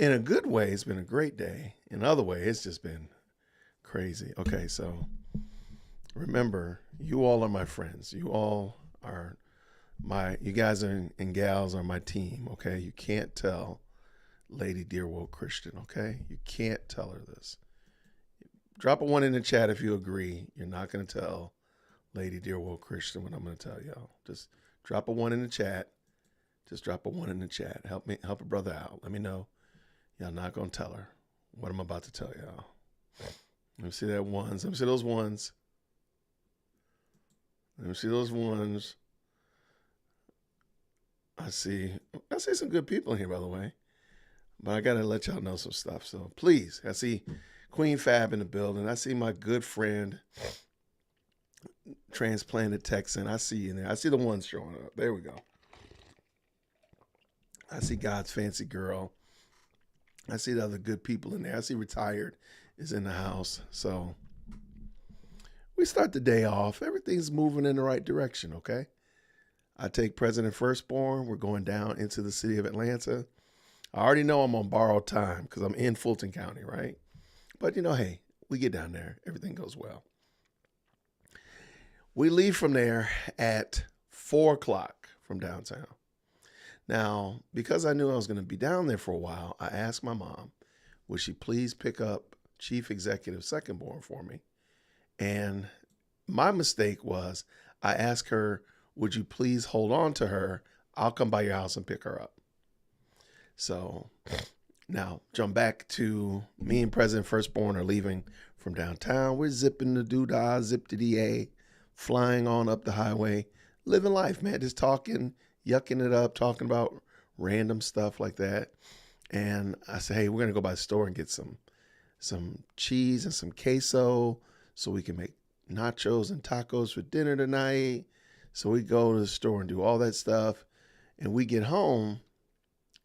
In a good way, it's been a great day. In other way, it's just been crazy. Okay, so remember, you all are my friends. You all are you guys and gals are my team. Okay, you can't tell Lady Dear Woke Christian. Okay, you can't tell her this. Drop a one in the chat if you agree. You're not going to tell Lady Dear Woke Christian what I'm going to tell y'all. Just drop a one in the chat. Just drop a one in the chat. Help a brother out. Let me know. Y'all not going to tell her what I'm about to tell y'all. Let me see that ones. Let me see those ones. Let me see those ones. I see some good people in here, by the way. But I got to let y'all know some stuff. So please, I see Queen Fab in the building. I see my good friend, Transplanted Texan. I see you in there. I see the ones showing up. There we go. I see God's Fancy Girl. I see the other good people in there. I see Retired is in the house. So we start the day off. Everything's moving in the right direction, okay? I take President Firstborn. We're going down into the city of Atlanta. I already know I'm on borrowed time because I'm in Fulton County, right? But, hey, we get down there. Everything goes well. We leave from there at 4 o'clock from downtown. Now, because I knew I was going to be down there for a while, I asked my mom, would she please pick up Chief Executive Secondborn for me? And my mistake was I asked her, would you please hold on to her? I'll come by your house and pick her up. So now jump back to me and President Firstborn are leaving from downtown. We're zipping the doodah, zip to DA, flying on up the highway, living life, man, just talking, yucking it up, talking about random stuff like that. And I said, hey, we're going to go by the store and get some cheese and some queso so we can make nachos and tacos for dinner tonight. So we go to the store and do all that stuff. And we get home.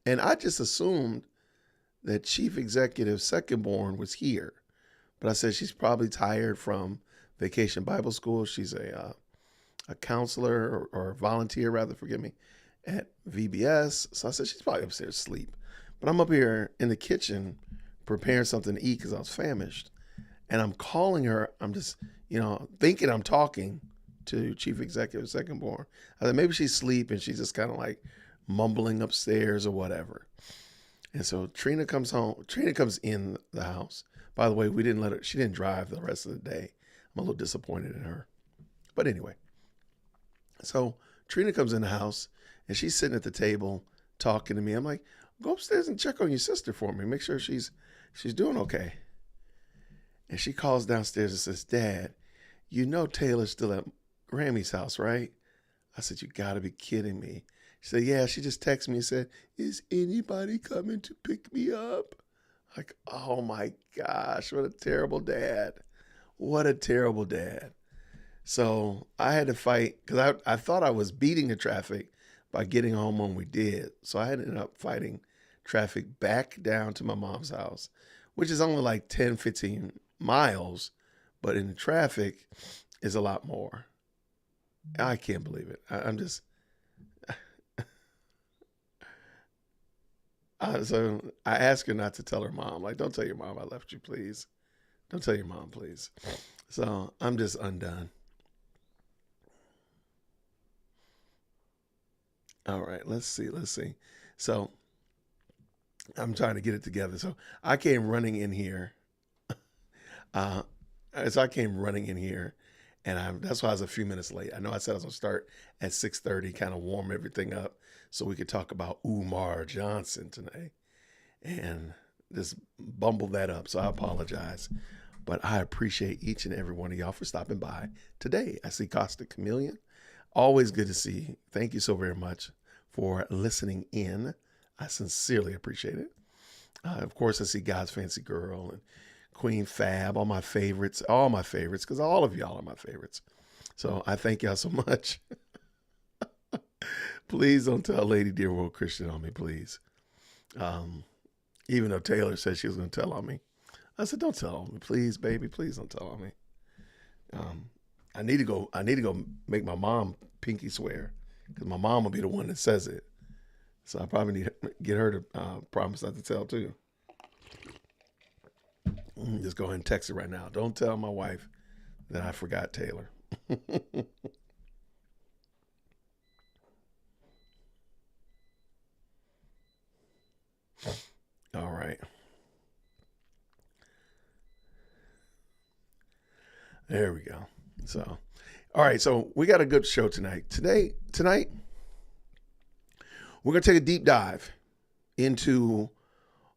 And I just assumed that Chief Executive Secondborn was here. But I said she's probably tired from Vacation Bible School. She's a counselor or volunteer, rather, forgive me, at VBS. So I said she's probably upstairs asleep. But I'm up here in the kitchen preparing something to eat because I was famished. And I'm calling her. I'm just, thinking I'm talking to Chief Executive Secondborn. I said maybe she's asleep and she's just kind of like mumbling upstairs or whatever. And so Trina comes home. Trina comes in the house. By the way, we didn't let her. She didn't drive the rest of the day. I'm a little disappointed in her. But anyway, so Trina comes in the house and she's sitting at the table talking to me. I'm like, go upstairs and check on your sister for me. Make sure she's doing okay. And she calls downstairs and says, Dad, Taylor's still at Grammy's house, right? I said, you got to be kidding me. She said, yeah, she just texted me and said, is anybody coming to pick me up? Like, oh my gosh, what a terrible dad. What a terrible dad. So I had to fight because I thought I was beating the traffic by getting home when we did. So I ended up fighting traffic back down to my mom's house, which is only like 10, 15 miles, but in the traffic is a lot more. I can't believe it. I'm just... So I asked her not to tell her mom. Like, don't tell your mom I left you, please. Don't tell your mom, please. So I'm just undone. All right, let's see. So I'm trying to get it together. So I came running in here. And that's why I was a few minutes late. I know I said I was going to start at 6:30, kind of warm everything up so we could talk about Umar Johnson tonight. And just bumbled that up, so I apologize. But I appreciate each and every one of y'all for stopping by today. I see Caustic Chameleon. Always good to see you. Thank you so very much for listening in. I sincerely appreciate it. Of course, I see God's Fancy Girl and Queen Fab, all my favorites, because all of y'all are my favorites. So I thank y'all so much. Please don't tell Lady Dear World Christian on me, please. Even though Taylor said she was going to tell on me. I said, don't tell on me, please, baby. Please don't tell on me. I need to go make my mom pinky swear because my mom will be the one that says it. So I probably need to get her to promise not to tell too. Just go ahead and text it right now. Don't tell my wife that I forgot Taylor. All right. There we go. So, all right. So we got a good show tonight. Tonight, we're gonna take a deep dive into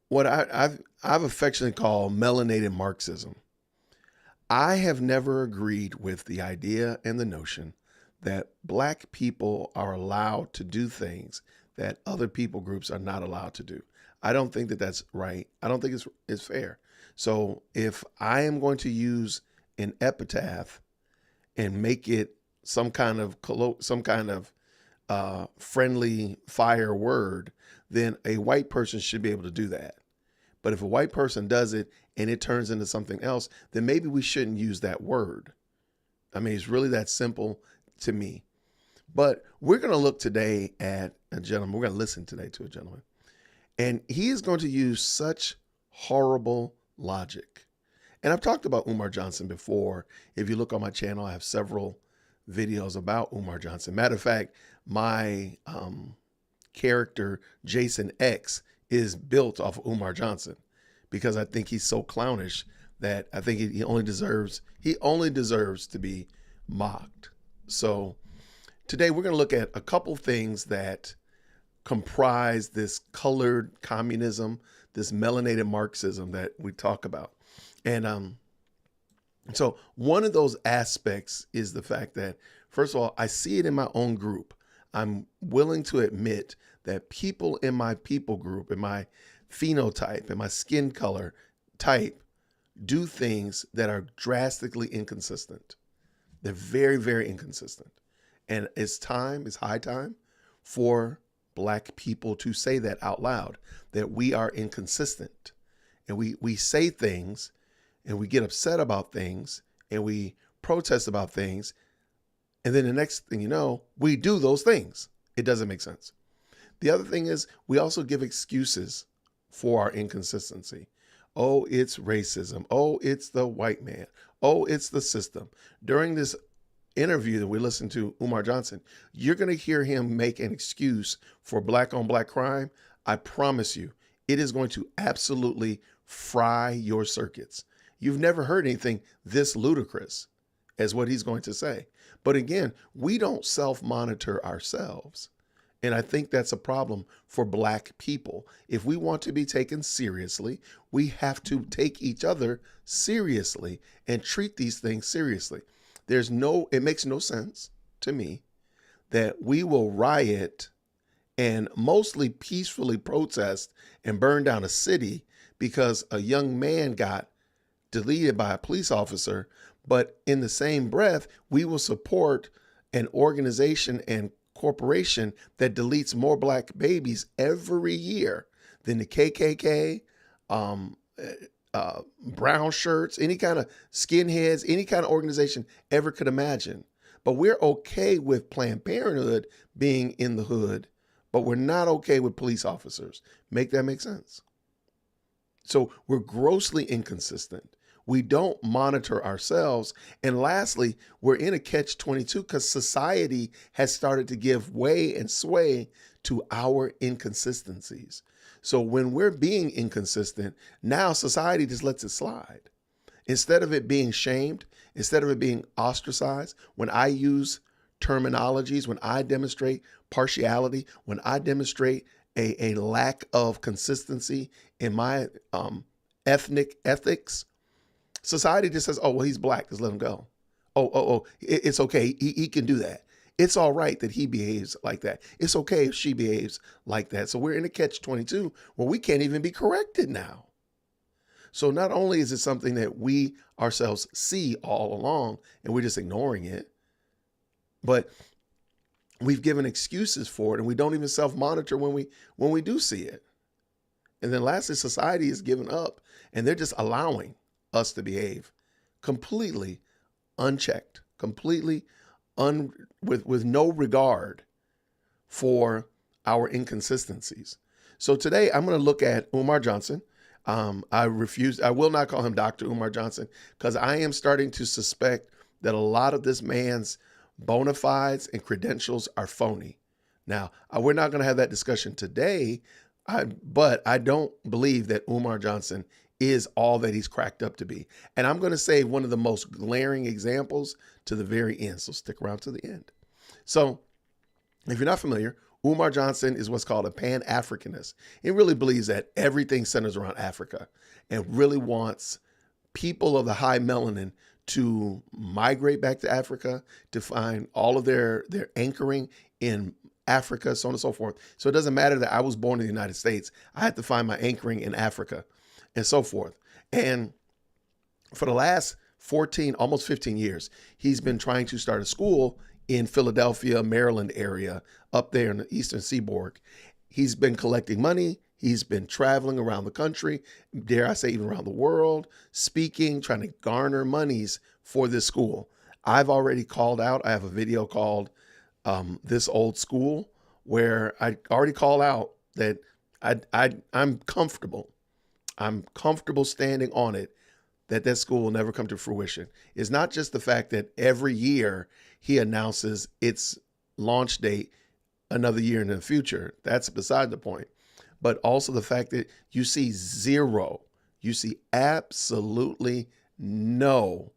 what I've affectionately called melanated Marxism. I have never agreed with the idea and the notion that black people are allowed to do things that other people groups are not allowed to do. I don't think that that's right. I don't think it's fair. So if I am going to use an epitaph and make it some kind of friendly fire word, then a white person should be able to do that. But if a white person does it and it turns into something else, then maybe we shouldn't use that word. I mean, it's really that simple to me. But we're going to look today at a gentleman. We're going to listen today to a gentleman. And he is going to use such horrible logic. And I've talked about Umar Johnson before. If you look on my channel, I have several videos about Umar Johnson. Matter of fact, my character, Jason X, is built off of Umar Johnson because I think he's so clownish that I think he only deserves to be mocked. So today we're going to look at a couple things that comprise this colored communism, this melanated Marxism that we talk about. And so one of those aspects is the fact that, first of all, I see it in my own group. I'm willing to admit that people in my people group, in my phenotype, in my skin color type, do things that are drastically inconsistent. They're very, very inconsistent. And it's high time for black people to say that out loud, that we are inconsistent. And we say things and we get upset about things and we protest about things. And then the next thing you know, we do those things. It doesn't make sense. The other thing is we also give excuses for our inconsistency. Oh, it's racism. Oh, it's the white man. Oh, it's the system. During this interview that we listened to Umar Johnson, you're going to hear him make an excuse for black on black crime. I promise you, it is going to absolutely fry your circuits. You've never heard anything this ludicrous as what he's going to say. But again, we don't self-monitor ourselves. And I think that's a problem for black people. If we want to be taken seriously, we have to take each other seriously and treat these things seriously. It makes no sense to me that we will riot and mostly peacefully protest and burn down a city because a young man got deleted by a police officer. But in the same breath, we will support an organization and corporation that deletes more black babies every year than the KKK, brown shirts, any kind of skinheads, any kind of organization ever could imagine. But we're okay with Planned Parenthood being in the hood, but we're not okay with police officers. Make that make sense? So we're grossly inconsistent. We don't monitor ourselves. And lastly, we're in a catch-22 because society has started to give way and sway to our inconsistencies. So when we're being inconsistent, now society just lets it slide. Instead of it being shamed, instead of it being ostracized, when I use terminologies, when I demonstrate partiality, when I demonstrate a lack of consistency in my ethics, society just says, oh, well, he's black, just let him go. It's okay. He can do that. It's all right that he behaves like that. It's okay if she behaves like that. So we're in a catch-22 where we can't even be corrected now. So not only is it something that we ourselves see all along and we're just ignoring it, but we've given excuses for it and we don't even self-monitor when we do see it. And then lastly, society is giving up and they're just allowing us to behave completely unchecked, completely with no regard for our inconsistencies. So today I'm going to look at Umar Johnson. I will not call him Dr. Umar Johnson, because I am starting to suspect that a lot of this man's bona fides and credentials are phony. Now, we're not going to have that discussion today, but I don't believe that Umar Johnson is all that he's cracked up to be. And I'm going to say one of the most glaring examples to the very end. So stick around to the end. So if you're not familiar, Umar Johnson is what's called a Pan-Africanist. He really believes that everything centers around Africa and really wants people of the high melanin to migrate back to Africa, to find all of their anchoring in Africa, so on and so forth. So it doesn't matter that I was born in the United States. I had to find my anchoring in Africa and so forth. And for the last 14, almost 15 years, he's been trying to start a school in Philadelphia, Maryland area, up there in the Eastern Seaboard. He's been collecting money. He's been traveling around the country, dare I say even around the world, speaking, trying to garner monies for this school. I've already called out. I have a video called This Old School, where I already call out that I'm comfortable. I'm comfortable standing on it, that school will never come to fruition. It's not just the fact that every year he announces its launch date another year in the future. That's beside the point. But also the fact that you see absolutely no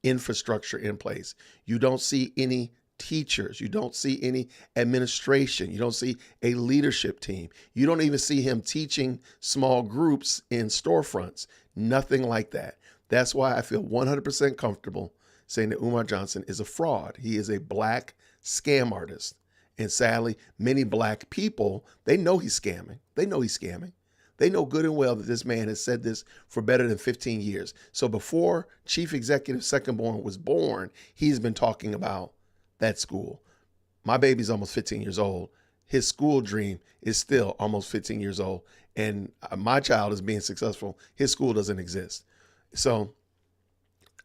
infrastructure in place. You don't see any teachers. You don't see any administration. You don't see a leadership team. You don't even see him teaching small groups in storefronts. Nothing like that. That's why I feel 100% comfortable saying that Umar Johnson is a fraud. He is a black scam artist. And sadly, many black people, they know he's scamming. They know he's scamming. They know good and well that this man has said this for better than 15 years. So before Chief Executive Secondborn was born, he's been talking about that school. My baby's almost 15 years old. His school dream is still almost 15 years old. And my child is being successful. His school doesn't exist. So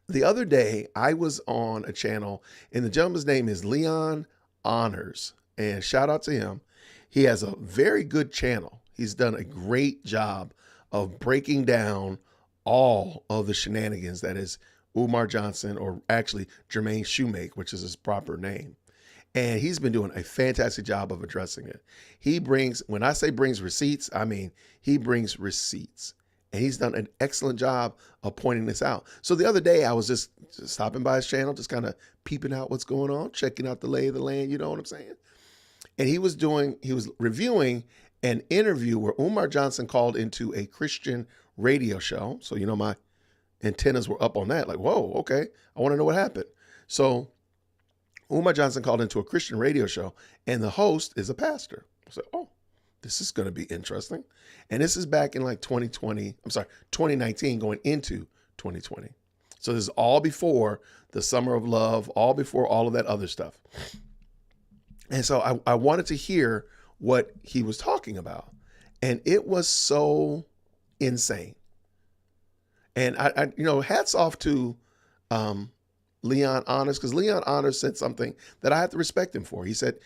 the other day I was on a channel and the gentleman's name is Leon Honors, and shout out to him. He has a very good channel. He's done a great job of breaking down all of the shenanigans that is Umar Johnson, or actually Jermaine Shoemake, which is his proper name. And he's been doing a fantastic job of addressing it. He brings, when I say brings receipts, I mean, he brings receipts. And he's done an excellent job of pointing this out. So the other day I was just stopping by his channel, just kind of peeping out what's going on, checking out the lay of the land, you know what I'm saying? And he was reviewing an interview where Umar Johnson called into a Christian radio show. So, you know, my antennas were up on that. Like, whoa, okay. I want to know what happened. So Umar Johnson called into a Christian radio show and the host is a pastor. I said, oh, this is going to be interesting. And this is back in like 2019 going into 2020. So this is all before the Summer of Love, all before all of that other stuff. And so I wanted to hear what he was talking about. And it was so insane. And I hats off to Leon Honors, because Leon Honors said something that I have to respect him for. He said,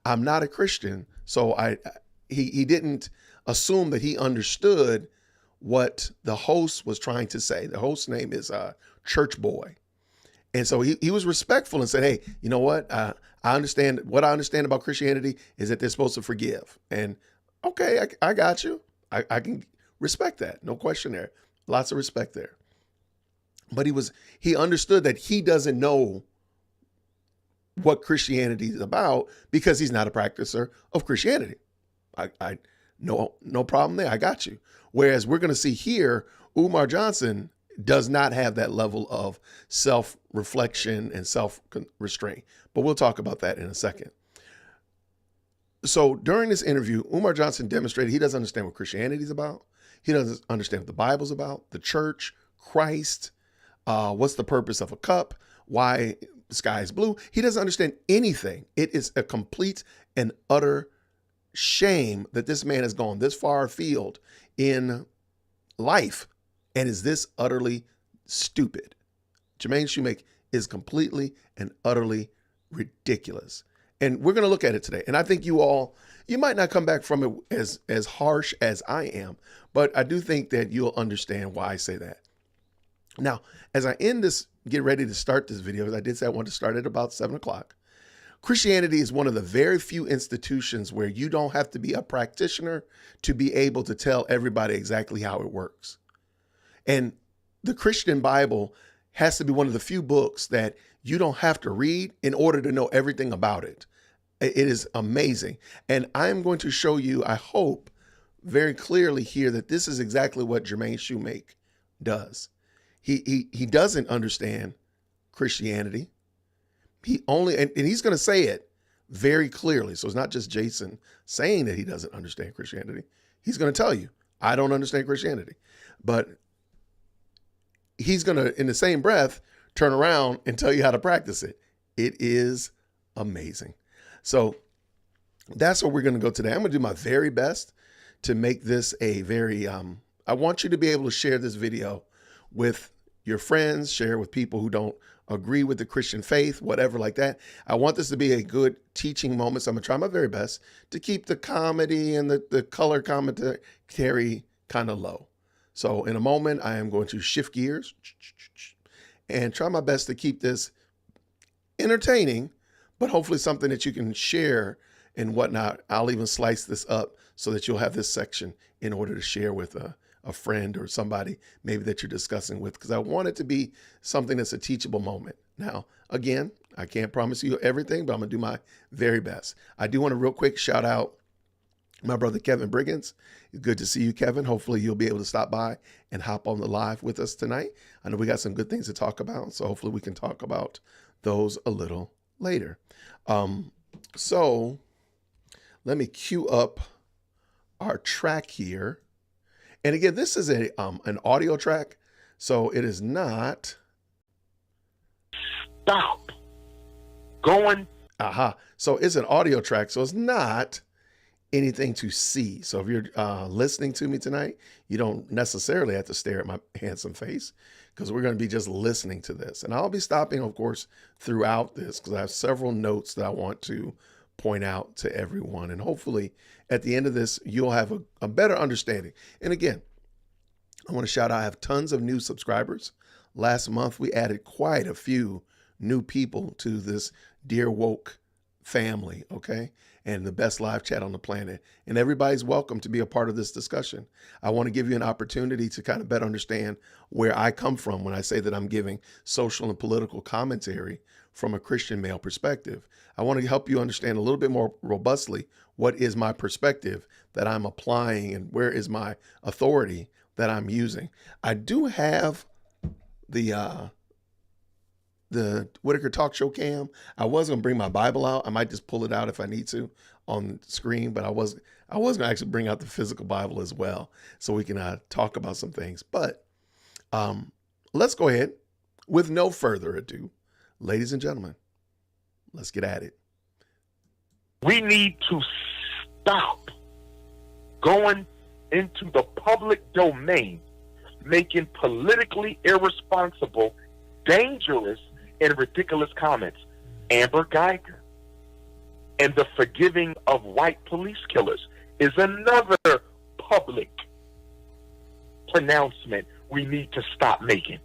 I'm not a Christian, so he didn't assume that he understood what the host was trying to say. The host's name is Church Boy. And so he was respectful and said, hey, you know what? I understand. What I understand about Christianity is that they're supposed to forgive. And okay, I got you. I can respect that. No question there. Lots of respect there. But he understood that he doesn't know what Christianity is about because he's not a practicer of Christianity. No problem there. I got you. Whereas we're going to see here, Umar Johnson does not have that level of self-reflection and self-restraint. But we'll talk about that in a second. So during this interview, Umar Johnson demonstrated he doesn't understand what Christianity is about. He doesn't understand what the Bible's about, the church, Christ, what's the purpose of a cup, why the sky is blue. He doesn't understand anything. It is a complete and utter shame that this man has gone this far afield in life and is this utterly stupid. Jermaine Shoemake is completely and utterly ridiculous. And we're going to look at it today. And I think you might not come back from it as harsh as I am, but I do think that you'll understand why I say that. Now, as I get ready to start this video, as I did say I want to start at about 7 o'clock, Christianity is one of the very few institutions where you don't have to be a practitioner to be able to tell everybody exactly how it works. And the Christian Bible has to be one of the few books that you don't have to read in order to know everything about it. It is amazing. And I'm going to show you, I hope, very clearly here that this is exactly what Jermaine Shoemake does. He doesn't understand Christianity. And he's going to say it very clearly. So it's not just Jason saying that he doesn't understand Christianity. He's going to tell you, I don't understand Christianity. But he's going to, in the same breath, turn around and tell you how to practice it. It is amazing. So that's where we're going to go today. I'm going to do my very best to make this a very, I want you to be able to share this video with your friends, share with people who don't agree with the Christian faith, whatever like that. I want this to be a good teaching moment. So I'm going to try my very best to keep the comedy and the color commentary kind of low. So in a moment, I am going to shift gears and try my best to keep this entertaining, but hopefully something that you can share and whatnot. I'll even slice this up so that you'll have this section in order to share with a friend or somebody maybe that you're discussing with, because I want it to be something that's a teachable moment. Now, again, I can't promise you everything, but I'm going to do my very best. I do want to real quick shout out my brother, Kevin Briggins. Good to see you, Kevin. Hopefully you'll be able to stop by and hop on the live with us tonight. I know we got some good things to talk about, so hopefully we can talk about those a little later. So let me cue up our track here. And again, this is an audio track, so it is not. Stop going. So it's an audio track, so it's not anything to see. So if you're listening to me tonight, you don't necessarily have to stare at my handsome face, because we're going to be just listening to this. And I'll be stopping, of course, throughout this, because I have several notes that I want to point out to everyone. And hopefully at the end of this, you'll have a better understanding. And again, I want to shout out, I have tons of new subscribers. Last month, we added quite a few new people to this Dear Woke family, okay? And the best live chat on the planet. And everybody's welcome to be a part of this discussion. I want to give you an opportunity to kind of better understand where I come from when I say that I'm giving social and political commentary from a Christian male perspective. I want to help you understand a little bit more robustly what is my perspective that I'm applying and where is my authority that I'm using. I do have the Whitaker Talk Show cam. I was going to bring my Bible out. I might just pull it out if I need to on screen, but I was going to actually bring out the physical Bible as well so we can talk about some things. But let's go ahead with no further ado. Ladies and gentlemen, let's get at it. We need to stop going into the public domain, making politically irresponsible, dangerous, and ridiculous comments. Amber Geiger and the forgiving of white police killers is another public pronouncement we need to stop making.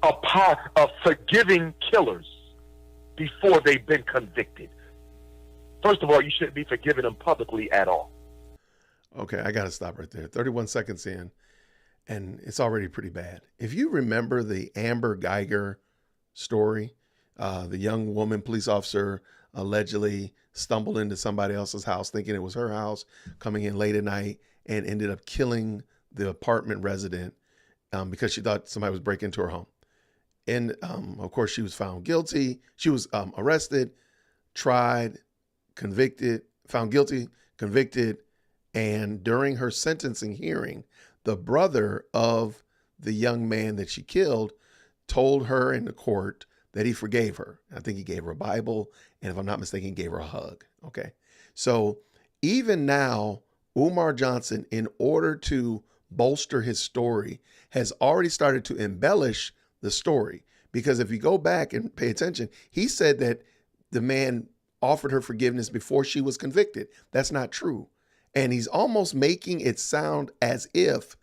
A part of forgiving killers before they've been convicted. First of all, you shouldn't be forgiving them publicly at all. Okay, I got to stop right there. 31 seconds in, and it's already pretty bad. If you remember the Amber Geiger story, the young woman police officer allegedly stumbled into somebody else's house thinking it was her house, coming in late at night, and ended up killing the apartment resident because she thought somebody was breaking into her home. And of course, she was found guilty. She was arrested, tried, convicted, found guilty, convicted. And during her sentencing hearing, the brother of the young man that she killed told her in the court that he forgave her. I think he gave her a Bible, and if I'm not mistaken, he gave her a hug. Okay. So even now, Umar Johnson, in order to bolster his story, has already started to embellish the story. Because if you go back and pay attention, he said that the man offered her forgiveness before she was convicted. That's not true. And he's almost making it sound as if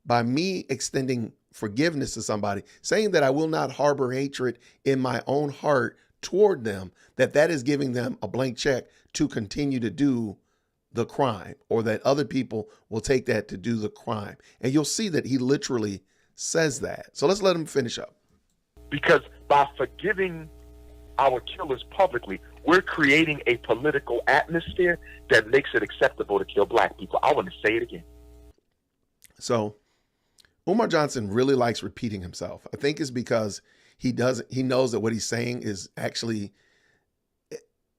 by me extending forgiveness to somebody, saying that I will not harbor hatred in my own heart toward them, that is giving them a blank check to continue to do the crime, or that other people will take that to do the crime. And you'll see that he literally says that. So let's let him finish up. Because by forgiving our killers publicly, we're creating a political atmosphere that makes it acceptable to kill black people. I want to say it again. So Umar Johnson really likes repeating himself. I think it's because he knows that what he's saying is actually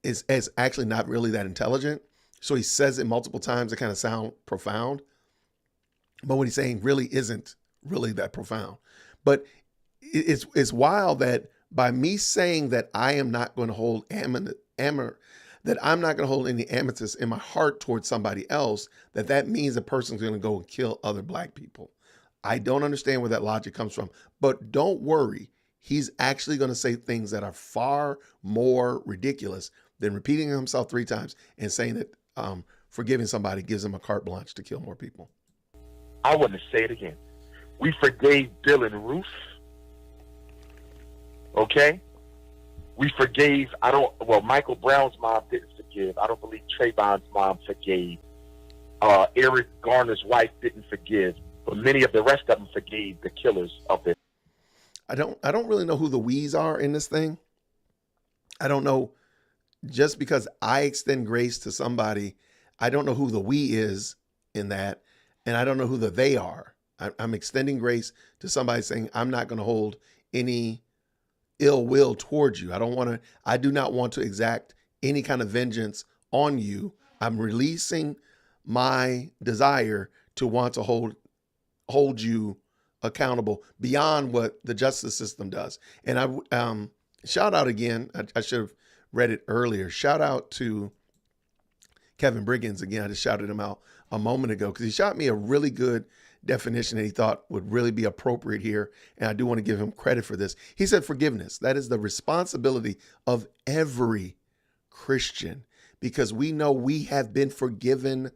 not really that intelligent. So he says it multiple times to kind of sound profound. But what he's saying really isn't really that profound. But it's wild that by me saying that I am not going to hold that I'm not going to hold any animus in my heart towards somebody else, that means a person's going to go and kill other black people. I don't understand where that logic comes from. But don't worry. He's actually going to say things that are far more ridiculous than repeating himself 3 times and saying that forgiving somebody gives him a carte blanche to kill more people. I want to say it again. We forgave Bill and Ruth. Okay? We forgave, Michael Brown's mom didn't forgive. I don't believe Trayvon's mom forgave. Eric Garner's wife didn't forgive. But many of the rest of them forgave the killers of it. I don't really know who the we's are in this thing. I don't know. Just because I extend grace to somebody, I don't know who the we is in that. And I don't know who the they are. I'm extending grace to somebody saying, I'm not going to hold any ill will towards you. I do not want to exact any kind of vengeance on you. I'm releasing my desire to want to hold you accountable beyond what the justice system does. And I shout out again. I should have read it earlier. Shout out to Kevin Briggins again. I just shouted him out a moment ago because he shot me a really good definition that he thought would really be appropriate here. And I do want to give him credit for this. He said, forgiveness, that is the responsibility of every Christian, because we know we have been forgiven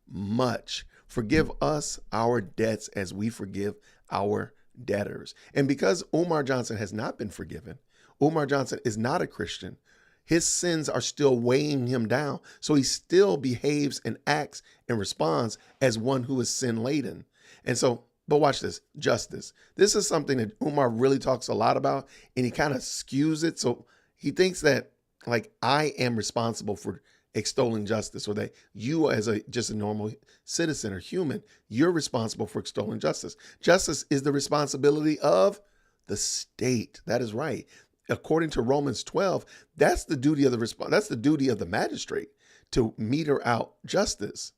much. Forgive us our debts as we forgive our debtors. And because Umar Johnson has not been forgiven, Umar Johnson is not a Christian. His sins are still weighing him down. So he still behaves and acts and responds as one who is sin laden. And so, but watch this, justice. This is something that Umar really talks a lot about, and he kind of skews it. So he thinks that like I am responsible for extolling justice, or that you as just a normal citizen or human, you're responsible for extolling justice. Justice is the responsibility of the state. That is right. According to Romans 12, that's the duty of that's the duty of the magistrate, to meter out justice.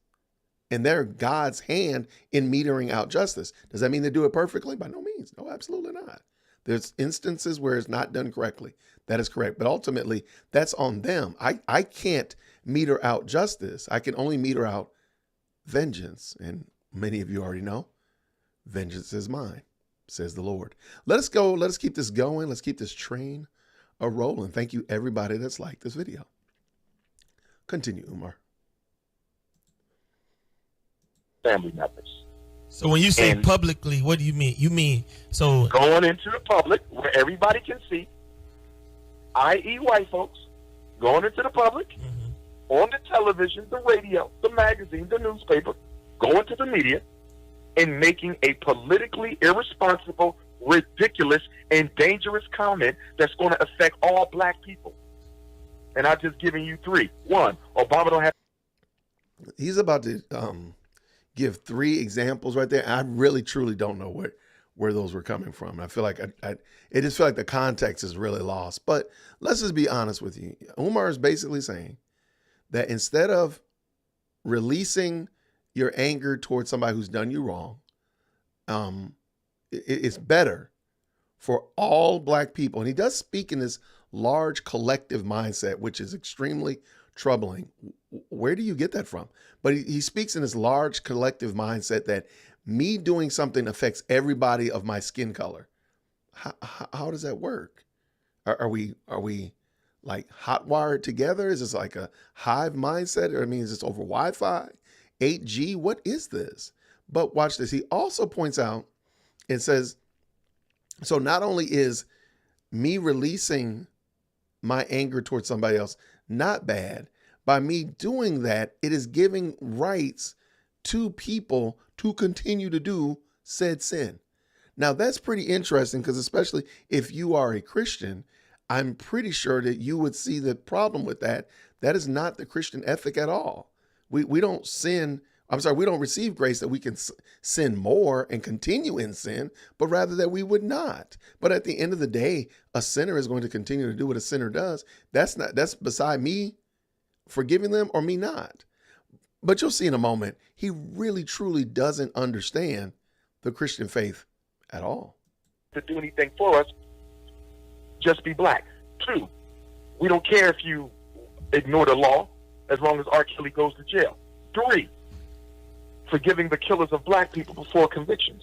And they're God's hand in metering out justice. Does that mean they do it perfectly? By no means. No, absolutely not. There's instances where it's not done correctly. That is correct. But ultimately, that's on them. I can't meter out justice. I can only meter out vengeance. And many of you already know, vengeance is mine, says the Lord. Let us go. Let us keep this going. Let's keep this train a-rolling. Thank you, everybody that's liked this video. Continue, Umar. Family members. So when you say publicly, what do you mean? You mean so going into the public where everybody can see, i.e. white folks, going into the public, on the television, the radio, the magazine, the newspaper, going to the media, and making a politically irresponsible, ridiculous, and dangerous comment that's going to affect all black people. And I've just given you 3. 1, Obama don't have. He's about to give 3 examples right there. I really, truly don't know where those were coming from. I feel like it just feel like the context is really lost. But let's just be honest with you. Umar is basically saying that instead of releasing your anger towards somebody who's done you wrong, it's better for all black people. And he does speak in this large collective mindset, which is extremely troubling. Where do you get that from? But he speaks in this large collective mindset that me doing something affects everybody of my skin color. How does that work? Are we like hot wired together? Is this like a hive mindset? Or I mean, is this over Wi-Fi, 8G? What is this? But watch this. He also points out and says, so not only is me releasing my anger towards somebody else not bad, by me doing that, it is giving rights to people to continue to do said sin. Now, that's pretty interesting because especially if you are a Christian, I'm pretty sure that you would see the problem with that. That is not the Christian ethic at all. We don't sin. I'm sorry, we don't receive grace that we can sin more and continue in sin, but rather that we would not. But at the end of the day, a sinner is going to continue to do what a sinner does. That's beside me forgiving them or me not. But you'll see in a moment, he really truly doesn't understand the Christian faith at all. To do anything for us, just be black. 2, we don't care if you ignore the law as long as R. Kelly goes to jail. 3, forgiving the killers of black people before convictions.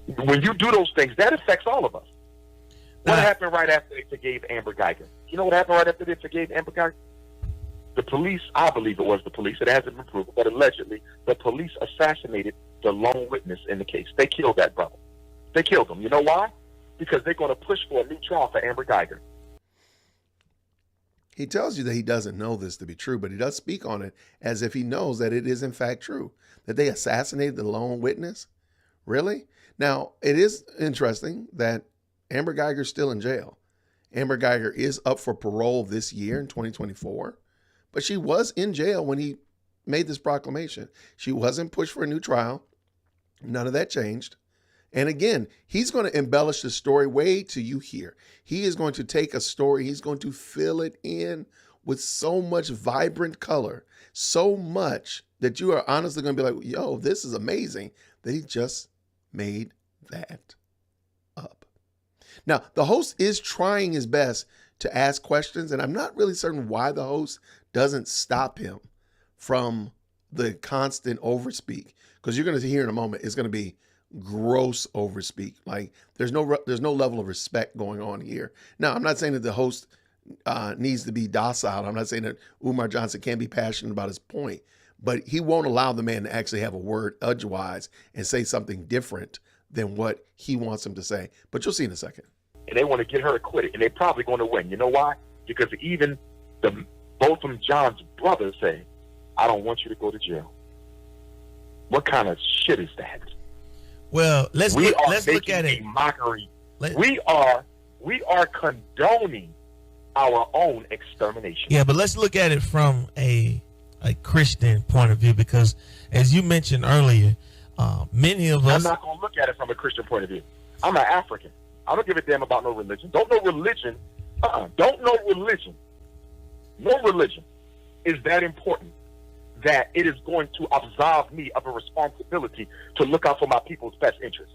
When you do those things, that affects all of us. What happened right after they forgave Amber Geiger? You know what happened right after they forgave Amber Geiger? The police, I believe it was the police, it hasn't been proven, but allegedly, the police assassinated the lone witness in the case. They killed that brother. They killed him. You know why? Because they're going to push for a new trial for Amber Geiger. He tells you that he doesn't know this to be true, but he does speak on it as if he knows that it is in fact true, that they assassinated the lone witness. Really? Now, it is interesting that Amber Geiger's still in jail. Amber Geiger is up for parole this year in 2024, but she was in jail when he made this proclamation. She wasn't pushed for a new trial. None of that changed. And again, he's going to embellish the story. Wait till you hear. He is going to take a story. He's going to fill it in with so much vibrant color, so much that you are honestly going to be like, yo, this is amazing that he just made that up. Now, the host is trying his best to ask questions, and I'm not really certain why the host doesn't stop him from the constant overspeak, because you're going to hear in a moment, it's going to be gross overspeak. Like there's no level of respect going on here. Now, I'm not saying that the host needs to be docile. I'm not saying that Umar Johnson can't be passionate about his point, but he won't allow the man to actually have a word edgewise and say something different than what he wants him to say. But you'll see in a second. And they want to get her acquitted, and they're probably going to win. You know why? Because even both of John's brothers say, I don't want you to go to jail. What kind of shit is that? Well, let's look at it. Mockery. We are condoning our own extermination. Yeah, but let's look at it from a Christian point of view, because as you mentioned earlier, many of us. I'm not going to look at it from a Christian point of view. I'm an African. I don't give a damn about no religion. Don't know religion. Don't know religion. No religion is that important that it is going to absolve me of a responsibility to look out for my people's best interests.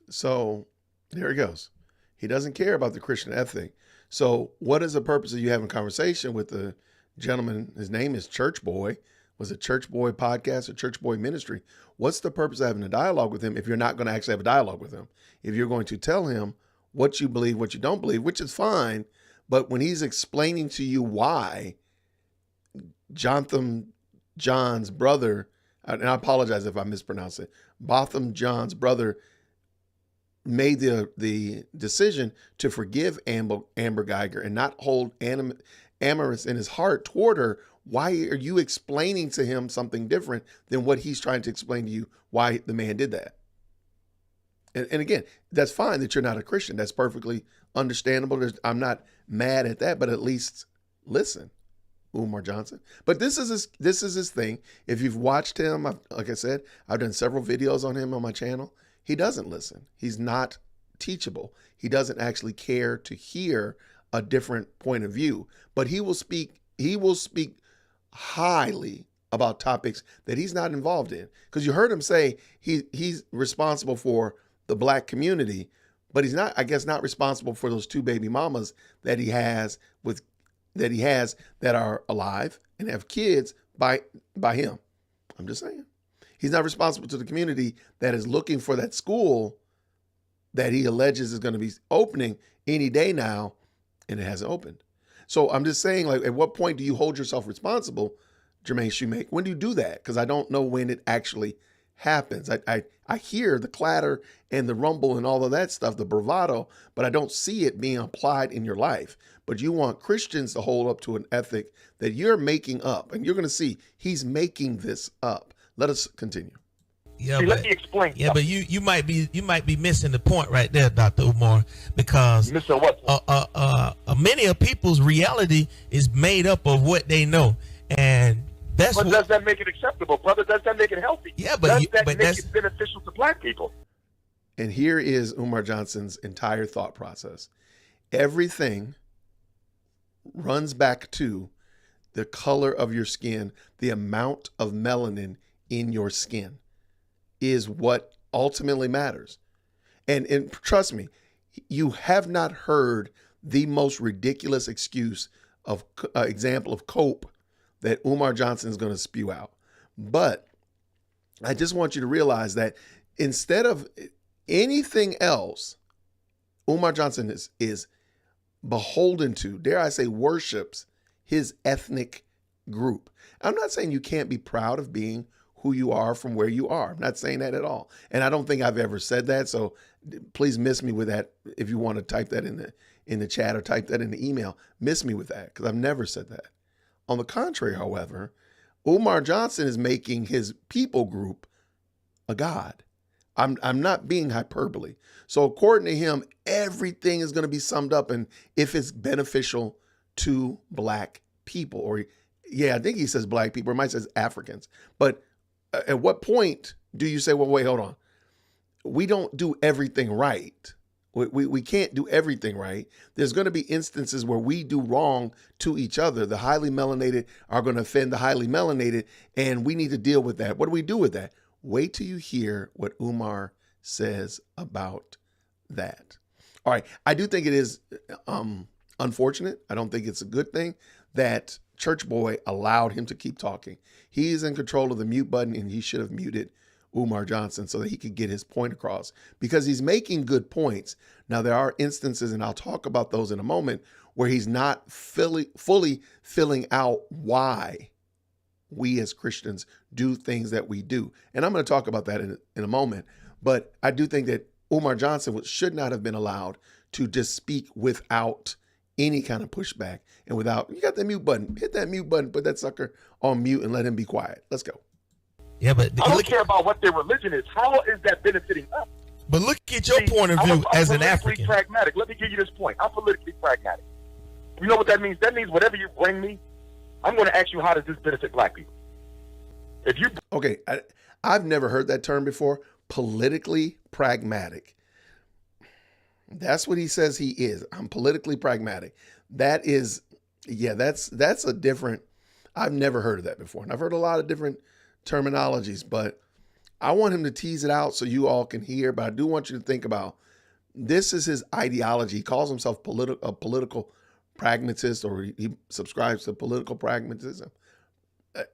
So there he goes. He doesn't care about the Christian ethic. So what is the purpose of you having a conversation with the gentleman? His name is Church Boy. Was it Church Boy Podcast or Church Boy Ministry? What's the purpose of having a dialogue with him if you're not going to actually have a dialogue with him? If you're going to tell him what you believe, what you don't believe, which is fine, but when he's explaining to you why John's brother, and I apologize if I mispronounce it, Botham John's brother made the decision to forgive Amber Geiger and not hold animus in his heart toward her. Why are you explaining to him something different than what he's trying to explain to you why the man did that? And again, that's fine that you're not a Christian. That's perfectly understandable. I'm not mad at that, but at least listen, Umar Johnson. But this is his thing. If you've watched him, like I said, I've done several videos on him on my channel. He doesn't listen. He's not teachable. He doesn't actually care to hear a different point of view. But he will speak highly about topics that he's not involved in. Because you heard him say he's responsible for the black community, but he's not, I guess, not responsible for those 2 baby mamas that he has that are alive and have kids by him. I'm just saying. He's not responsible to the community that is looking for that school that he alleges is going to be opening any day now and it hasn't opened. So I'm just saying, like, at what point do you hold yourself responsible, Jermaine Shoemake? When do you do that? Because I don't know when it actually happens. I hear the clatter and the rumble and all of that stuff, the bravado, but I don't see it being applied in your life. But you want Christians to hold up to an ethic that you're making up, and you're going to see he's making this up. Let us continue. Yeah, See, but, let me explain. Yeah, but you might be missing the point right there, Dr. Umar, because Missing what? many of people's reality is made up of what they know, and that's But does that make it acceptable, brother? Does that make it healthy? Yeah, but does you- that but make that's- it beneficial to black people? And here is Umar Johnson's entire thought process. Everything runs back to the color of your skin, the amount of melanin in your skin is what ultimately matters. And trust me, you have not heard the most ridiculous example of cope that Umar Johnson is going to spew out. But I just want you to realize that instead of anything else, Umar Johnson is beholden to, dare I say, worships his ethnic group. I'm not saying you can't be proud of being who you are from where you are. I'm not saying that at all. And I don't think I've ever said that. So please miss me with that. If you want to type that in the chat or type that in the email, miss me with that, because I've never said that. On the contrary, however, Umar Johnson is making his people group a god. I'm not being hyperbole. So according to him, everything is going to be summed up in if it's beneficial to black people, or I think he says black people, or might says Africans. But at what point do you say, well, wait, hold on. We don't do everything right. We can't do everything right. There's going to be instances where we do wrong to each other. The highly melanated are going to offend the highly melanated, and we need to deal with that. What do we do with that? Wait till you hear what Umar says about that. All right. I do think it is unfortunate. I don't think it's a good thing that Church Boy allowed him to keep talking. He's in control of the mute button, and he should have muted Umar Johnson so that he could get his point across, because he's making good points. Now, there are instances, and I'll talk about those in a moment, where he's not fully filling out why we as Christians do things that we do. And I'm going to talk about that in a moment. But I do think that Umar Johnson should not have been allowed to just speak without any kind of pushback and without, you got the mute button, hit that mute button, put that sucker on mute and let him be quiet. Let's go. Yeah, but I don't care about what their religion is. How is that benefiting us? But look at your point of view I'm as an politically African. pragmatic. Let me give you this point. I'm politically pragmatic. You know what that means? That means whatever you bring me, I'm going to ask you, how does this benefit black people? If you Okay, I've never heard that term before. Politically pragmatic. That's what he says he is. I'm politically pragmatic. That is, that's a different, I've never heard of that before. And I've heard a lot of different terminologies, but I want him to tease it out so you all can hear. But I do want you to think about, this is his ideology. He calls himself a political pragmatist, or he subscribes to political pragmatism.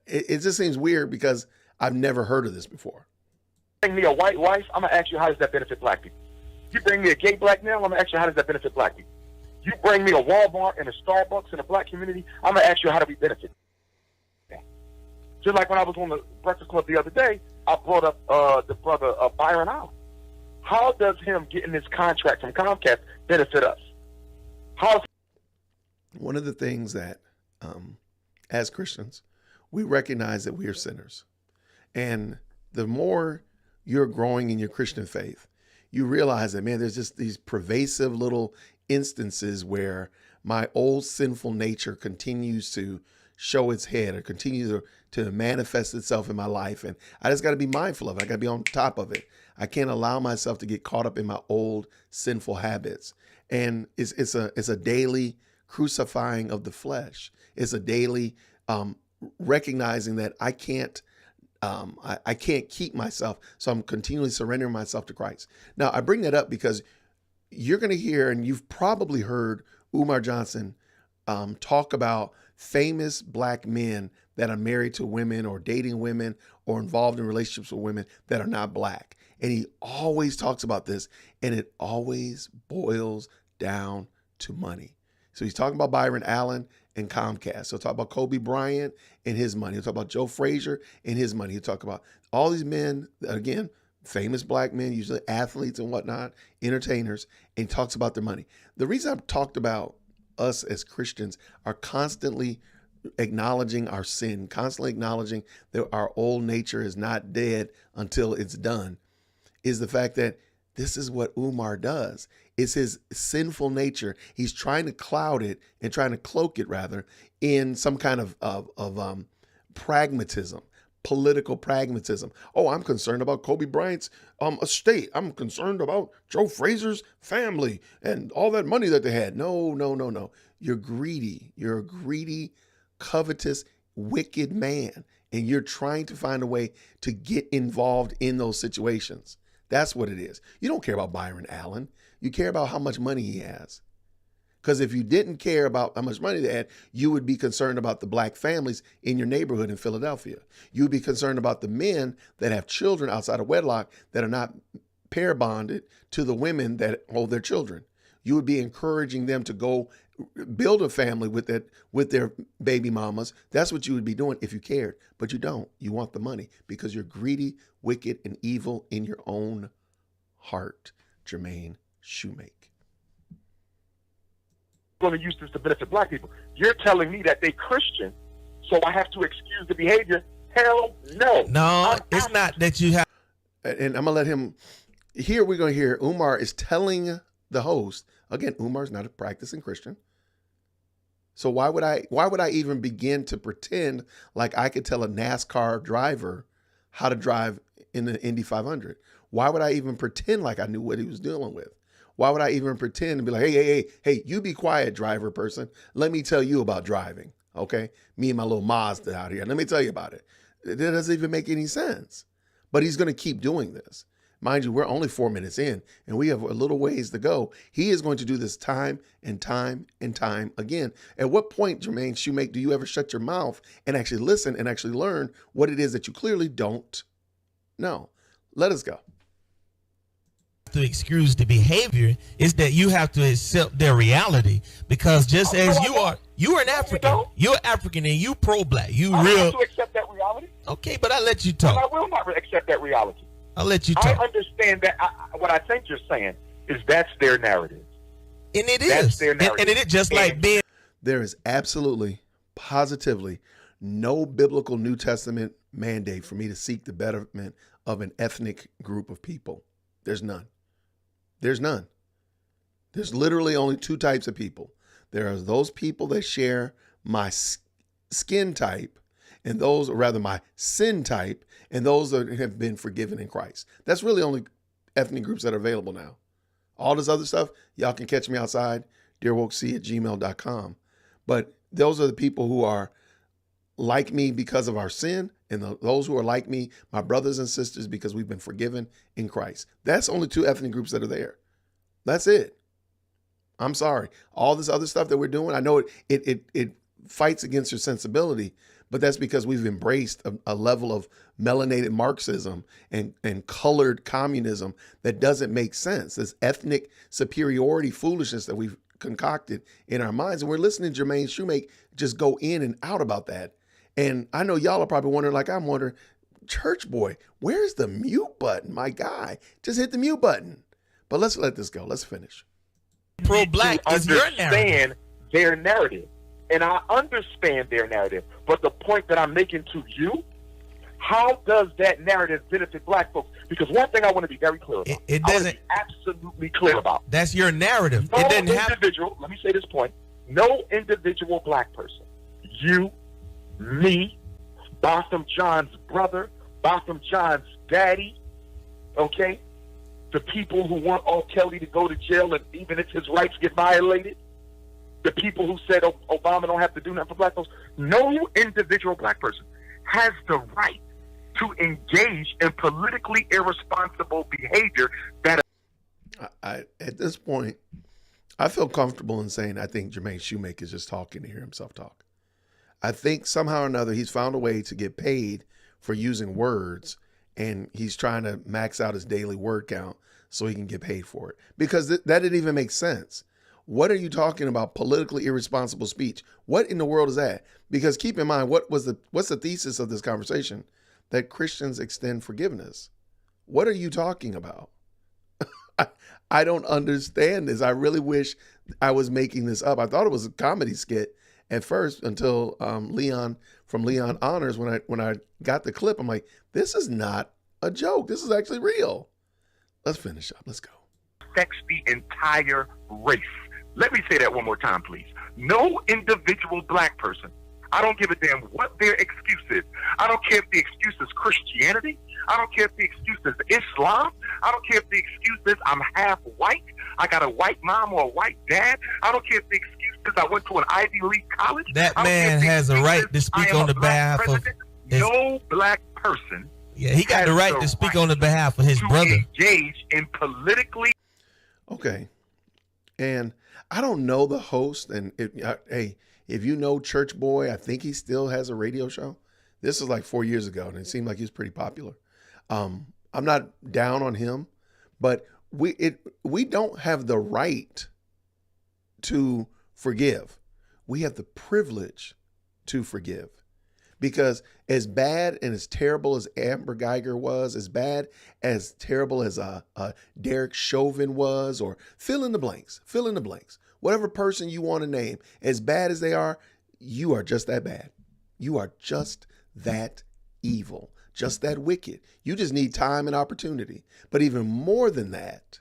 It just seems weird because I've never heard of this before. bring me a white wife, I'm going to ask you, how does that benefit black people? You bring me a gay black male, I'm going to ask you, how does that benefit black people? You bring me a Walmart and a Starbucks in a black community, I'm going to ask you, how do we benefit? Just like when I was on the Breakfast Club the other day, I brought up the brother Byron Allen. How does him getting this contract from Comcast benefit us? One of the things that, as Christians, we recognize that we are sinners. And the more you're growing in your Christian faith, you realize that, man, there's just these pervasive little instances where my old sinful nature continues to show its head or continues to manifest itself in my life. And I just got to be mindful of it. I got to be on top of it. I can't allow myself to get caught up in my old sinful habits. And it's a daily crucifying of the flesh. It's a daily recognizing that I can't keep myself. So I'm continually surrendering myself to Christ. Now, I bring that up because you're going to hear, and you've probably heard Umar Johnson talk about famous black men that are married to women or dating women or involved in relationships with women that are not black. And he always talks about this, and it always boils down to money. So he's talking about Byron Allen and Comcast. He'll talk about Kobe Bryant and his money. He'll talk about Joe Frazier and his money. He'll talk about all these men, again, famous black men, usually athletes and whatnot, entertainers, and he talks about their money. The reason I've talked about us as Christians are constantly acknowledging our sin, constantly acknowledging that our old nature is not dead until it's done, is the fact that this is what Umar does. It's his sinful nature. He's trying to cloud it and trying to cloak it, rather, in some kind of pragmatism, political pragmatism. Oh, I'm concerned about Kobe Bryant's estate. I'm concerned about Joe Frazier's family and all that money that they had. No, no, no, no. You're greedy. You're a greedy, covetous, wicked man, and you're trying to find a way to get involved in those situations. That's what it is. You don't care about Byron Allen. You care about how much money he has. Because if you didn't care about how much money they had, you would be concerned about the black families in your neighborhood in Philadelphia. You would be concerned about the men that have children outside of wedlock that are not pair bonded to the women that hold their children. You would be encouraging them to go build a family with their baby mamas. That's what you would be doing if you cared, but you don't. You want the money because you're greedy, wicked, and evil in your own heart. Jermaine Shoemake. I'm going to use this to benefit black people. You're telling me that they Christian, so I have to excuse the behavior? Hell no. No, it's not that you have. And I'm going to let him, here we're going to hear Umar is telling the host, again, Umar's not a practicing Christian. So why would I even begin to pretend like I could tell a NASCAR driver how to drive in the Indy 500? Why would I even pretend like I knew what he was dealing with? Why would I even pretend and be like, hey, you be quiet, driver person. Let me tell you about driving, okay? Me and my little Mazda out here. Let me tell you about it. It doesn't even make any sense. But he's going to keep doing this. Mind you, we're only 4 minutes in, and we have a little ways to go. He is going to do this time and time and time again. At what point, Jermaine Shoemake, do you ever shut your mouth and actually listen and actually learn what it is that you clearly don't know? Let us go. To excuse the behavior is that you have to accept their reality, because just as you are an African, you're African and you pro-black, I have to accept that reality. Okay, but I let you talk. I will not accept that reality. I'll let you talk. I understand that. What I think you're saying is that's their narrative. And it is. And it is just like being. There is absolutely, positively no biblical New Testament mandate for me to seek the betterment of an ethnic group of people. There's none. There's none. There's literally only two types of people. There are those people that share my skin type, and those, or rather my sin type, and those that have been forgiven in Christ. That's really only ethnic groups that are available now. All this other stuff, y'all can catch me outside, dearwokec@gmail.com. But those are the people who are like me because of our sin, and those who are like me, my brothers and sisters, because we've been forgiven in Christ. That's only two ethnic groups that are there. That's it. I'm sorry. All this other stuff that we're doing, I know it fights against your sensibility, but that's because we've embraced a level of melanated Marxism and colored communism that doesn't make sense. This ethnic superiority foolishness that we've concocted in our minds. And we're listening to Jermaine Shoemake just go in and out about that. And I know y'all are probably wondering, like I'm wondering, church boy, where's the mute button? My guy, just hit the mute button. But let's let this go. Let's finish. Pro-black is your narrative. Understand their narrative. And I understand their narrative. But the point that I'm making to you, how does that narrative benefit black folks? Because one thing I want to be very clear about. It doesn't. I want to be absolutely clear about. That's your narrative. No it doesn't individual, let me say this point. No individual black person, you, me, Botham John's brother, Botham John's daddy, okay? The people who want R. Kelly to go to jail, and even if his rights get violated, the people who said Obama don't have to do nothing for black folks. No individual black person has the right to engage in politically irresponsible behavior that. At this point, I feel comfortable in saying I think Jermaine Shoemake is just talking to hear himself talk. I think somehow or another he's found a way to get paid for using words, and he's trying to max out his daily word count so he can get paid for it. Because that didn't even make sense. What are you talking about? Politically irresponsible speech. What in the world is that? Because keep in mind, what's the thesis of this conversation? That Christians extend forgiveness. What are you talking about? I don't understand this. I really wish I was making this up. I thought it was a comedy skit at first until Leon from Leon Honors, when I got the clip, I'm like, this is not a joke. This is actually real. Let's finish up. Let's go. Affects the entire race. Let me say that one more time, please. No individual black person. I don't give a damn what their excuse is. I don't care if the excuse is Christianity. I don't care if the excuse is Islam. I don't care if the excuse is I'm half white. I got a white mom or a white dad. I don't care if the excuse is I went to an Ivy League college. That man has a right to speak on the behalf of no black person. Yeah, he got the right to speak on the behalf of his brother. Engage in politically. Okay, and I don't know the host, and if you know Church Boy, I think he still has a radio show. This is like 4 years ago, and it seemed like he was pretty popular. I'm not down on him, but we don't have the right to forgive. We have the privilege to forgive. Because as bad and as terrible as Amber Geiger was, as bad, as terrible as Derek Chauvin was, or fill in the blanks, whatever person you want to name, as bad as they are, you are just that bad. You are just that evil, just that wicked. You just need time and opportunity. But even more than that,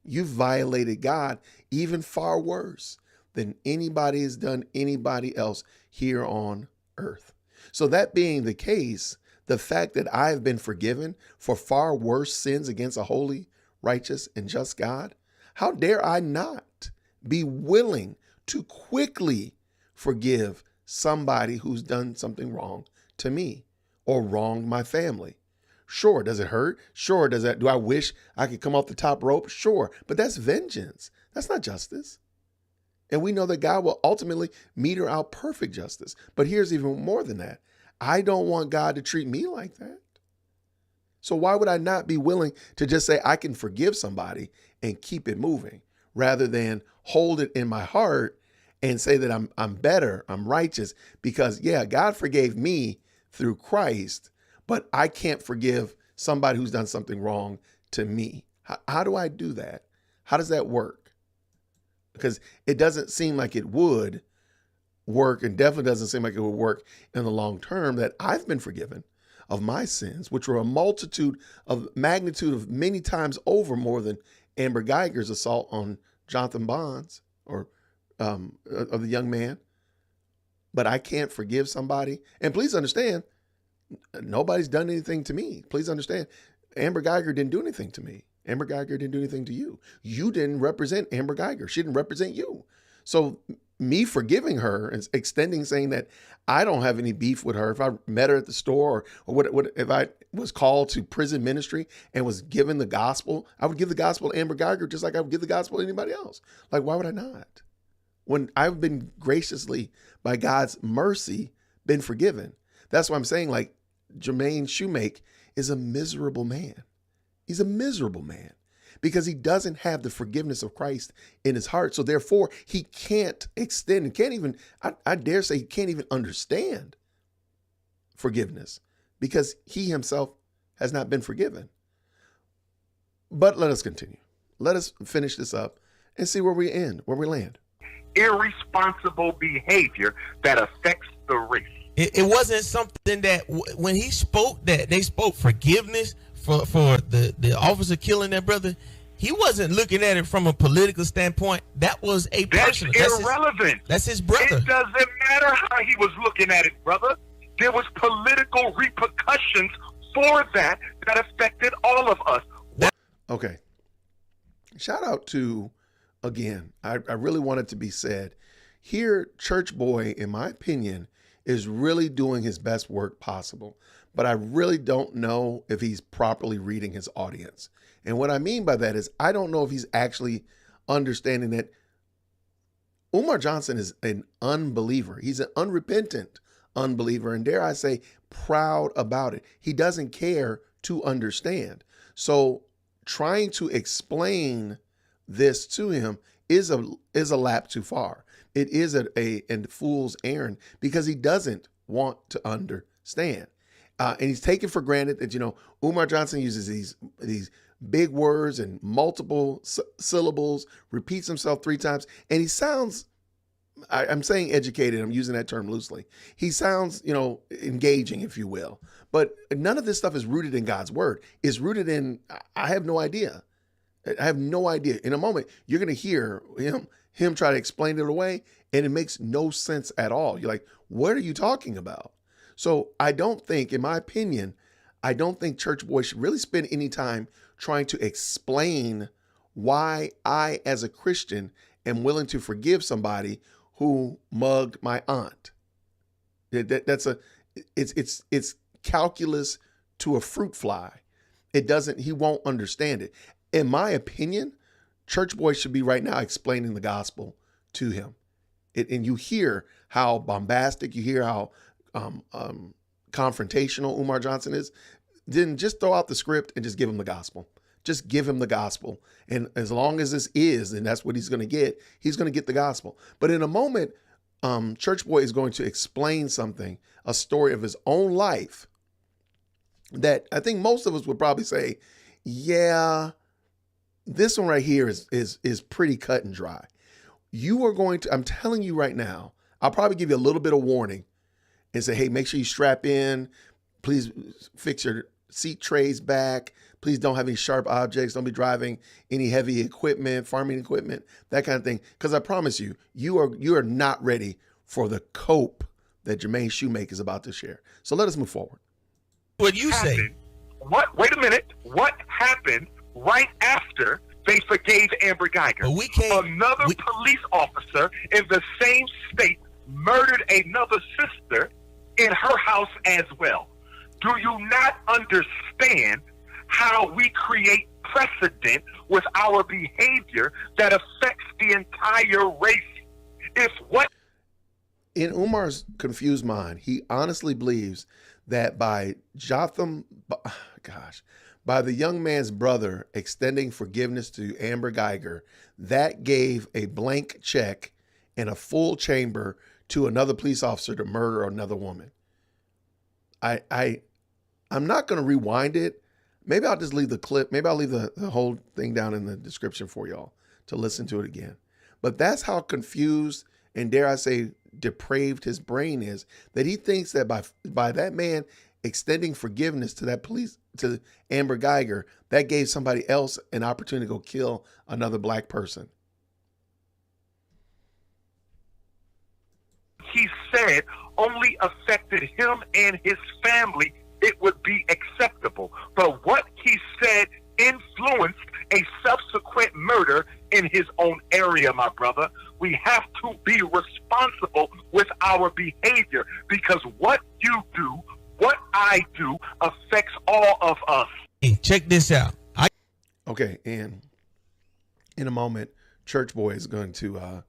you've violated God even far worse than anybody has done anybody else here on earth. So that being the case, the fact that I have been forgiven for far worse sins against a holy, righteous, and just God, how dare I not be willing to quickly forgive somebody who's done something wrong to me or wronged my family? Sure, does it hurt? Sure, do I wish I could come off the top rope? Sure, but that's vengeance. That's not justice. And we know that God will ultimately meter out perfect justice. But here's even more than that. I don't want God to treat me like that. So why would I not be willing to just say I can forgive somebody and keep it moving rather than hold it in my heart and say that I'm better, I'm righteous, because yeah, God forgave me through Christ, but I can't forgive somebody who's done something wrong to me. How do I do that? How does that work? Because it doesn't seem like it would work, and definitely doesn't seem like it would work in the long term, that I've been forgiven of my sins, which were a magnitude of many times over more than Amber Geiger's assault on Jonathan Bonds or of the young man. But I can't forgive somebody. And please understand, nobody's done anything to me. Please understand, Amber Geiger didn't do anything to me. Amber Geiger didn't do anything to you. You didn't represent Amber Geiger. She didn't represent you. So me forgiving her and extending, saying that I don't have any beef with her. If I met her at the store or what if I was called to prison ministry and was given the gospel, I would give the gospel to Amber Geiger just like I would give the gospel to anybody else. Like, why would I not? When I've been graciously, by God's mercy, been forgiven. That's why I'm saying, like, Jermaine Shoemake is a miserable man. He's a miserable man because he doesn't have the forgiveness of Christ in his heart. So therefore, he can't extend and can't even, I dare say, he can't even understand forgiveness because he himself has not been forgiven. But let us continue. Let us finish this up and see where we land. Irresponsible behavior that affects the race. It wasn't something that when he spoke, that they spoke forgiveness for the officer killing their brother. He wasn't looking at it from a political standpoint. That was a personal. That's irrelevant. That's his brother. It doesn't matter how he was looking at it, brother. There was political repercussions for that affected all of us. Okay. Shout out to, again, I really want it to be said, here, Church Boy, in my opinion, is really doing his best work possible. But I really don't know if he's properly reading his audience. And what I mean by that is I don't know if he's actually understanding that Umar Johnson is an unbeliever. He's an unrepentant unbeliever, and dare I say, proud about it. He doesn't care to understand. So trying to explain this to him is a lap too far. It is a fool's errand because he doesn't want to understand. And he's taken for granted that, Umar Johnson uses these big words and multiple syllables, repeats himself 3 times, and he sounds, I'm saying educated, I'm using that term loosely. He sounds, engaging, if you will. But none of this stuff is rooted in God's word. It's rooted in, I have no idea. I have no idea. In a moment, you're going to hear him try to explain it away, and it makes no sense at all. You're like, what are you talking about? So I don't think, in my opinion, I don't think church boys should really spend any time trying to explain why I, as a Christian, am willing to forgive somebody who mugged my aunt. It's calculus to a fruit fly. He won't understand it. In my opinion, church boys should be right now explaining the gospel to him. And you hear how bombastic, you hear how confrontational Umar Johnson is. Then just throw out the script and just give him the gospel. Just give him the gospel. And as long as this is, and that's what he's going to get the gospel. But in a moment, church boy is going to explain something, a story of his own life that I think most of us would probably say, yeah, this one right here is pretty cut and dry. You are going to, I'm telling you right now, I'll probably give you a little bit of warning and say, hey, make sure you strap in. Please fix your seat trays back. Please don't have any sharp objects. Don't be driving any heavy equipment, farming equipment, that kind of thing. Because I promise you, you are not ready for the cope that Jermaine Shoemake is about to share. So let us move forward. What you say? What? Wait a minute. What happened right after they forgave Amber Geiger? Another police officer in the same state murdered another sister in her house as well. Do you not understand how we create precedent with our behavior that affects the entire race? In Umar's confused mind, he honestly believes that by the young man's brother extending forgiveness to Amber Geiger, that gave a blank check and a full chamber to another police officer to murder another woman. I'm not going to rewind it. Maybe I'll just leave the clip. Maybe I'll leave the whole thing down in the description for y'all to listen to it again. But that's how confused and, dare I say, depraved his brain is, that he thinks that by that man extending forgiveness to that police, to Amber Geiger, that gave somebody else an opportunity to go kill another black person. He said only affected him and his family, it would be acceptable. But what he said influenced a subsequent murder in his own area, my brother. We have to be responsible with our behavior, because what you do, what I do, affects all of us. Hey, check this out. Okay, and in a moment, Church Boy is going to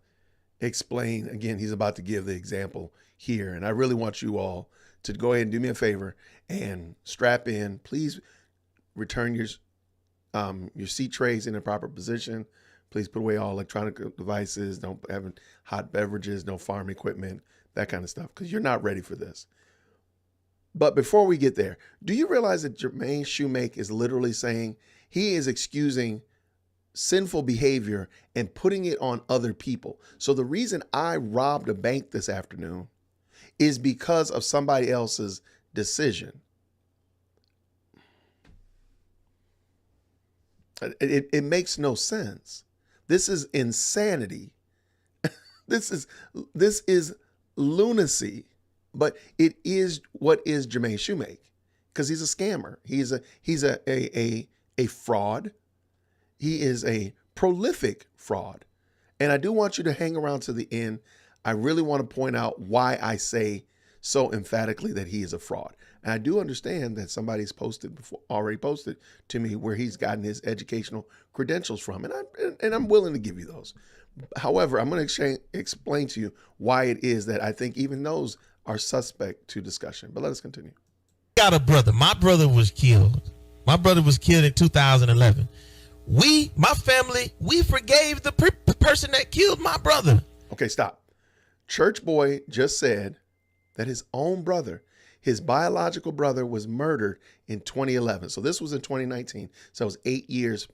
explain. Again, he's about to give the example here, and I really want you all to go ahead and do me a favor and strap in. Please return your seat trays in the proper position. Please put away all electronic devices. Don't have hot beverages, no farm equipment, that kind of stuff, because you're not ready for this. But before we get there, do you realize that Jermaine Shoemake is literally saying he is excusing sinful behavior and putting it on other people? So the reason I robbed a bank this afternoon is because of somebody else's decision. It makes no sense. This is insanity. This is lunacy. But it is what is Jermaine Shoemake, because he's a scammer. He's a fraud. He is a prolific fraud. And I do want you to hang around to the end. I really want to point out why I say so emphatically that he is a fraud. And I do understand that somebody's already posted to me where he's gotten his educational credentials from, and I'm willing to give you those. However, I'm going to explain to you why it is that I think even those are suspect to discussion. But let us continue. Got a brother. My brother was killed. My brother was killed in 2011. my family, we forgave the person that killed my brother. Okay, stop. Church Boy just said that his own brother, his biological brother, was murdered in 2011. So this was in 2019. So it was 8 years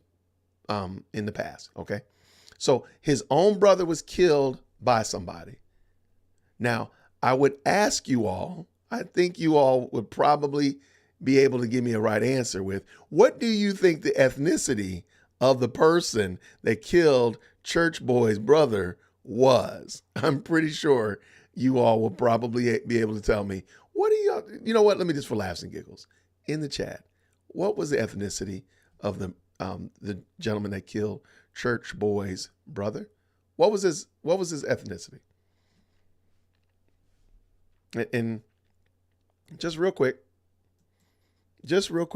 in the past. Okay. So his own brother was killed by somebody. Now, I would ask you all, I think you all would probably be able to give me a right answer with, what do you think the ethnicity of the person that killed Church Boy's brother was? I'm pretty sure you all will probably be able to tell me. What do y'all, you know what? Let me just, for laughs and giggles, in the chat, what was the ethnicity of the gentleman that killed Church Boy's brother? What was his ethnicity? And just real quick. Just want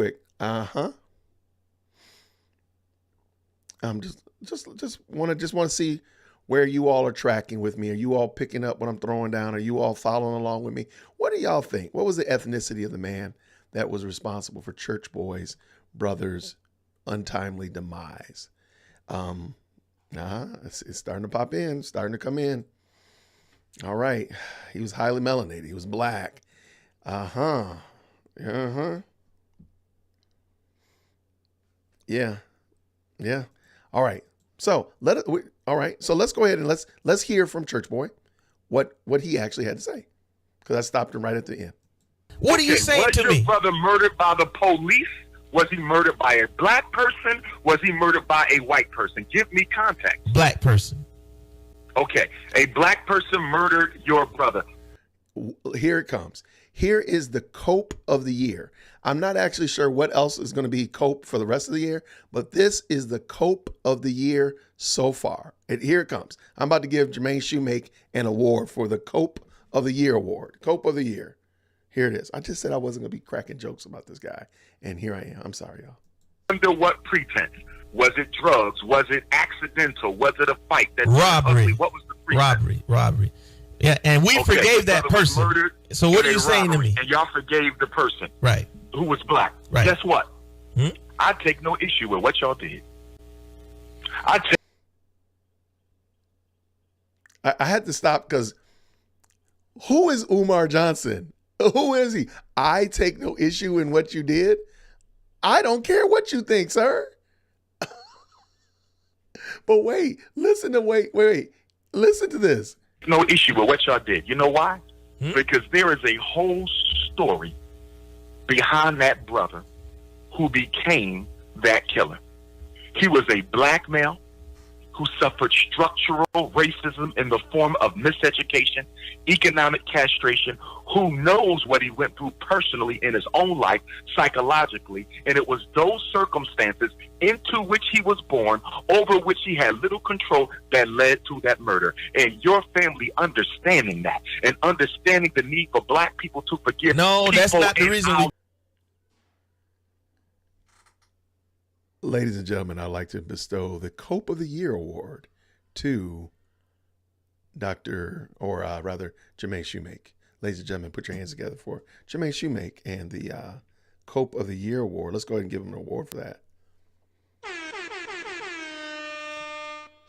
to see where you all are tracking with me. Are you all picking up what I'm throwing down? Are you all following along with me? What do y'all think? What was the ethnicity of the man that was responsible for Church Boy's brother's untimely demise? It's starting to pop in, starting to come in. All right. He was highly melanated. He was black. Yeah. All right. So let's go ahead and let's hear from Church Boy what he actually had to say, because I stopped him right at the end. What are you saying to me? Was your brother murdered by the police? Was he murdered by a black person? Was he murdered by a white person? Give me context. Black person. Okay, a black person murdered your brother. Here it comes. Here is the cope of the year. I'm not actually sure what else is going to be cope for the rest of the year, but this is the cope of the year so far. And here it comes. I'm about to give Jermaine Shoemake an award for the Cope of the Year award. Cope of the Year. Here it is. I just said I wasn't going to be cracking jokes about this guy, and here I am. I'm sorry, y'all. Under what pretense? Was it drugs? Was it accidental? Was it a fight? Robbery. What was the pretense? Robbery. Yeah, and we forgave that person. So what are you saying to me? And y'all forgave the person. Right. Who was black. Right. Guess what? I take no issue with what y'all did. I had to stop because who is Umar Johnson? Who is he? I take no issue in what you did. I don't care what you think, sir. But wait, listen to this. No issue with what y'all did. You know why? Because there is a whole story behind that brother who became that killer. He was a black male who suffered structural racism in the form of miseducation, economic castration, who knows what he went through personally in his own life, psychologically, and it was those circumstances into which he was born, over which he had little control, that led to that murder. And your family understanding that, and understanding the need for black people to forgive. No, that's not the reason. Ladies and gentlemen, I'd like to bestow the Cope of the Year award to Jermaine Shoemake. Ladies and gentlemen, put your hands together for Jermaine Shoemake and the Cope of the Year award. Let's go ahead and give him an award for that.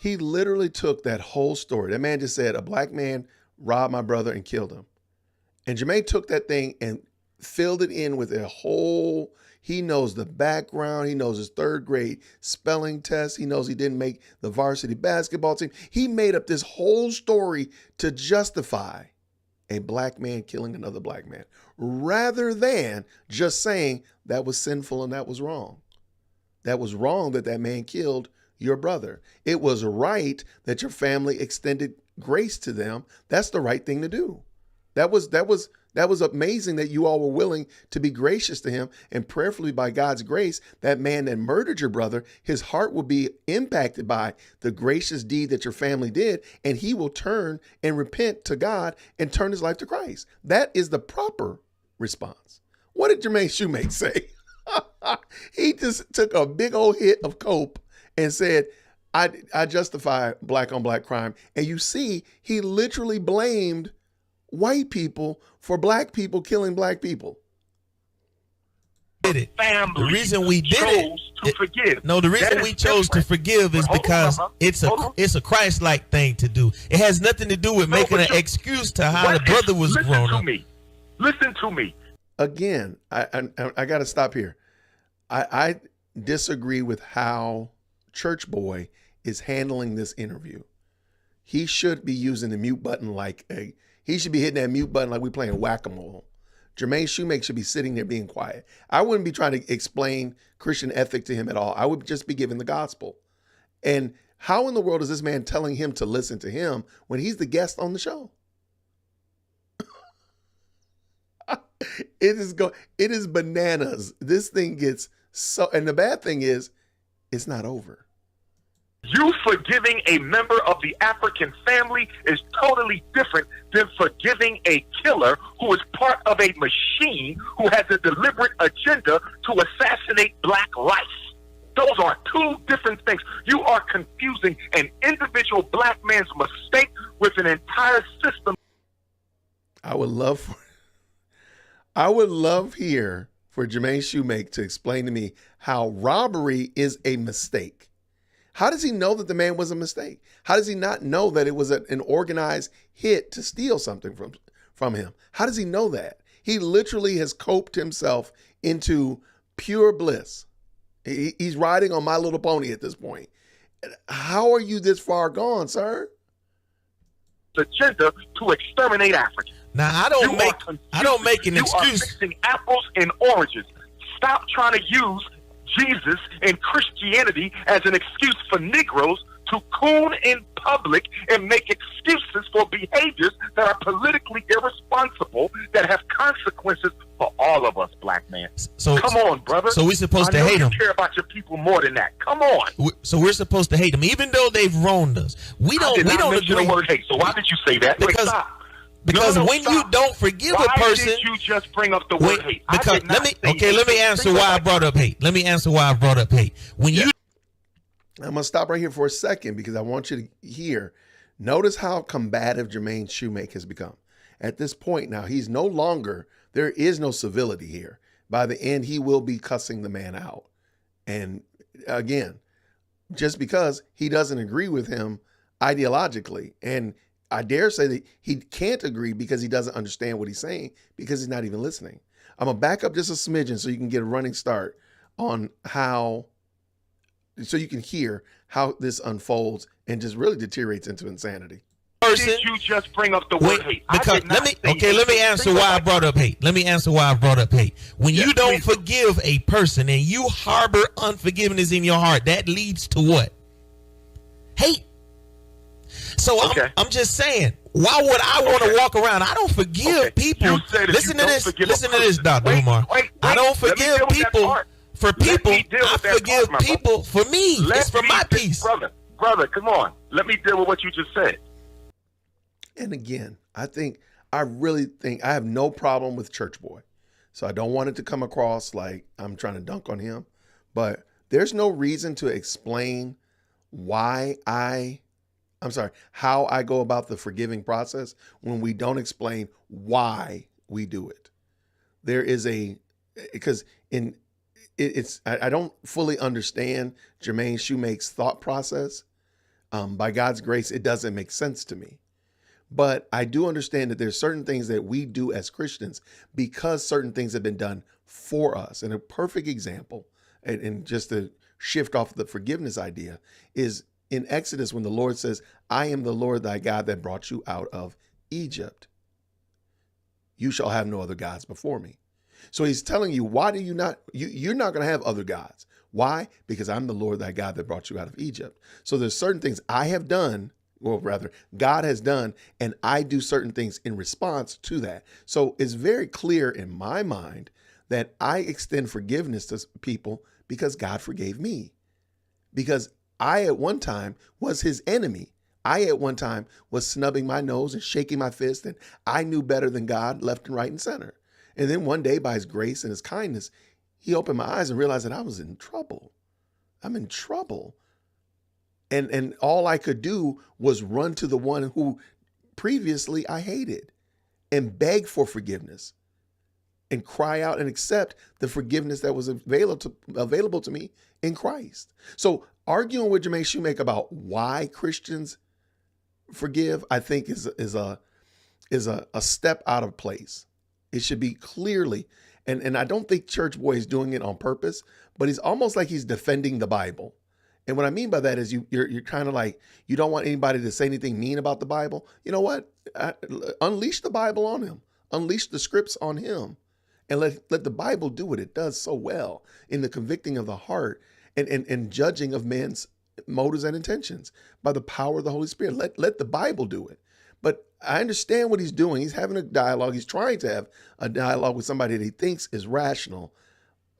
He literally took that whole story. That man just said, a black man robbed my brother and killed him. And Jermaine took that thing and filled it in with a whole... He knows the background. He knows his third grade spelling test. He knows he didn't make the varsity basketball team. He made up this whole story to justify a black man killing another black man, rather than just saying that was sinful and that was wrong. That was wrong that man killed your brother. It was right that your family extended grace to them. That's the right thing to do. That was amazing that you all were willing to be gracious to him, and prayerfully by God's grace, that man that murdered your brother, his heart will be impacted by the gracious deed that your family did, and he will turn and repent to God and turn his life to Christ. That is the proper response. What did Jermaine Shoemake say? He just took a big old hit of cope and said, I justify black on black crime. And you see, he literally blamed white people for black people killing black people. did it. family The reason we did chose to forgive. No, the reason we chose to forgive is because it's a Christ-like thing to do. It has nothing to do with making an excuse to how the brother was grown up. Listen to me. Again, I got to stop here. I disagree with how Church Boy is handling this interview. He should be using the mute button he should be hitting that mute button like we're playing whack-a-mole. Jermaine Shoemake should be sitting there being quiet. I wouldn't be trying to explain Christian ethic to him at all. I would just be giving the gospel. And how in the world is this man telling him to listen to him when he's the guest on the show? It is bananas. This thing gets so, and the bad thing is, it's not over. You forgiving a member of the African family is totally different than forgiving a killer who is part of a machine who has a deliberate agenda to assassinate black life. Those are two different things. You are confusing an individual black man's mistake with an entire system. I would love here for Jermaine Shoemake to explain to me how robbery is a mistake. How does he know that the man was a mistake? How does he not know that it was an organized hit to steal something from him? How does he know that? He literally has coped himself into pure bliss. He's riding on My Little Pony at this point. How are you this far gone, sir? Agenda to exterminate Africans. Now I don't make an excuse. You are mixing apples and oranges. Stop trying to use Jesus and Christianity as an excuse for Negroes to coon in public and make excuses for behaviors that are politically irresponsible, that have consequences for all of us, black men. So come on, brother. So we're supposed to hate them. You care about your people more than that. Come on. So we're supposed to hate them, even though they've wronged us. We don't mention the word hate. So why did you say that? Because when you don't forgive a person, why did you just bring up the word hate? Because let me answer why I brought up hate. I'm going to stop right here for a second because I want you to hear. Notice how combative Jermaine Shoemake has become. At this point now, he's no longer, there is no civility here. By the end, he will be cussing the man out. And again, just because he doesn't agree with him ideologically, and I dare say that he can't agree because he doesn't understand what he's saying because he's not even listening. I'm going to back up just a smidgen so you can get a running start on so you can hear how this unfolds and just really deteriorates into insanity. Why did you just bring up the word hate? Let me answer why I brought up hate. When you don't forgive a person and you harbor unforgiveness in your heart, that leads to what? Hate. So I'm just saying, why would I want to walk around? I don't forgive people. Listen to this, Dr. Umar. I don't forgive people for people. I forgive people for me. It's for my peace. Brother, come on. Let me deal with what you just said. And again, I really think I have no problem with Church Boy. So I don't want it to come across like I'm trying to dunk on him. But there's no reason to explain how I go about the forgiving process when we don't explain why we do it. I don't fully understand Jermaine Shoemake's thought process. By God's grace, it doesn't make sense to me. But I do understand that there's certain things that we do as Christians because certain things have been done for us. And a perfect example, and just to shift off the forgiveness idea, is in Exodus when the Lord says, I am the Lord thy God that brought you out of Egypt. You shall have no other gods before me. So he's telling you, why do you not, you're not going to have other gods. Why? Because I'm the Lord thy God that brought you out of Egypt. So there's certain things I have done, or rather God has done, and I do certain things in response to that. So it's very clear in my mind that I extend forgiveness to people because God forgave me. Because I at one time was his enemy. I at one time was snubbing my nose and shaking my fist, and I knew better than God left and right and center. And then one day, by his grace and his kindness, he opened my eyes and realized that I was in trouble. I'm in trouble. And all I could do was run to the one who previously I hated and beg for forgiveness. and cry out and accept the forgiveness that was available to me in Christ. So arguing with Jermaine Shoemake about why Christians forgive, I think is a step out of place. It should be clearly, and I don't think Church Boy is doing it on purpose, but he's almost like he's defending the Bible. And what I mean by that is you're kind of like, you don't want anybody to say anything mean about the Bible. You know what? Unleash the Bible on him. Unleash the scripts on him. And let the Bible do what it does so well in the convicting of the heart and judging of men's motives and intentions by the power of the Holy Spirit. Let the Bible do it. But I understand what he's doing. He's having a dialogue. He's trying to have a dialogue with somebody that he thinks is rational.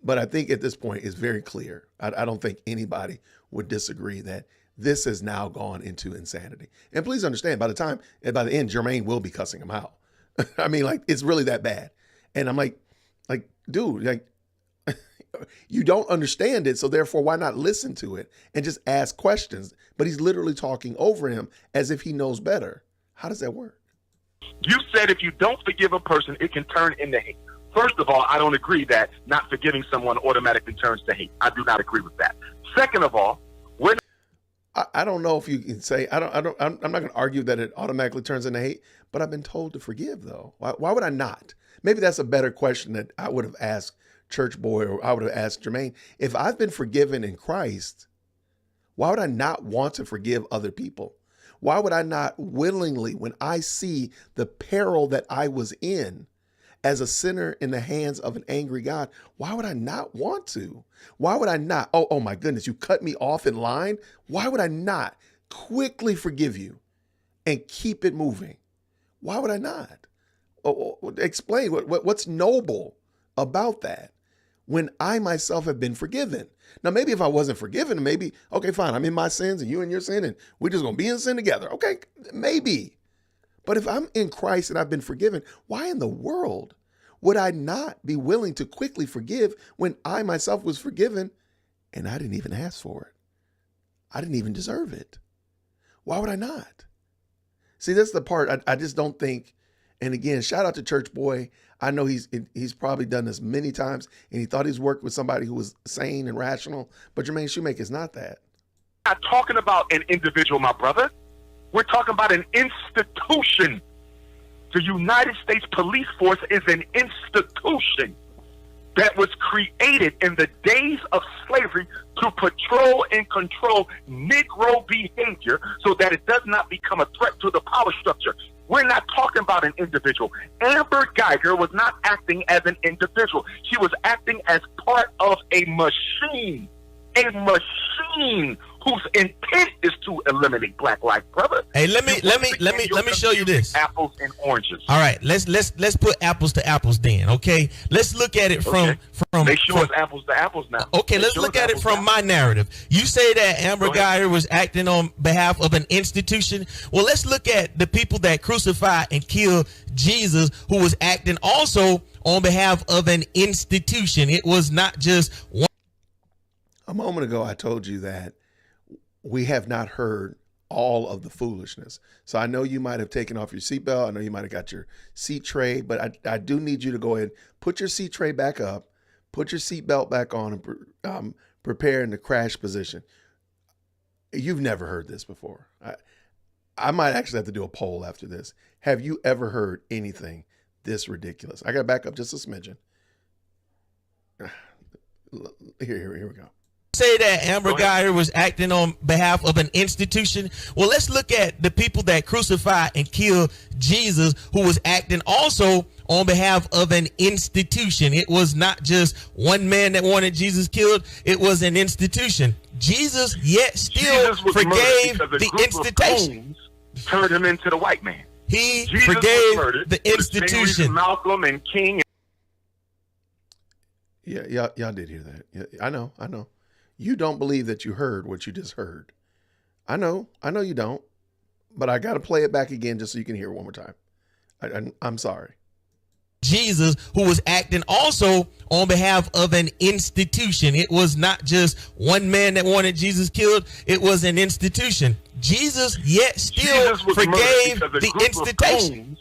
But I think at this point it's very clear. I don't think anybody would disagree that this has now gone into insanity. And please understand, by the end, Jermaine will be cussing him out. I mean, like, it's really that bad. And I'm like, dude, like, you don't understand it, so therefore why not listen to it and just ask questions? But he's literally talking over him as if he knows better. How does that work? You said if you don't forgive a person, it can turn into hate. First of all, I don't agree that not forgiving someone automatically turns to hate. I do not agree with that. Second of all, I don't know if you can say, I'm not going to argue that it automatically turns into hate, but I've been told to forgive, though. Why would I not? Maybe that's a better question that I would have asked Church Boy, or I would have asked Jermaine. If I've been forgiven in Christ, why would I not want to forgive other people? Why would I not willingly, when I see the peril that I was in as a sinner in the hands of an angry God, why would I not want to? Why would I not? Oh my goodness, you cut me off in line. Why would I not quickly forgive you and keep it moving? Why would I not? Explain what's noble about that when I myself have been forgiven. Now, maybe if I wasn't forgiven, maybe, okay, fine, I'm in my sins and you in your sin and we're just going to be in sin together. Okay, maybe. But if I'm in Christ and I've been forgiven, why in the world would I not be willing to quickly forgive when I myself was forgiven and I didn't even ask for it? I didn't even deserve it. Why would I not? See, that's the part I just don't think. And again, shout out to Church Boy. I know he's probably done this many times and he thought he's worked with somebody who was sane and rational, but Jermaine Shoemake is not that. I'm not talking about an individual, my brother. We're talking about an institution. The United States Police Force is an institution that was created in the days of slavery to patrol and control Negro behavior so that it does not become a threat to the power structure. We're not talking about an individual. Amber Geiger was not acting as an individual. She was acting as part of a machine whose intent is to eliminate black life, brother. Hey, let me show you this. Apples and oranges. All right, let's put apples to apples then. Okay, let's look at it from. They show us apples to apples now. Okay, let's look at it from my narrative. You say that Amber Geiger was acting on behalf of an institution. Well, let's look at the people that crucified and killed Jesus, who was acting also on behalf of an institution. It was not just one. A moment ago, I told you that we have not heard all of the foolishness. So I know you might have taken off your seatbelt. I know you might have got your seat tray, but I do need you to go ahead, put your seat tray back up, put your seatbelt back on, and prepare in the crash position. You've never heard this before. I might actually have to do a poll after this. Have you ever heard anything this ridiculous? I got to back up just a smidgen. Here we go. Say that Amber Geiger was acting on behalf of an institution. Well, let's look at the people that crucified and killed Jesus, who was acting also on behalf of an institution. It was not just one man that wanted Jesus killed. It was an institution. Jesus yet still forgave the institution. Turned him into the white man. He forgave the institution. Malcolm and King. Yeah, y'all did hear that. Yeah, I know. You don't believe that you heard what you just heard. I know you don't, but I got to play it back again just so you can hear it one more time. I'm sorry. Jesus, who was acting also on behalf of an institution. It was not just one man that wanted Jesus killed. It was an institution. Jesus yet still forgave the institution.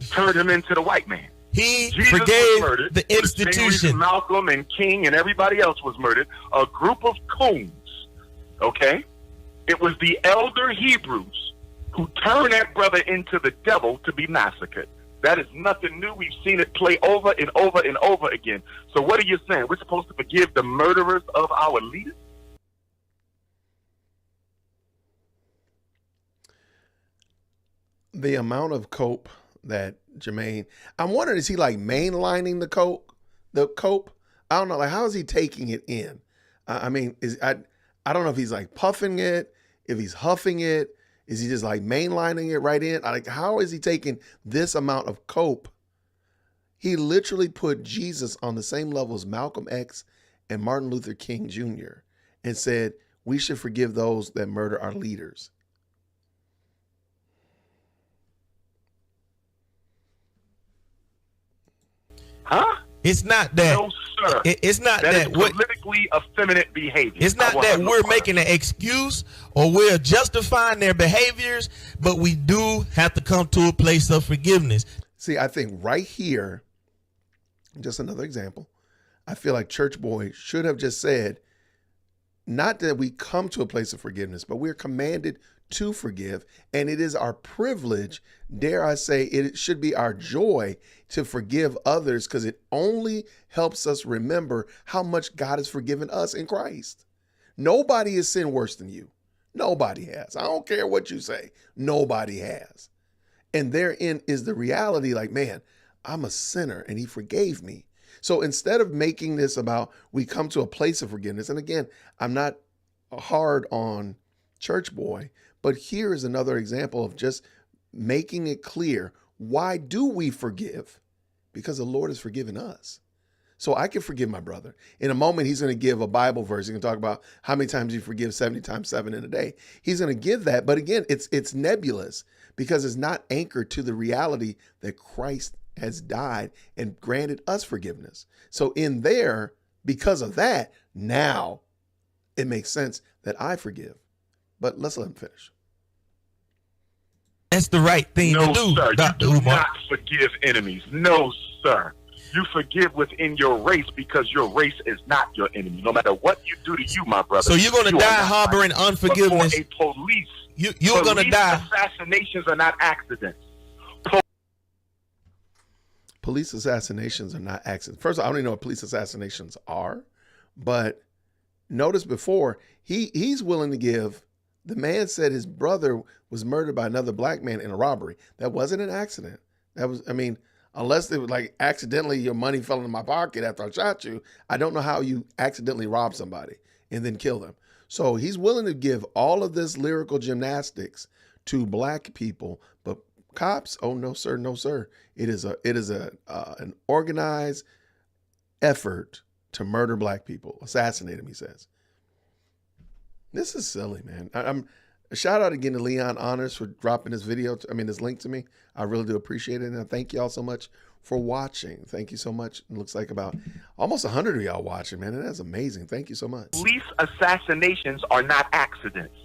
Turned him into the white man. He Jesus was forgave murdered. the The same reason institution. Malcolm and King and everybody else was murdered. A group of coons, okay? It was the elder Hebrews who turned that brother into the devil to be massacred. That is nothing new. We've seen it play over and over and over again. So what are you saying? We're supposed to forgive the murderers of our leaders? The amount of cope that Jermaine, I'm wondering, is he like mainlining the cope? I don't know. Like, how is he taking it in? I mean, I don't know if he's like puffing it, if he's huffing it. Is he just like mainlining it right in? Like, how is he taking this amount of cope? He literally put Jesus on the same level as Malcolm X and Martin Luther King Jr. and said, we should forgive those that murder our leaders. Huh? It's not that. No, sir. It's not That that. is politically effeminate behavior. It's not that we're making an excuse or we're justifying their behaviors, but we do have to come to a place of forgiveness. See, I think right here, just another example, I feel like Church Boy should have just said, not that we come to a place of forgiveness, but we're commanded to forgive. And it is our privilege, dare I say, it should be our joy to forgive others, because it only helps us remember how much God has forgiven us in Christ. Nobody has sinned worse than you. Nobody has. I don't care what you say. Nobody has. And therein is the reality, like, man, I'm a sinner and he forgave me. So instead of making this about we come to a place of forgiveness, and again, I'm not hard on Church Boy, but here is another example of just making it clear, why do we forgive? Because the Lord has forgiven us. So I can forgive my brother. In a moment, he's going to give a Bible verse. He's going to talk about how many times you forgive 70 times 7 in a day. He's going to give that. But again, it's nebulous because it's not anchored to the reality that Christ has died and granted us forgiveness. So in there, because of that, now it makes sense that I forgive. But let's let him finish. That's the right thing to do, sir. Dr. You do Umar. not forgive enemies. No, sir. You forgive within your race because your race is not your enemy. No matter what you do to you, my brother. So you're going to die harboring unforgiveness. For a police. You're going to die. Assassinations are not accidents. Police assassinations are not accidents. First of all, I don't even know what police assassinations are, but notice before, he's willing to give. The man said his brother was murdered by another black man in a robbery. That wasn't an accident. That was, I mean, unless it was like accidentally your money fell into my pocket after I shot you, I don't know how you accidentally rob somebody and then kill them. So he's willing to give all of this lyrical gymnastics to black people, but cops, oh no sir, no sir. It is an organized effort to murder black people, assassinate them, he says. This is silly, man. I'm a shout out again to Leon Honors for dropping this video. This link to me. I really do appreciate it. And I thank y'all so much for watching. Thank you so much. It looks like about almost 100 of y'all watching, man. And that's amazing. Thank you so much. Police assassinations are not accidents.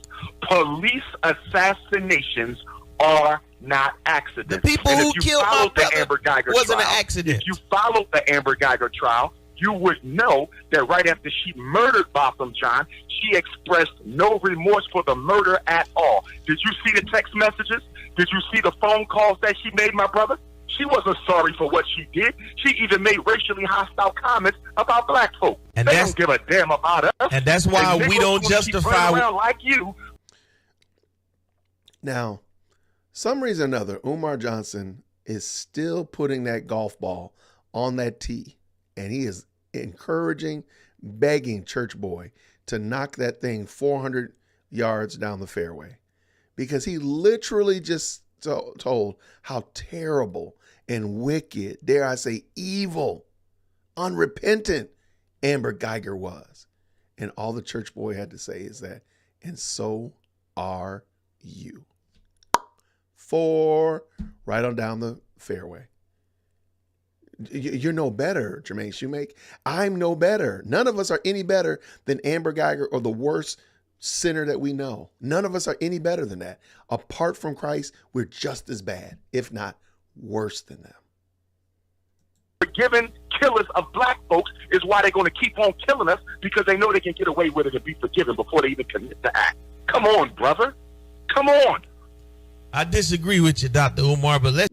Police assassinations are not accidents. The people who killed my brother wasn't an accident. If you followed the Amber Geiger trial, you would know that right after she murdered Botham John, she expressed no remorse for the murder at all. Did you see the text messages? Did you see the phone calls that she made, my brother? She wasn't sorry for what she did. She even made racially hostile comments about black folk. And they don't give a damn about us. And that's why we don't justify like you. Now, some reason or another, Umar Johnson is still putting that golf ball on that tee, and he is encouraging, begging Church Boy to knock that thing 400 yards down the fairway, because he literally just told how terrible and wicked, dare I say evil, unrepentant Amber Geiger was. And all the Church Boy had to say is that, and so are you. 4 right on down the fairway. You're no better, Jermaine Shoemake. I'm no better. None of us are any better than Amber Geiger or the worst sinner that we know. None of us are any better than that. Apart from Christ, we're just as bad, if not worse than them. forgiving killers of black folks is why they're going to keep on killing us, because they know they can get away with it and be forgiven before they even commit the act. Come on, brother. Come on. I disagree with you, Dr. Umar, but let's.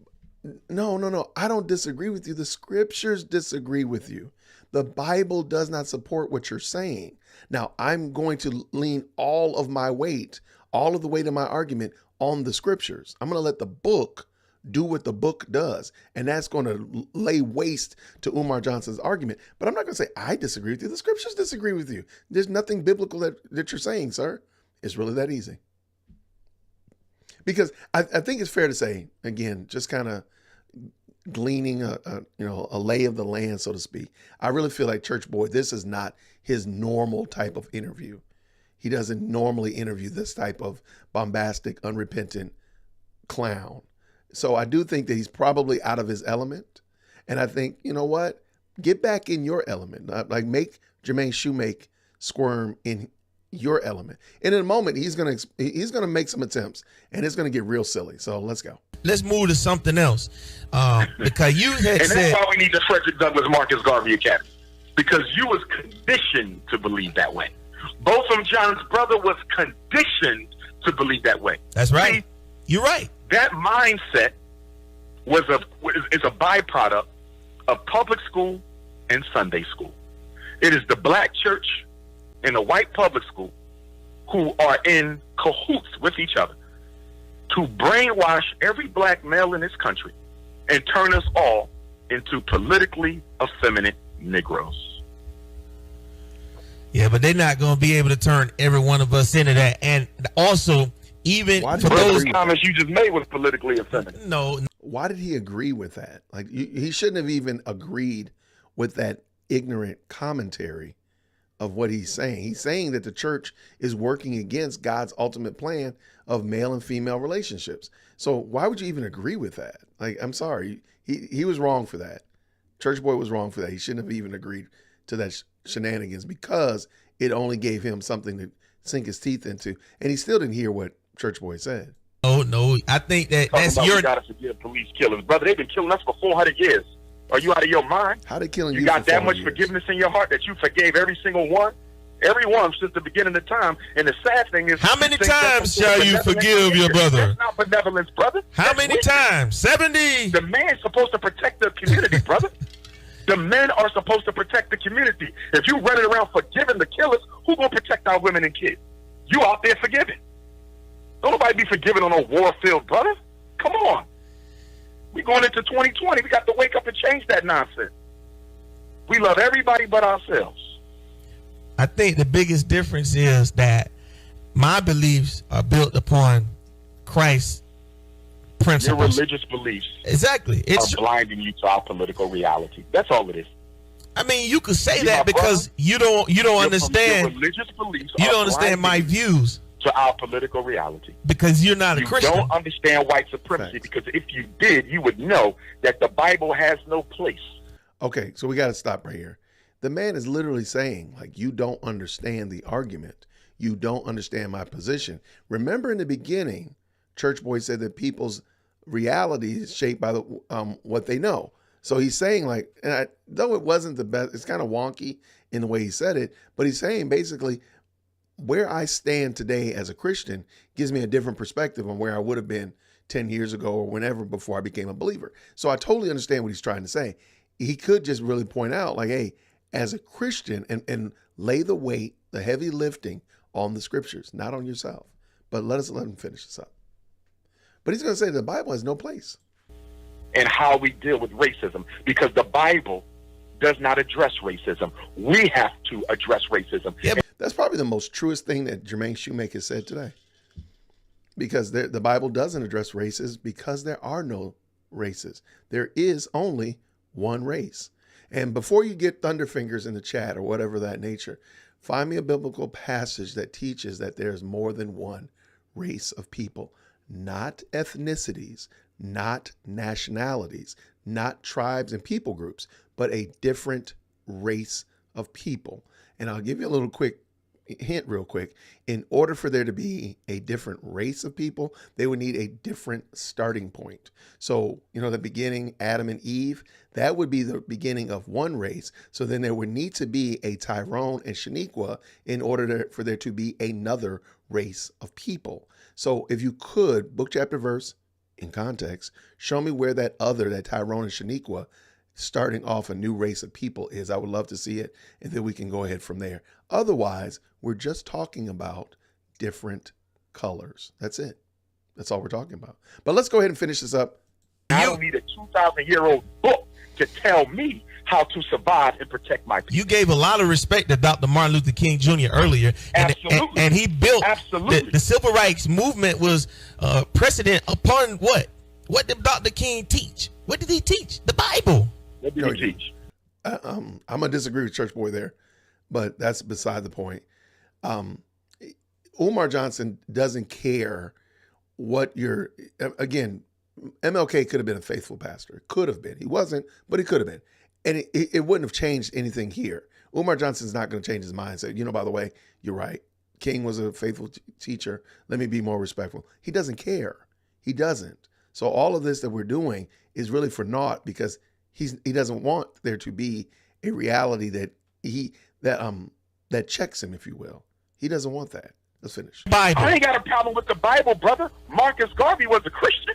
No. I don't disagree with you. The scriptures disagree with you. The Bible does not support what you're saying. Now, I'm going to lean all of the weight of my argument on the scriptures. I'm going to let the book do what the book does. And that's going to lay waste to Umar Johnson's argument. But I'm not going to say I disagree with you. The scriptures disagree with you. There's nothing biblical that you're saying, sir. It's really that easy. Because I think it's fair to say, again, just kind of gleaning a lay of the land, so to speak. I really feel like Church Boy, this is not his normal type of interview. He doesn't normally interview this type of bombastic, unrepentant clown. So I do think that he's probably out of his element. And I think, you know what? Get back in your element. Like make Jermaine Shoemake squirm in your element. And in a moment, he's gonna make some attempts, and it's gonna get real silly. So let's go. Let's move to something else. Because you had and said, that's why we need the Frederick Douglass Marcus Garvey Academy, because you was conditioned to believe that way. Botham Jean's brother was conditioned to believe that way. That's right. See, you're right. that mindset is a byproduct of public school and Sunday school. It is the black church and the white public school who are in cahoots with each other to brainwash every black male in this country and turn us all into politically effeminate Negroes. Yeah, but they're not going to be able to turn every one of us into that. And also, even for those comments you just made was politically effeminate. No. Why did he agree with that? Like he shouldn't have even agreed with that ignorant commentary of what he's saying. He's saying that the church is working against God's ultimate plan of male and female relationships. So why would you even agree with that? Like, I'm sorry. He was wrong for that. Church Boy was wrong for that. He shouldn't have even agreed to that shenanigans, because it only gave him something to sink his teeth into. And he still didn't hear what Church Boy said. Oh, no. I think that's your... We gotta forgive police killings. Brother, they've been killing us for 400 years. Are you out of your mind? How they killing you? You got for that much years? forgiveness in your heart that you forgave every single one? Every one since the beginning of time. And the sad thing is, how many times shall you forgive your brother? That's not benevolence, brother. How many times? 70. The man's supposed to protect the community, brother. The men are supposed to protect the community. If you running around forgiving the killers, who gonna protect our women and kids? You out there forgiving. Don't nobody be forgiving on a war field, brother. Come on. We going into 2020. We got to wake up and change that nonsense. We love everybody but ourselves. I think the biggest difference is that my beliefs are built upon Christ's principles. Your religious beliefs exactly are blinding you to our political reality. That's all it is. I mean, you could say that because brother, you don't understand. Your religious beliefs you don't understand my views to our political reality. Because you're not a Christian. You don't understand white supremacy. Thanks. Because if you did, you would know that the Bible has no place. Okay, so we got to stop right here. The man is literally saying, like, you don't understand the argument. You don't understand my position. Remember in the beginning, Church Boy said that people's reality is shaped by the what they know. So he's saying, like, though it wasn't the best, it's kind of wonky in the way he said it, but he's saying basically, where I stand today as a Christian gives me a different perspective on where I would have been 10 years ago or whenever before I became a believer. So I totally understand what he's trying to say. He could just really point out, like, hey, as a Christian, and lay the weight, the heavy lifting on the scriptures, not on yourself. But let him finish this up. But he's going to say the Bible has no place. And how we deal with racism, because the Bible does not address racism. We have to address racism. Yeah, that's probably the most truest thing that Jermaine Shoemaker said today. Because the Bible doesn't address races, because there are no races. There is only one race. And before you get thunderfingers in the chat or whatever that nature, find me a biblical passage that teaches that there's more than one race of people, not ethnicities, not nationalities, not tribes and people groups, but a different race of people. And I'll give you a little quick hint real quick, in order for there to be a different race of people, they would need a different starting point. So, the beginning, Adam and Eve, that would be the beginning of one race. So then there would need to be a Tyrone and Shaniqua in order for there to be another race of people. So if you could, book, chapter, verse, in context, show me where that Tyrone and Shaniqua, starting off a new race of people is. I would love to see it, and then we can go ahead from there. Otherwise, we're just talking about different colors. That's it. That's all we're talking about. But let's go ahead and finish this up. I don't need a 2,000-year-old book to tell me how to survive and protect my people. You gave a lot of respect to Dr. Martin Luther King Jr. earlier. Absolutely. And he built Absolutely. The civil rights movement was precedent upon what? What did Dr. King teach? What did he teach? The Bible. What did he teach? I'm going to disagree with Church Boy there, but that's beside the point. Umar Johnson doesn't care what you're, again, MLK could have been a faithful pastor. Could have been. He wasn't, but he could have been. And it wouldn't have changed anything here. Umar Johnson's not going to change his mind and say, by the way, you're right. King was a faithful teacher. Let me be more respectful. He doesn't care. He doesn't. So all of this that we're doing is really for naught, because he doesn't want there to be a reality that checks him, if you will. He doesn't want that. Let's finish. Bible. I ain't got a problem with the Bible, brother. Marcus Garvey was a Christian.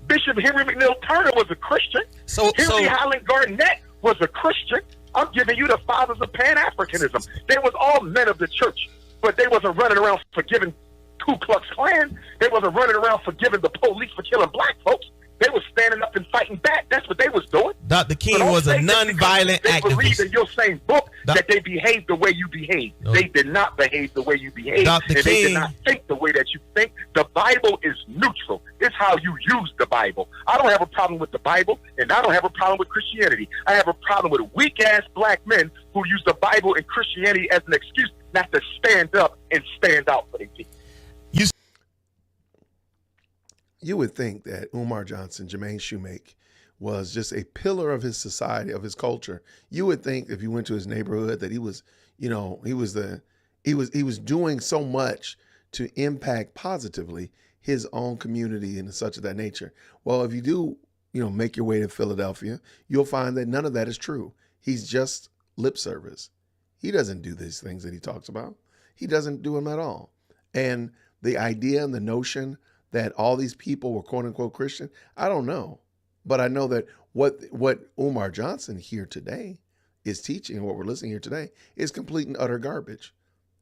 Bishop Henry McNeil Turner was a Christian. Henry Highland Garnett was a Christian. I'm giving you the fathers of Pan-Africanism. They was all men of the church, but they wasn't running around forgiving Ku Klux Klan. They wasn't running around forgiving the police for killing black folks. They was standing up and fighting back. That's what they was doing. Dr. King was a non-violent activist. They believe in your same book that they behaved the way you behave. No. They did not behave the way you behave. Dr. King, they did not think the way that you think. The Bible is neutral. It's how you use the Bible. I don't have a problem with the Bible, and I don't have a problem with Christianity. I have a problem with weak-ass black men who use the Bible and Christianity as an excuse not to stand up and stand out for their people. You would think that Umar Johnson, Jermaine Shoemake, was just a pillar of his society, of his culture. You would think if you went to his neighborhood that he was doing so much to impact positively his own community and such of that nature. Well, if you do, make your way to Philadelphia, you'll find that none of that is true. He's just lip service. He doesn't do these things that he talks about. He doesn't do them at all. And the idea and the notion that all these people were quote unquote Christian, I don't know. But I know that what Umar Johnson here today is teaching, and what we're listening here today, is complete and utter garbage.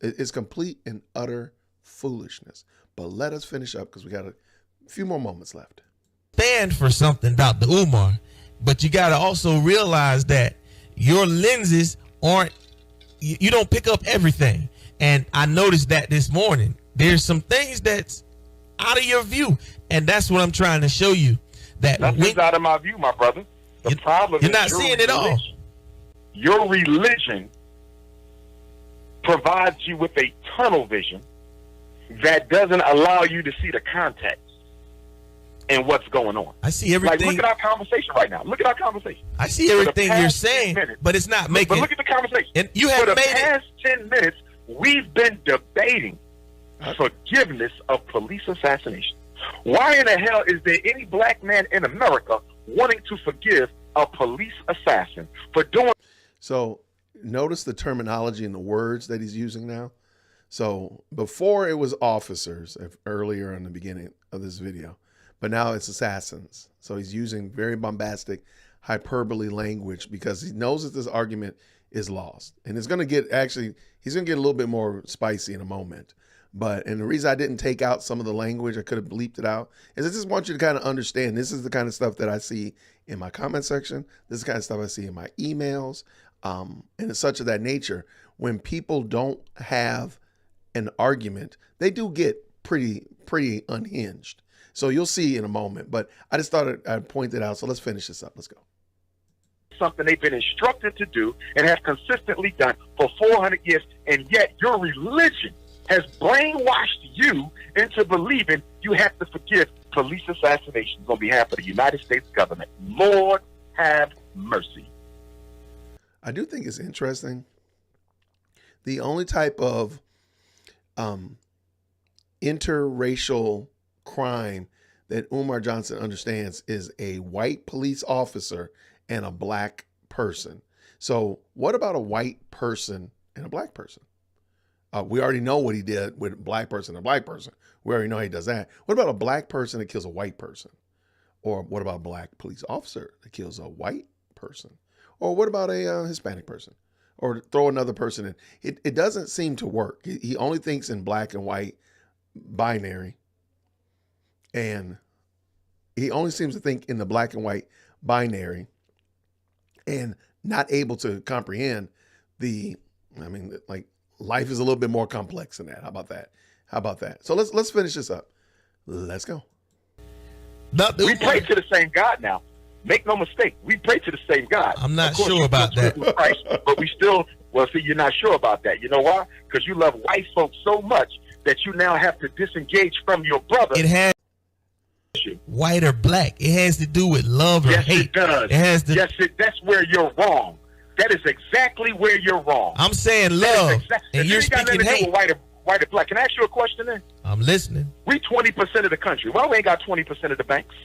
It's complete and utter foolishness. But let us finish up, because we got a few more moments left. Stand for something, Dr. Umar, but you got to also realize that your lenses you don't pick up everything. And I noticed that this morning. There's some things that's out of your view, and that's what I'm trying to show you. That's out of my view, my brother. The problem you're is not seeing it all. Your religion provides you with a tunnel vision that doesn't allow you to see the context and what's going on. I see everything. Like, look at our conversation right now. Look at our conversation. I see everything you're saying, but it's not making. But look at the conversation. And you have for the made past 10 minutes, we've been debating forgiveness of police assassination. Why in the hell is there any black man in America wanting to forgive a police assassin for doing? So notice the terminology and the words that he's using now. So before it was officers, earlier in the beginning of this video, but now it's assassins. So he's using very bombastic hyperbole language because he knows that this argument is lost. And it's going to get, he's going to get a little bit more spicy in a moment. And the reason I didn't take out some of the language, I could have bleeped it out, is I just want you to kind of understand this is the kind of stuff that I see in my comment section. This is the kind of stuff I see in my emails, and it's such of that nature. When people don't have an argument, they do get pretty unhinged. So you'll see in a moment, but I just thought I'd point it out. So let's finish this up. Let's go. Something they've been instructed to do and have consistently done for 400 years, and yet your religion has brainwashed you into believing you have to forgive police assassinations on behalf of the United States government. Lord have mercy. I do think it's interesting The only type of interracial crime that Umar Johnson understands is a white police officer and a black person. So what about a white person and a black person? We already know what he did with a black person and a black person. We already know he does that. What about a black person that kills a white person? Or what about a black police officer that kills a white person? Or what about a Hispanic person? Or throw another person in. It doesn't seem to work. He only thinks in black and white binary. And he only seems to think in the black and white binary and not able to comprehend like life is a little bit more complex than that. How about that? So let's finish this up. Let's go. We pray to the same God now. Make no mistake, we pray to the same God. I'm not sure about that. Christ, but we still, you're not sure about that. You know why? Because you love white folks so much that you now have to disengage from your brother. It has white or black. It has to do with love or hate. Yes, it does. It has to. That's where you're wrong. That is exactly where you're wrong. I'm saying love, and you're speaking hate. White or black. Can I ask you a question then? I'm listening. We 20% of the country. Why we ain't got 20% of the banks?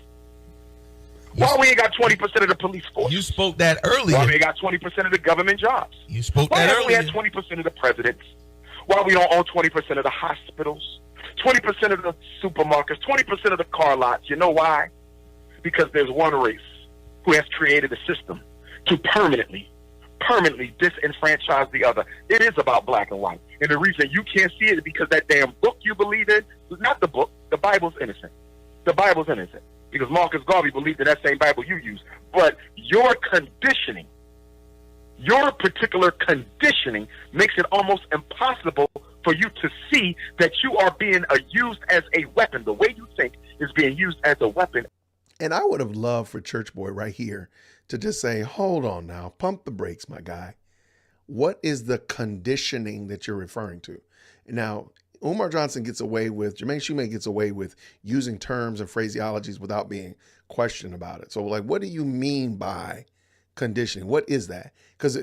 Why we ain't got 20% of the police force? You spoke that earlier. Why we ain't got 20% of the government jobs? You spoke that earlier. Why we had 20% of the presidents? Why we don't own 20% of the hospitals? 20% of the supermarkets? 20% of the car lots? You know why? Because there's one race who has created a system to permanently disenfranchise the other. It is about black and white. And the reason you can't see it is because that damn book you believe in, not the book, the Bible's innocent. The Bible's innocent. Because Marcus Garvey believed in that same Bible you use. But your conditioning, your particular conditioning makes it almost impossible for you to see that you are being used as a weapon. The way you think is being used as a weapon. And I would have loved for Church Boy right here to just say, hold on now, pump the brakes, my guy. What is the conditioning that you're referring to? Now, Umar Johnson gets away with, Jermaine Shoemake gets away with using terms and phraseologies without being questioned about it. So like, what do you mean by conditioning? What is that? Because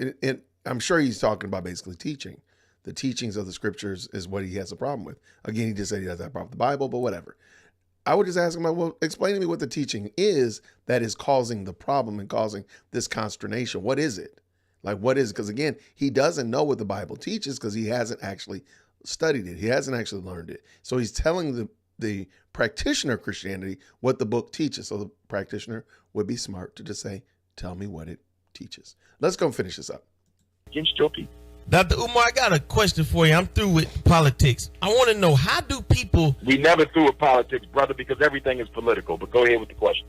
I'm sure he's talking about basically teaching. The teachings of the scriptures is what he has a problem with. Again, he just said he doesn't have a problem with the Bible, but whatever. I would just ask him, well, explain to me what the teaching is that is causing the problem and causing this consternation. What is it? Like, what is it? Because again, he doesn't know what the Bible teaches because he hasn't actually studied it. He hasn't actually learned it. So he's telling the practitioner of Christianity what the book teaches. So the practitioner would be smart to just say, tell me what it teaches. Let's go and finish this up. Against your people. Dr. Umar, I got a question for you. I'm through with politics. I want to know, how do people... We never through with politics, brother, because everything is political. But go ahead with the question.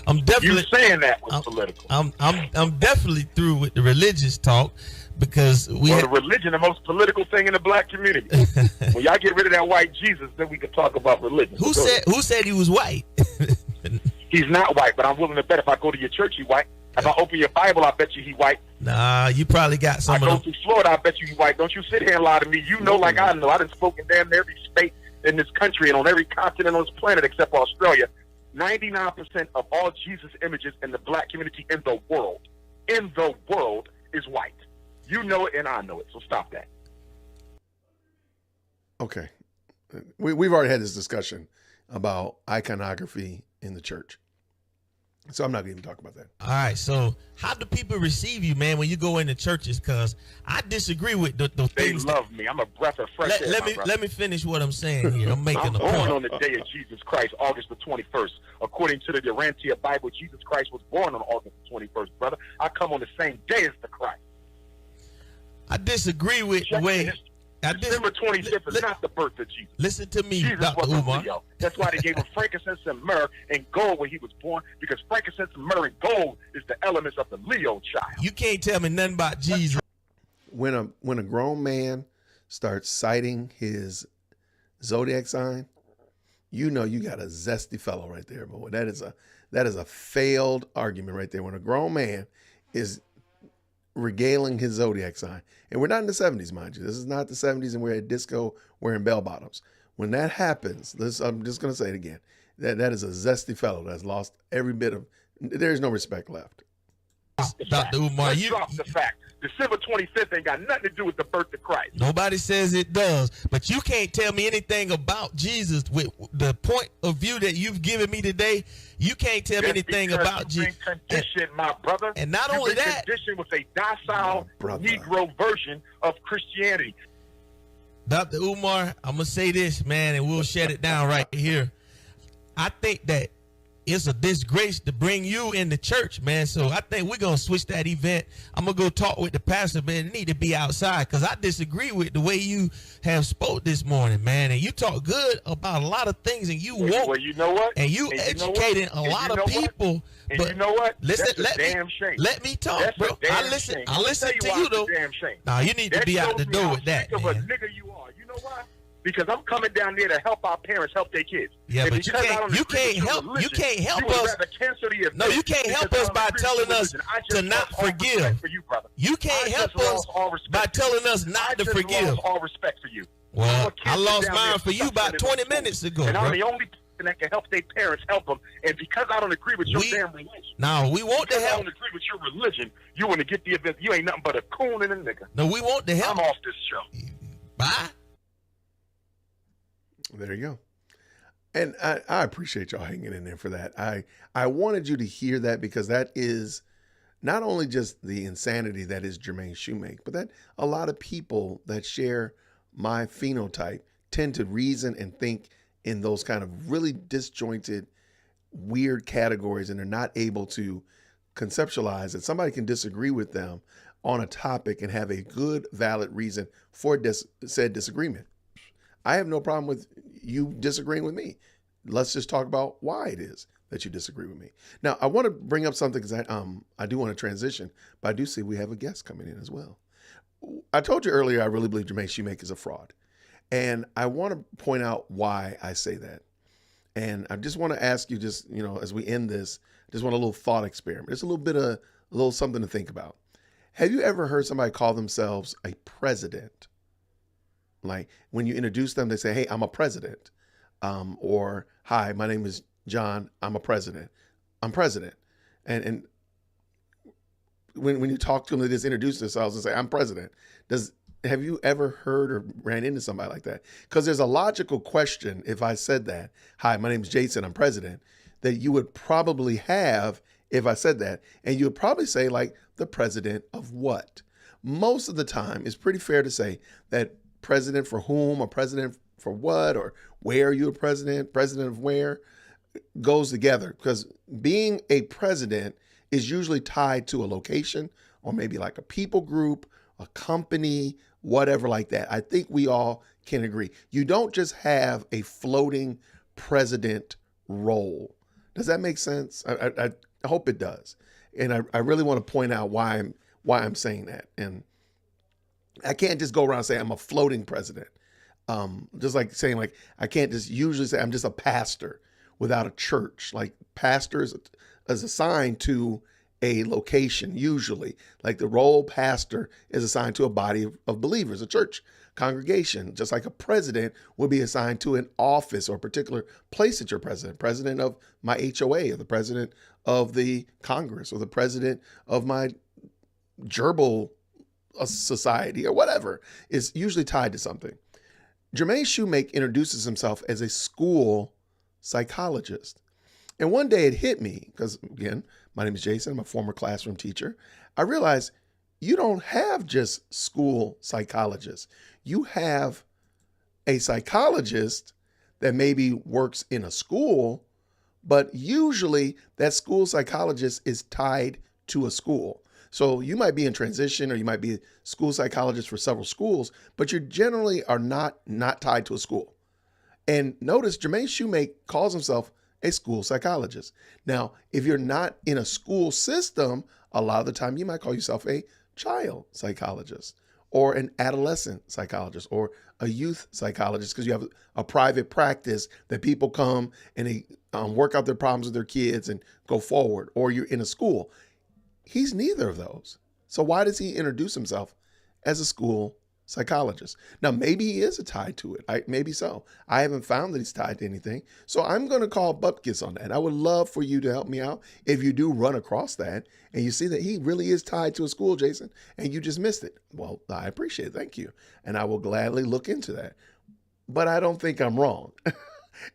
I'm definitely... You saying that was political. I'm definitely through with the religious talk because the religion, the most political thing in the black community. When y'all get rid of that white Jesus, then we can talk about religion. Who said he was white? He's not white, but I'm willing to bet if I go to your church, he's white. If I open your Bible, I bet you he white. Nah, you probably got some I of go them. to Florida, I bet you he white. Don't you sit here and lie to me. You know like I know. I done spoken damn near every state in this country and on every continent on this planet except Australia. 99% of all Jesus images in the black community in the world is white. You know it and I know it, so stop that. Okay. We've already had this discussion about iconography in the church. So I'm not going to even talk about that. All right. So how do people receive you, man, when you go into churches? Because I disagree with the They things. love me. I'm a breath of fresh air. Let me finish what I'm saying here. I'm making a born point. on the day of Jesus Christ, August the 21st. According to the Durantia Bible, Jesus Christ was born on August the 21st, brother. I come on the same day as the Christ. I disagree with Check the way. December 25th is not the birth of Jesus. Listen to me, Jesus Dr. was Umar. a Leo. That's why they gave him frankincense and myrrh and gold when he was born, because frankincense, myrrh, and gold is the elements of the Leo child. You can't tell me nothing about Jesus. When a grown man starts citing his zodiac sign, you know you got a zesty fellow right there, boy. That is a failed argument right there. When a grown man is regaling his zodiac sign, and we're not in the 70s, mind you. This is not the 70s, and we're at disco wearing bell bottoms. When that happens, I'm just going to say it again. That is a zesty fellow that's lost every bit of. There is no respect left. Dr. Umar. Let's drop the fact. December 25th ain't got nothing to do with the birth of Christ. Nobody says it does, but you can't tell me anything about Jesus with the point of view that you've given me today. You can't tell me anything about Jesus. Conditioned, my brother. And not only that, conditioned with a docile Negro version of Christianity. Dr. Umar, I'm gonna say this, man, and we'll shut it down right here. I think that it's a disgrace to bring you in the church, man. So I think we're going to switch that event. I'm going to go talk with the pastor, man. It need to be outside because I disagree with the way you have spoke this morning, man. And you talk good about a lot of things and you woke. Well, you know what? And you educating a lot of people. And but you know what? Listen, That's a damn shame. Let me talk, That's bro. I listen to you, though. Damn shame. Nah, you need to be out the door with that, man. Of a nigga you are. You know why? Because I'm coming down there to help our parents help their kids. Yeah, and but you can't help us. No, you can't help us by telling us to not forgive. You can't help us by telling us not to forgive. I lost all respect for you. Well, I lost mine for you about 20 minutes ago, and bro. I'm the only person that can help their parents help them. And because I don't agree with your damn religion. No, we want to help. I don't agree with your religion. You want to get the event. You ain't nothing but a coon and a nigga. No, we want to help. I'm off this show. Bye. There you go. And I appreciate y'all hanging in there for that. I wanted you to hear that because that is not only just the insanity that is Jermaine Shoemake, but that a lot of people that share my phenotype tend to reason and think in those kind of really disjointed, weird categories, and they're not able to conceptualize that somebody can disagree with them on a topic and have a good, valid reason for said disagreement. I have no problem with you disagreeing with me. Let's just talk about why it is that you disagree with me. Now, I want to bring up something because I do want to transition, but I do see we have a guest coming in as well. I told you earlier I really believe Jermaine Shoemake is a fraud. And I want to point out why I say that. And I just want to ask you just, as we end this, just want a little thought experiment. Just a little something to think about. Have you ever heard somebody call themselves a president? Like when you introduce them, they say, "Hey, I'm a president," or "Hi, my name is John. I'm a president. I'm president." And when you talk to them, they just introduce themselves and say, "I'm president." Have you ever heard or ran into somebody like that? Because there's a logical question if I said that, "Hi, my name is Jason. I'm president," that you would probably have if I said that, and you would probably say like the president of what? Most of the time, it's pretty fair to say that president for whom or president for what or where you're president of where goes together, because being a president is usually tied to a location or maybe like a people group, a company, whatever like that. I think we all can agree. You don't just have a floating president role. Does that make sense? I hope it does. And I really want to point out why I'm saying that. And I can't just go around and say I'm a floating president. Just like saying like, I can't just usually say I'm just a pastor without a church. Like pastor is assigned to a location usually. Like the role pastor is assigned to a body of believers, a church congregation, just like a president would be assigned to an office or a particular place that you're president of my HOA or the president of the Congress or the president of my gerbil society or whatever, is usually tied to something. Jermaine Shoemake introduces himself as a school psychologist. And one day it hit me, because again, my name is Jason, I'm a former classroom teacher. I realized you don't have just school psychologists. You have a psychologist that maybe works in a school, but usually that school psychologist is tied to a school. So you might be in transition or you might be a school psychologist for several schools, but you generally are not tied to a school. And notice Jermaine Shoemake calls himself a school psychologist. Now, if you're not in a school system, a lot of the time you might call yourself a child psychologist or an adolescent psychologist or a youth psychologist, because you have a private practice that people come and they work out their problems with their kids and go forward, or you're in a school. He's neither of those. So why does he introduce himself as a school psychologist. Now, maybe he is tied to it. Maybe so. I haven't found that he's tied to anything. So I'm going to call Bupkis on that. I would love for you to help me out if you do run across that and you see that he really is tied to a school, Jason, and you just missed it. Well, I appreciate it. Thank you. And I will gladly look into that. But I don't think I'm wrong.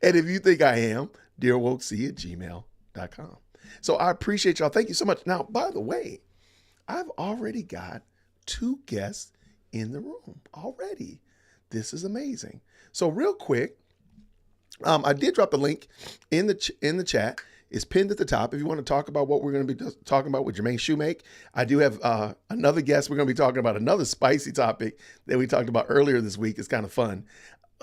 And if you think I am, dearwokec@gmail.com. So I appreciate y'all. Thank you so much. Now, by the way, I've already got 2 guests in the room already. This is amazing. So real quick, I did drop the link in the chat. It's pinned at the top. If you want to talk about what we're going to be talking about with Jermaine Shoemake, I do have another guest. We're going to be talking about another spicy topic that we talked about earlier this week. It's kind of fun.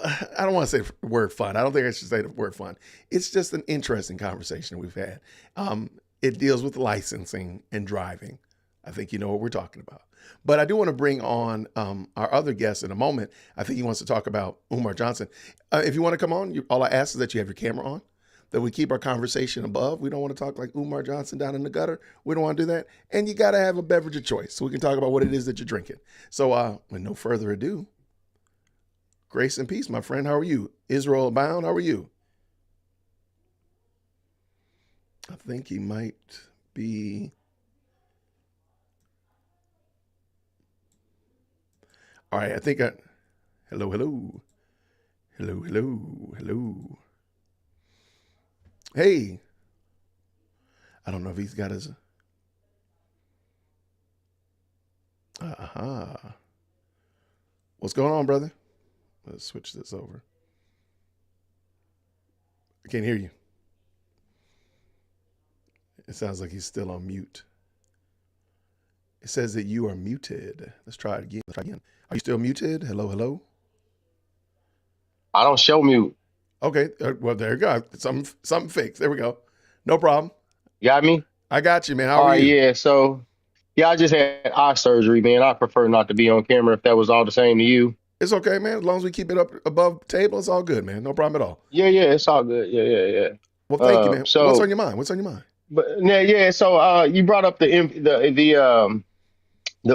I don't want to say the word fun. I don't think I should say the word fun. It's just an interesting conversation we've had. It deals with licensing and driving. I think you know what we're talking about. But I do want to bring on our other guest in a moment. I think he wants to talk about Umar Johnson. If you want to come on, all I ask is that you have your camera on, that we keep our conversation above. We don't want to talk like Umar Johnson down in the gutter. We don't want to do that. And you got to have a beverage of choice so we can talk about what it is that you're drinking. So with no further ado, grace and peace, my friend. How are you? Israel Abound, how are you? I think he might be... All right, I think hello. Hey, I don't know if he's got his, what's going on, brother? Let's switch this over. I can't hear you. It sounds like he's still on mute. It says that you are muted. Let's try it again. Are you still muted? Hello. I don't show mute. Okay. Well, there you go. Something fixed. There we go. No problem. Got me? I got you, man. How are you? Yeah. So, I just had eye surgery, man. I prefer not to be on camera if that was all the same to you. It's okay, man. As long as we keep it up above the table, it's all good, man. No problem at all. Yeah. It's all good. Yeah. Well, thank you, man. So, what's on your mind? But yeah. So, you brought up the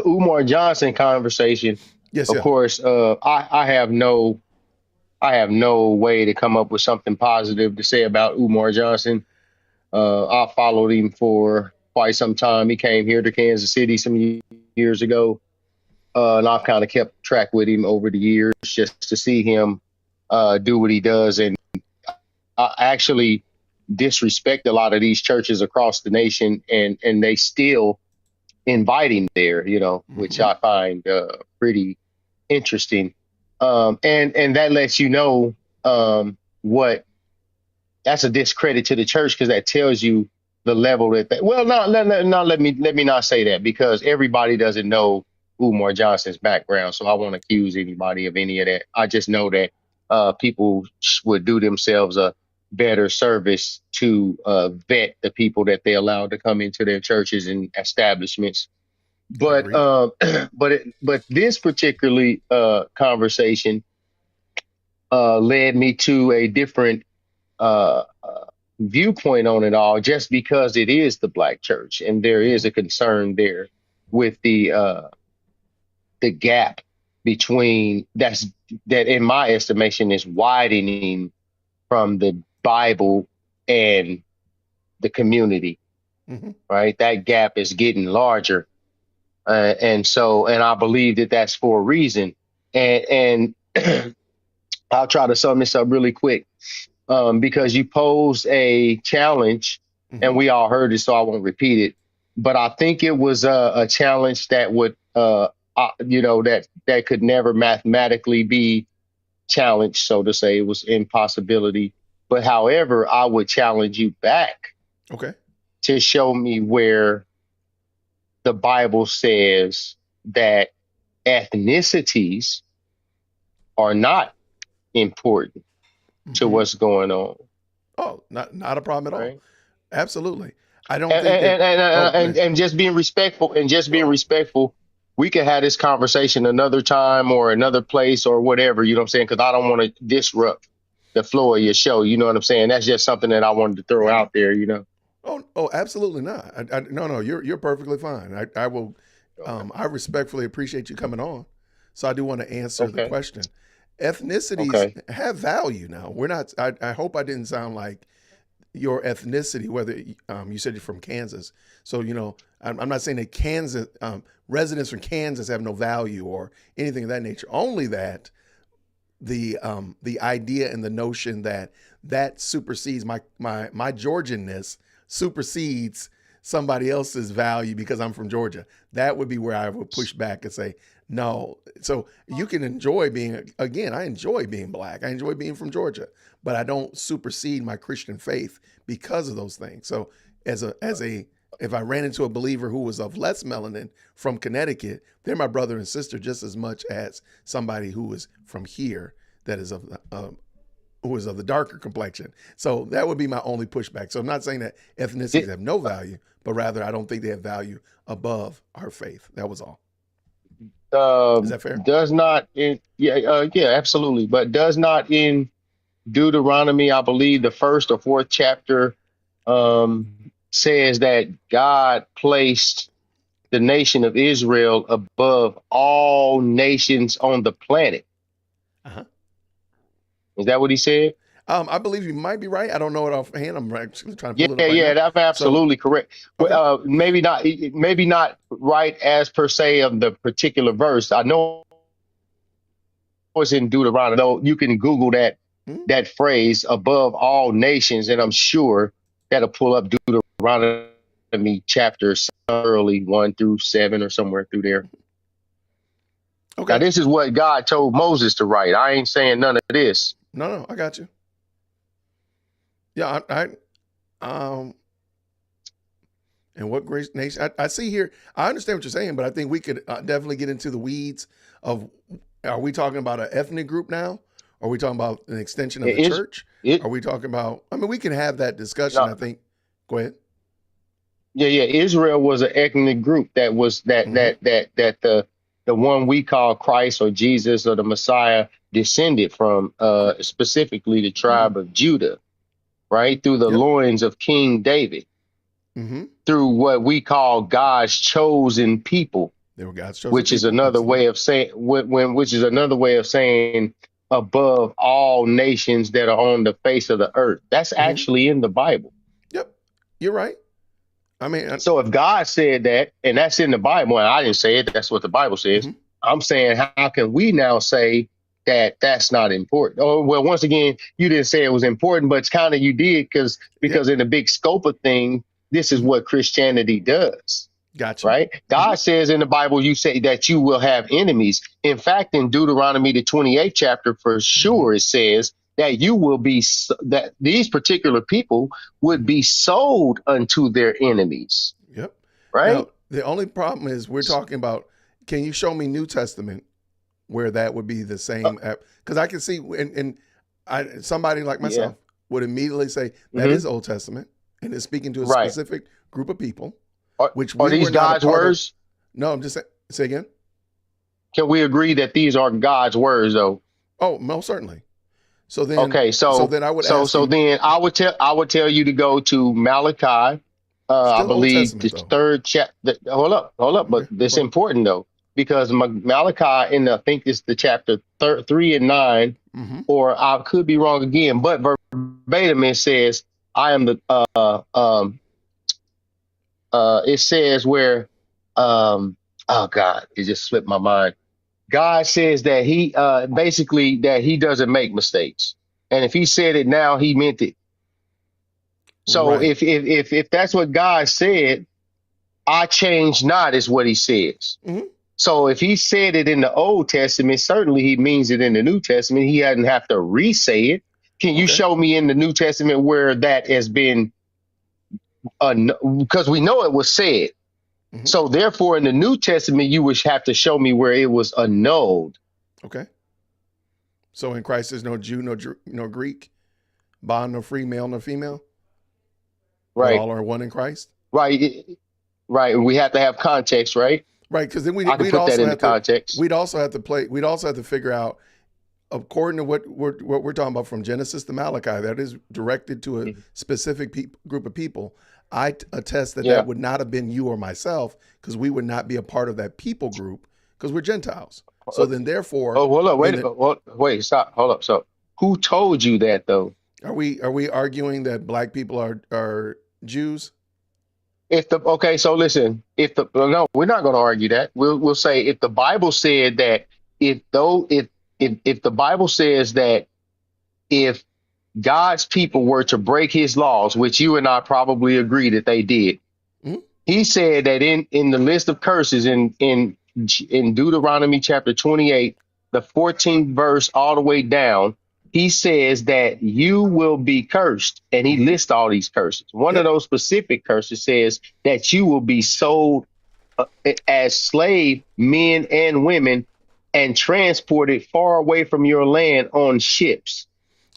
Umar Johnson conversation. Yes, of course. I have no way to come up with something positive to say about Umar Johnson. I followed him for quite some time. He came here to Kansas City some years ago, and I've kind of kept track with him over the years just to see him do what he does. And I actually disrespect a lot of these churches across the nation, and they still invite him there, which I find pretty interesting. And that lets you know what that's a discredit to the church, because that tells you the level that let me not say that, because everybody doesn't know Umar Johnson's background. So I won't accuse anybody of any of that. I just know that people would do themselves a better service to vet the people that they allow to come into their churches and establishments. But but this particularly conversation led me to a different viewpoint on it all, just because it is the Black church, and there is a concern there with the gap between that in my estimation is widening from the Bible and the community. Right? That gap is getting larger. And I believe that that's for a reason. And I'll try to sum this up really quick, because you posed a challenge, and we all heard it, so I won't repeat it. But I think it was a challenge that would, that could never mathematically be challenged, so to say. It was impossibility. But however, I would challenge you back, to show me where the Bible says that ethnicities are not important to what's going on. Oh, not a problem at all. Right? Absolutely. I don't think and just being respectful we could have this conversation another time or another place or whatever, you know what I'm saying? Because I don't want to disrupt the flow of your show. You know what I'm saying? That's just something that I wanted to throw out there, Oh, absolutely not. No, you're perfectly fine. I will. I respectfully appreciate you coming on. So I do want to answer the Okay. question. Ethnicities Okay. have value now. We're not, I hope I didn't sound like your ethnicity, whether you said you're from Kansas. So, I'm not saying that Kansas, residents from Kansas have no value or anything of that nature. Only that the idea and the notion that supersedes my Georgianness, supersedes somebody else's value because I'm from Georgia. That would be where I would push back and say, no. So you can enjoy being, again, I enjoy being black. I enjoy being from Georgia, but I don't supersede my Christian faith because of those things. So if I ran into a believer who was of less melanin from Connecticut, they're my brother and sister just as much as somebody who is from here that is who is of the darker complexion. So that would be my only pushback. So I'm not saying that ethnicities have no value, but rather I don't think they have value above our faith. That was all. Is that fair? Does not in yeah, absolutely. But does not in Deuteronomy, I believe the 1st or 4th chapter, says that God placed the nation of Israel above all nations on the planet. Uh-huh. Is that what he said? I believe you might be right. I don't know it offhand. I'm actually trying to Yeah, pull it up right now. that's absolutely correct. Okay. Maybe not right as per se of the particular verse. I know it's in Deuteronomy, though. You can Google that that phrase above all nations, and I'm sure that'll pull up Deuteronomy chapters early 1-7 or somewhere through there. Okay. Now, this is what God told Moses to write. I ain't saying none of this. No, I got you. Yeah, and what great nation? I see here. I understand what you're saying, but I think we could definitely get into the weeds of: are we talking about an ethnic group now? Are we talking about an extension of the church? Are we talking about? I mean, we can have that discussion. I think. Go ahead. Yeah. Israel was an ethnic group that was that the one we call Christ or Jesus or the Messiah descended from, specifically the tribe of Judah, right? Through the loins of King David, through what we call God's chosen people. They were God's chosen which is people. another way of saying which is another way of saying above all nations that are on the face of the earth. That's actually in the Bible. Yep, you're right. I mean, so if God said that, and that's in the Bible, and I didn't say it, that's what the Bible says. I'm saying, how can we now say that that's not important? Oh, well, once again, you didn't say it was important, but it's kind of you did because in the big scope of things, this is what Christianity does. Gotcha. Right? God says in the Bible, you say that you will have enemies. In fact, in Deuteronomy, the 28th chapter, for sure, it says that you will be, that these particular people would be sold unto their enemies. Yep. Right. Now, the only problem is we're talking about, can you show me New Testament where that would be the same? Because I can see, and somebody like myself would immediately say that is Old Testament and is speaking to a specific group of people. Which are these God's words? No, I'm just saying. Say again. Can we agree that these are God's words, though? Oh, most certainly. So then, okay. So then I would then I would tell you to go to Malachi. I believe the 3rd chapter. Hold up. But it's important though, because Malachi I think it's the chapter 3 and 9, or I could be wrong again, but verbatim it says, "I am the." It says where, oh God, it just slipped my mind. God says that he basically that he doesn't make mistakes, and if he said it now, he meant it. So if that's what God said, I change not is what he says. So if he said it in the Old Testament, certainly he means it in the New Testament. He doesn't have to re-say it. Can you show me in the New Testament where that has been? Because we know it was said. So therefore, in the New Testament, you would have to show me where it was annulled. Okay. So in Christ, there's no Jew, no Greek, bond, no free, male, no female. Right. All are one in Christ. Right. Right. We have to have context, right? Right. Because then we'd also have to figure out, according to what we're talking about from Genesis to Malachi, that is directed to a specific group of people. I attest that that would not have been you or myself, because we would not be a part of that people group because we're Gentiles. So then, therefore, Oh, hold up, wait, stop, hold up. So, who told you that though? are we arguing that black people are Jews? Okay, so listen, no, we're not going to argue that. We'll say if the Bible said that if the Bible says that if God's people were to break his laws, which you and I probably agree that they did, Mhm. he said that in the list of curses in Deuteronomy chapter 28, the 14th verse all the way down, he says that you will be cursed, and he lists all these curses. One of those specific curses says that you will be sold as slave men and women and transported far away from your land on ships.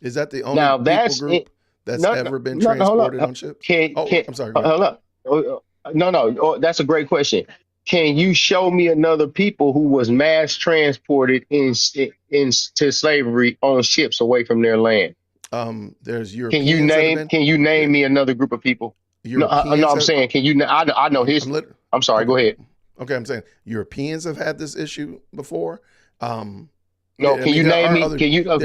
Is that the only people group that's ever been transported on ships? I'm sorry. Hold up. No. That's a great question. Can you show me another people who was mass transported into slavery on ships away from their land? There's Europeans. Can you name me another group of people? I'm saying, can you? I know his. I'm sorry. Okay. Go ahead. Okay, I'm saying Europeans have had this issue before. No, can you name me? Can you?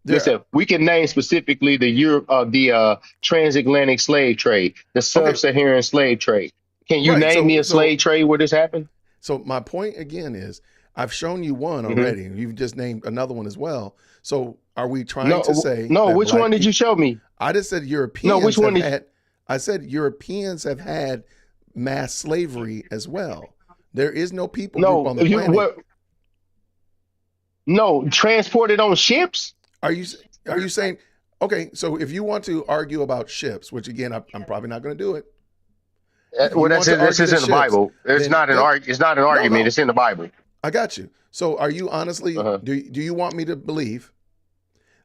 Listen, we can name specifically the transatlantic slave trade, the sub-Saharan slave trade. Can you name me a slave trade where this happened? So my point again is, I've shown you one already, and you've just named another one as well. So are we trying to say? No, which one did you show me? I just said Europeans. No, which one? I said Europeans have had mass slavery as well. There is no people group on the planet. No, transported on ships. Are you saying, okay, so if you want to argue about ships, which again, I'm probably not going to do it. Well, this is in the Bible. It's not an argument. No. It's in the Bible. I got you. So are you honestly, do you want me to believe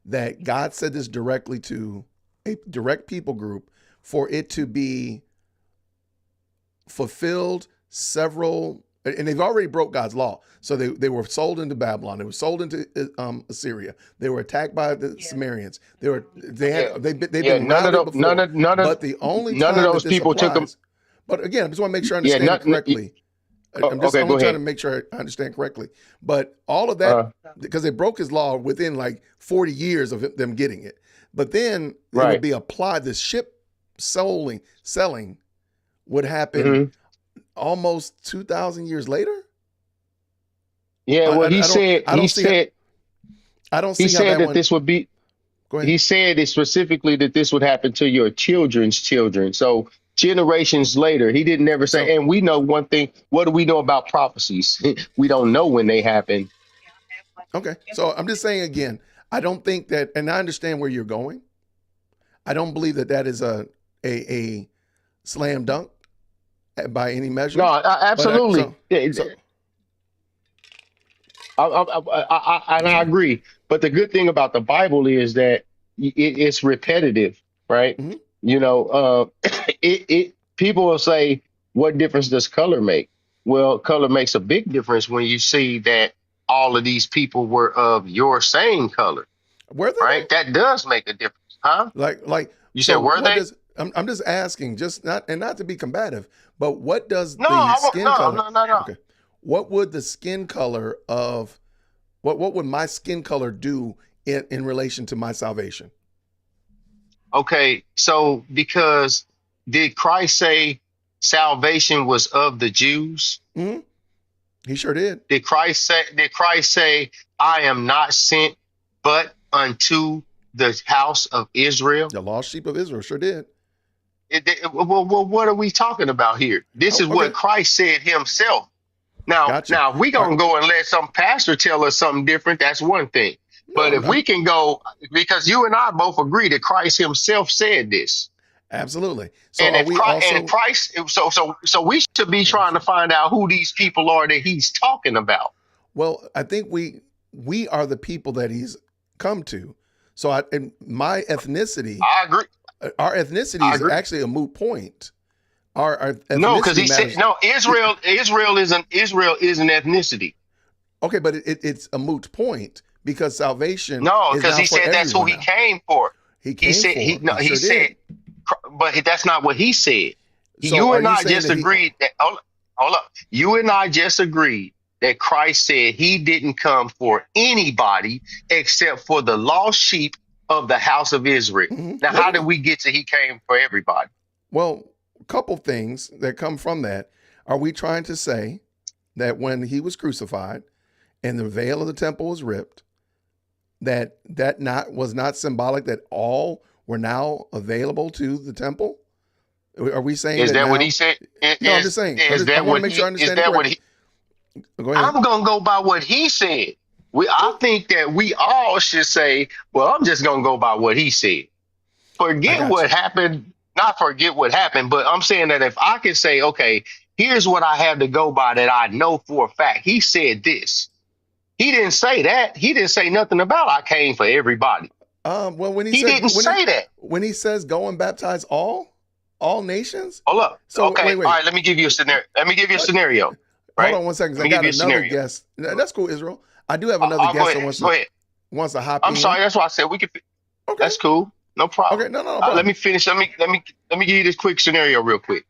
that God said this directly to a direct people group for it to be fulfilled and they've already broke God's law. So they were sold into Babylon. They were sold into Assyria. They were attacked by the Samaritans. They've been routed before. But the only time none of those people took them. But again, I just want to make sure I understand it correctly. I'm just trying to make sure I understand correctly. But all of that, because they broke his law within like 40 years of them getting it. But then it would be applied. The ship selling would happen almost 2,000 years later. Yeah, well, he said that this would be. Go ahead. He said it specifically that this would happen to your children's children. So generations later, he didn't ever say. And we know one thing. What do we know about prophecies? We don't know when they happen. Okay, so I'm just saying again, I don't think that, and I understand where you're going. I don't believe that is a slam dunk by any measure. No, absolutely. I agree. But the good thing about the Bible is that it's repetitive, right? Mm-hmm. You know, people will say, what difference does color make? Well, color makes a big difference when you see that all of these people were of your same color. Were they? Right? That does make a difference, huh? Like you said, were they? I'm just asking, not to be combative, but what does the skin color? No. Okay. What would the skin color of what would my skin color do in relation to my salvation? Okay, so because did Christ say salvation was of the Jews? Mm-hmm. He sure did. Did Christ say, I am not sent but unto the house of Israel? The lost sheep of Israel sure did. Well, what are we talking about here? This is what Christ said himself. Now, if we gonna go and let some pastor tell us something different, that's one thing. But if we can go, because you and I both agree that Christ himself said this. Absolutely. So and so we should be trying to find out who these people are that he's talking about. Well, I think we are the people that he's come to. So in my ethnicity, I agree. Our ethnicity is actually a moot point. Our ethnicity no, because he said no. Israel is an ethnicity. Okay, but it's a moot point because salvation. No, because he said that's who he came for. He said, but that's not what he said. So you and I just agreed that. Hold up. You and I just agreed that Christ said he didn't come for anybody except for the lost sheep of the house of Israel. Now, how did we get to he came for everybody? Well, a couple things that come from that. Are we trying to say that when he was crucified and the veil of the temple was ripped, that was not symbolic that all were now available to the temple? Are we saying Is that now, what he said? No, I'm just saying. I want to make sure I understand. Go ahead. I'm gonna go by what he said. I think that we all should say, well, I'm just gonna go by what he said. Forget what happened, not forget what happened, but I'm saying that if I can say, okay, here's what I have to go by that I know for a fact. He said this. He didn't say that. He didn't say nothing about I came for everybody. Well, when he didn't say that. When he says go and baptize all nations. Hold up. So okay. wait. All right. Let me give you a scenario. Right? Hold on 1 second. I got another guest. That's cool, Israel. I do have another guest that wants to hop in. I'm sorry. That's why I said we could. Okay. That's cool. No problem. Okay. No. Let me finish. Let me give you this quick scenario real quick.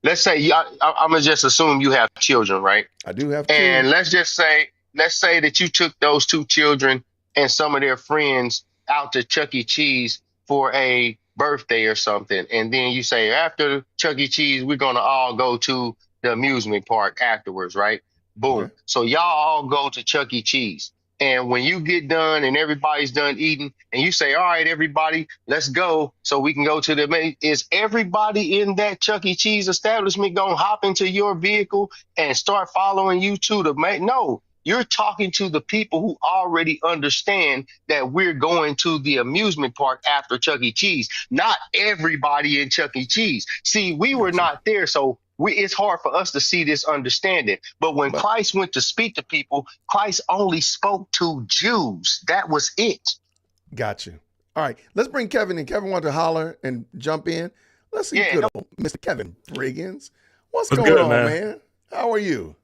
Let's say I'm gonna just assume you have children, right? I do have two. And let's say that you took those two children and some of their friends out to Chuck E. Cheese for a birthday or something, and then you say after Chuck E. Cheese we're gonna all go to the amusement park afterwards, right? Boom. Okay. So y'all all go to Chuck E. Cheese. And when you get done and everybody's done eating and you say, all right, everybody, let's go so we can go to the is everybody in that Chuck E. Cheese establishment going to hop into your vehicle and start following you to the main? No, you're talking to the people who already understand that we're going to the amusement park after Chuck E. Cheese, not everybody in Chuck E. Cheese. See, we were not there. So it's hard for us to see this understanding. But when Christ went to speak to people, Christ only spoke to Jews. That was it. Got you. All right. Let's bring Kevin in. Kevin wanted to holler and jump in. Let's see good old Mr. Kevin Briggins. What's going on, man? How are you?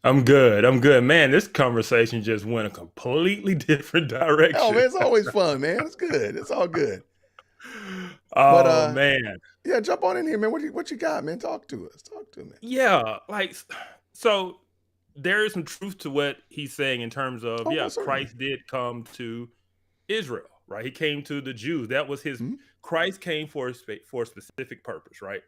I'm good. Man, this conversation just went a completely different direction. Oh, man, it's always fun, man. It's good. It's all good. Man. Yeah, jump on in here, man. What you got, man? Talk to us. Yeah, so there is some truth to what he's saying in terms of, Christ did come to Israel, right? He came to the Jews. That was his, Christ came for a specific purpose, right?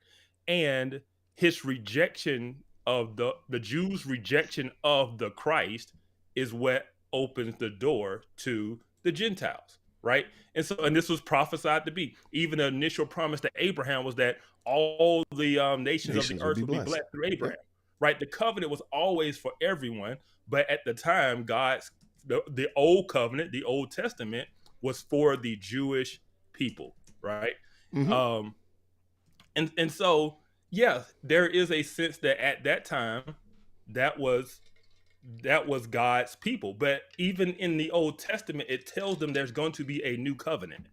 And his rejection of the Jews' rejection of the Christ is what opens the door to the Gentiles. Right. And this was prophesied to be. even the initial promise to Abraham was that all the nations of the earth would be blessed through Abraham. Right. The covenant was always for everyone. But at the time, the old covenant, the Old Testament was for the Jewish people. Right. And so, there is a sense that at that time that was God's people. But even in the Old Testament, it tells them there's going to be a new covenant,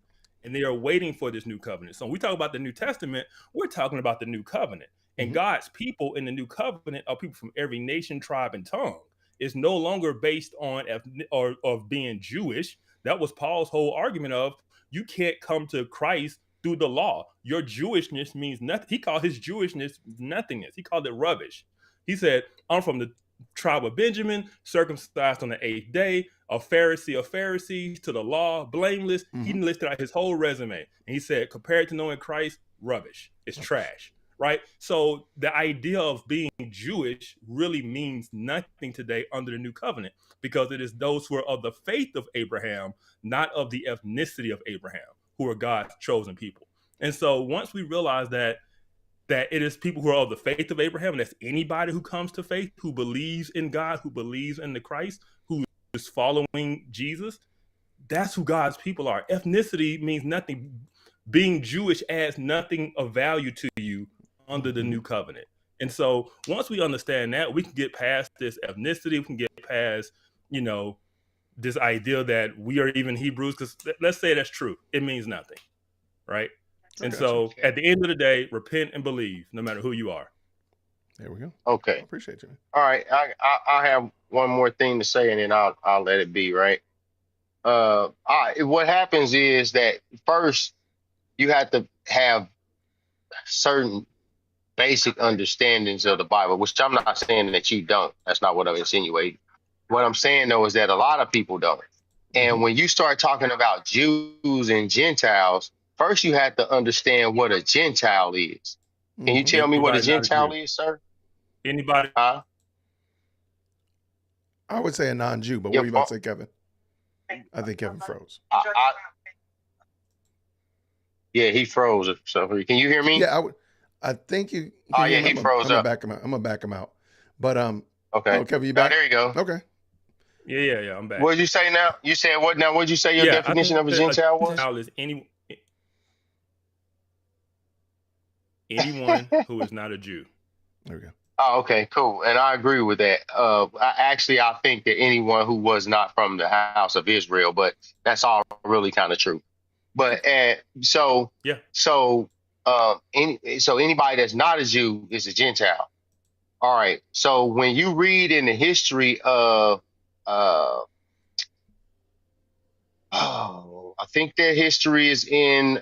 and they are waiting for this new covenant. So when we talk about the New Testament, we're talking about the new covenant. And God's people in the new covenant are people from every nation, tribe, and tongue. It's no longer based on of being Jewish. That was Paul's whole argument of you can't come to Christ through the law. Your Jewishness means nothing. He called his Jewishness nothingness. He called it rubbish. He said, I'm from the tribe of Benjamin, circumcised on the 8th day, a Pharisee of Pharisees, to the law, blameless. He listed out his whole resume. And he said, compared to knowing Christ, rubbish. It's trash, right? So the idea of being Jewish really means nothing today under the new covenant, because it is those who are of the faith of Abraham, not of the ethnicity of Abraham, who are God's chosen people. And so once we realize that it is people who are of the faith of Abraham, and that's anybody who comes to faith, who believes in God, who believes in the Christ, who is following Jesus, that's who God's people are. Ethnicity means nothing. Being Jewish adds nothing of value to you under the new covenant. And so once we understand that, we can get past this ethnicity, we can get past, this idea that we are even Hebrews, because let's say that's true. It means nothing, right? And so at the end of the day, repent and believe, no matter who you are. There we go. Okay. I appreciate you. All right. I have one more thing to say, and then I'll let it be, right? What happens is that first you have to have certain basic understandings of the Bible, which I'm not saying that you don't. That's not what I'm insinuating. What I'm saying, though, is that a lot of people don't. And when you start talking about Jews and Gentiles, first you have to understand what a Gentile is. Can you tell me what a Gentile is, sir? Anybody? I would say a non-Jew, but what are you about to say, Kevin? I think Kevin froze. Yeah, he froze. So can you hear me? Yeah, I think you. Oh yeah, he froze up. I'm gonna back him out. But okay. Oh, Kevin, you back? Oh, there you go. Okay. Yeah, I'm back. What did you say now? You said what now? What did you say your definition of a Gentile was? Gentile is anyone who is not a Jew. There we go. Oh, okay, cool. And I agree with that. I think that anyone who was not from the house of Israel, but that's all really kind of true. But so anybody that's not a Jew is a Gentile. All right. So when you read in the history of I think their history is in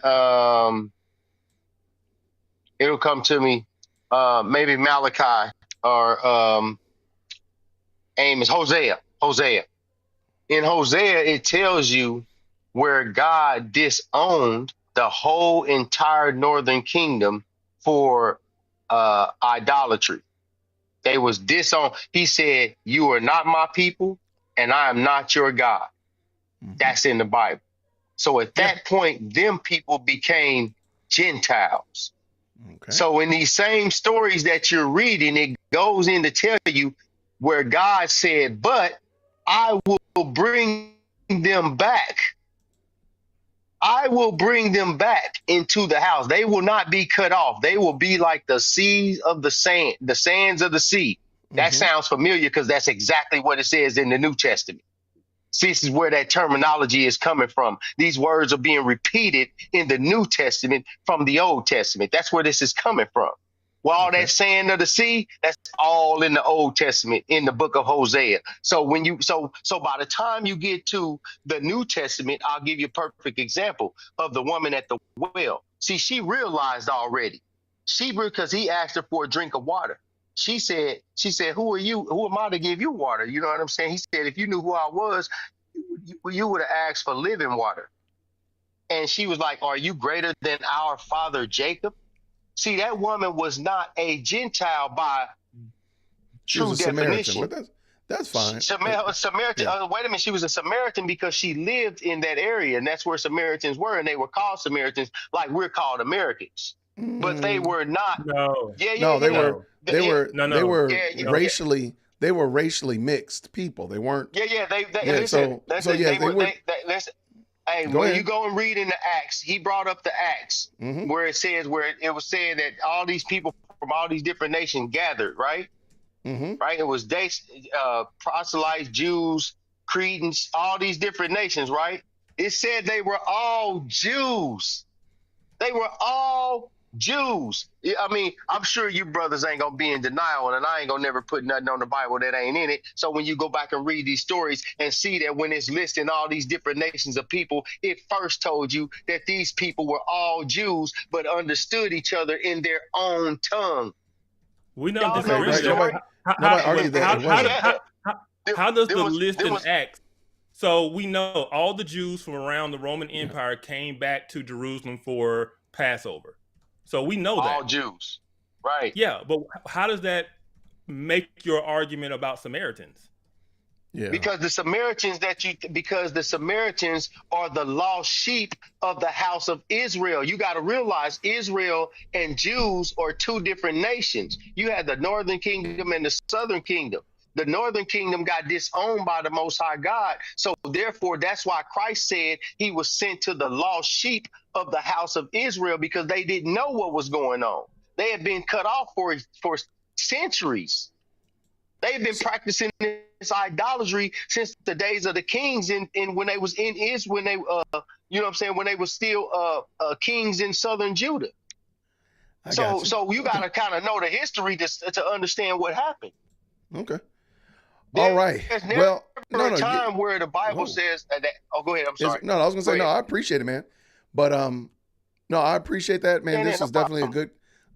it'll come to me maybe Malachi or Amos, Hosea. In Hosea, it tells you where God disowned the whole entire northern kingdom for idolatry. They was disowned. He said, "You are not my people, and I am not your God." That's in the Bible. So at that point, them people became Gentiles. Okay. So in these same stories that you're reading, it goes in to tell you where God said, "But I will bring them back. I will bring them back into the house. They will not be cut off. They will be like the seas of the sands of the sea." That sounds familiar because that's exactly what it says in the New Testament. See, this is where that terminology is coming from. These words are being repeated in the New Testament from the Old Testament. That's where this is coming from. Well, all that sand of the sea, that's all in the Old Testament, in the book of Hosea. So when you so by the time you get to the New Testament, I'll give you a perfect example of the woman at the well. See, she realized already. Because he asked her for a drink of water. She said, "Who are you? Who am I to give you water?" You know what I'm saying? He said, "If you knew who I was, you would have asked for living water." And she was like, "Are you greater than our father Jacob?" See, that woman was not a Gentile by true definition. But that's fine. Samaritan. Yeah. Wait a minute. She was a Samaritan because she lived in that area, and that's where Samaritans were, and they were called Samaritans, like we're called Americans. But they were not. No. They were racially mixed people. They weren't. Hey, when you go and read in the Acts, he brought up the Acts where it was saying that all these people from all these different nations gathered, right? Right. It was proselytes, Jews, Cretans, all these different nations, right? It said they were all Jews. They were all Jews. I mean, I'm sure you brothers ain't gonna be in denial, and I ain't gonna never put nothing on the Bible that ain't in it. So when you go back and read these stories and see that when it's listing all these different nations of people, it first told you that these people were all Jews, but understood each other in their own tongue. We know nobody argued that. How does the list in Acts? So we know all the Jews from around the Roman Empire came back to Jerusalem for Passover. So we know that. All Jews. Right. Yeah, but how does that make your argument about Samaritans? Yeah. Because the Samaritans are the lost sheep of the house of Israel. You got to realize Israel and Jews are two different nations. You had the northern kingdom and the southern kingdom. The northern kingdom got disowned by the Most High God. So therefore, that's why Christ said he was sent to the lost sheep of the house of Israel, because they didn't know what was going on. They had been cut off for centuries. They've been practicing this idolatry since the days of the kings and when they was in Israel, when they when they were still kings in southern Judah. So you got to kind of know the history to understand what happened. Okay. All right. There's never a time where the Bible says that. Oh, go ahead. I'm sorry. I was gonna say, I appreciate it, man. But no, I appreciate that, man. This is definitely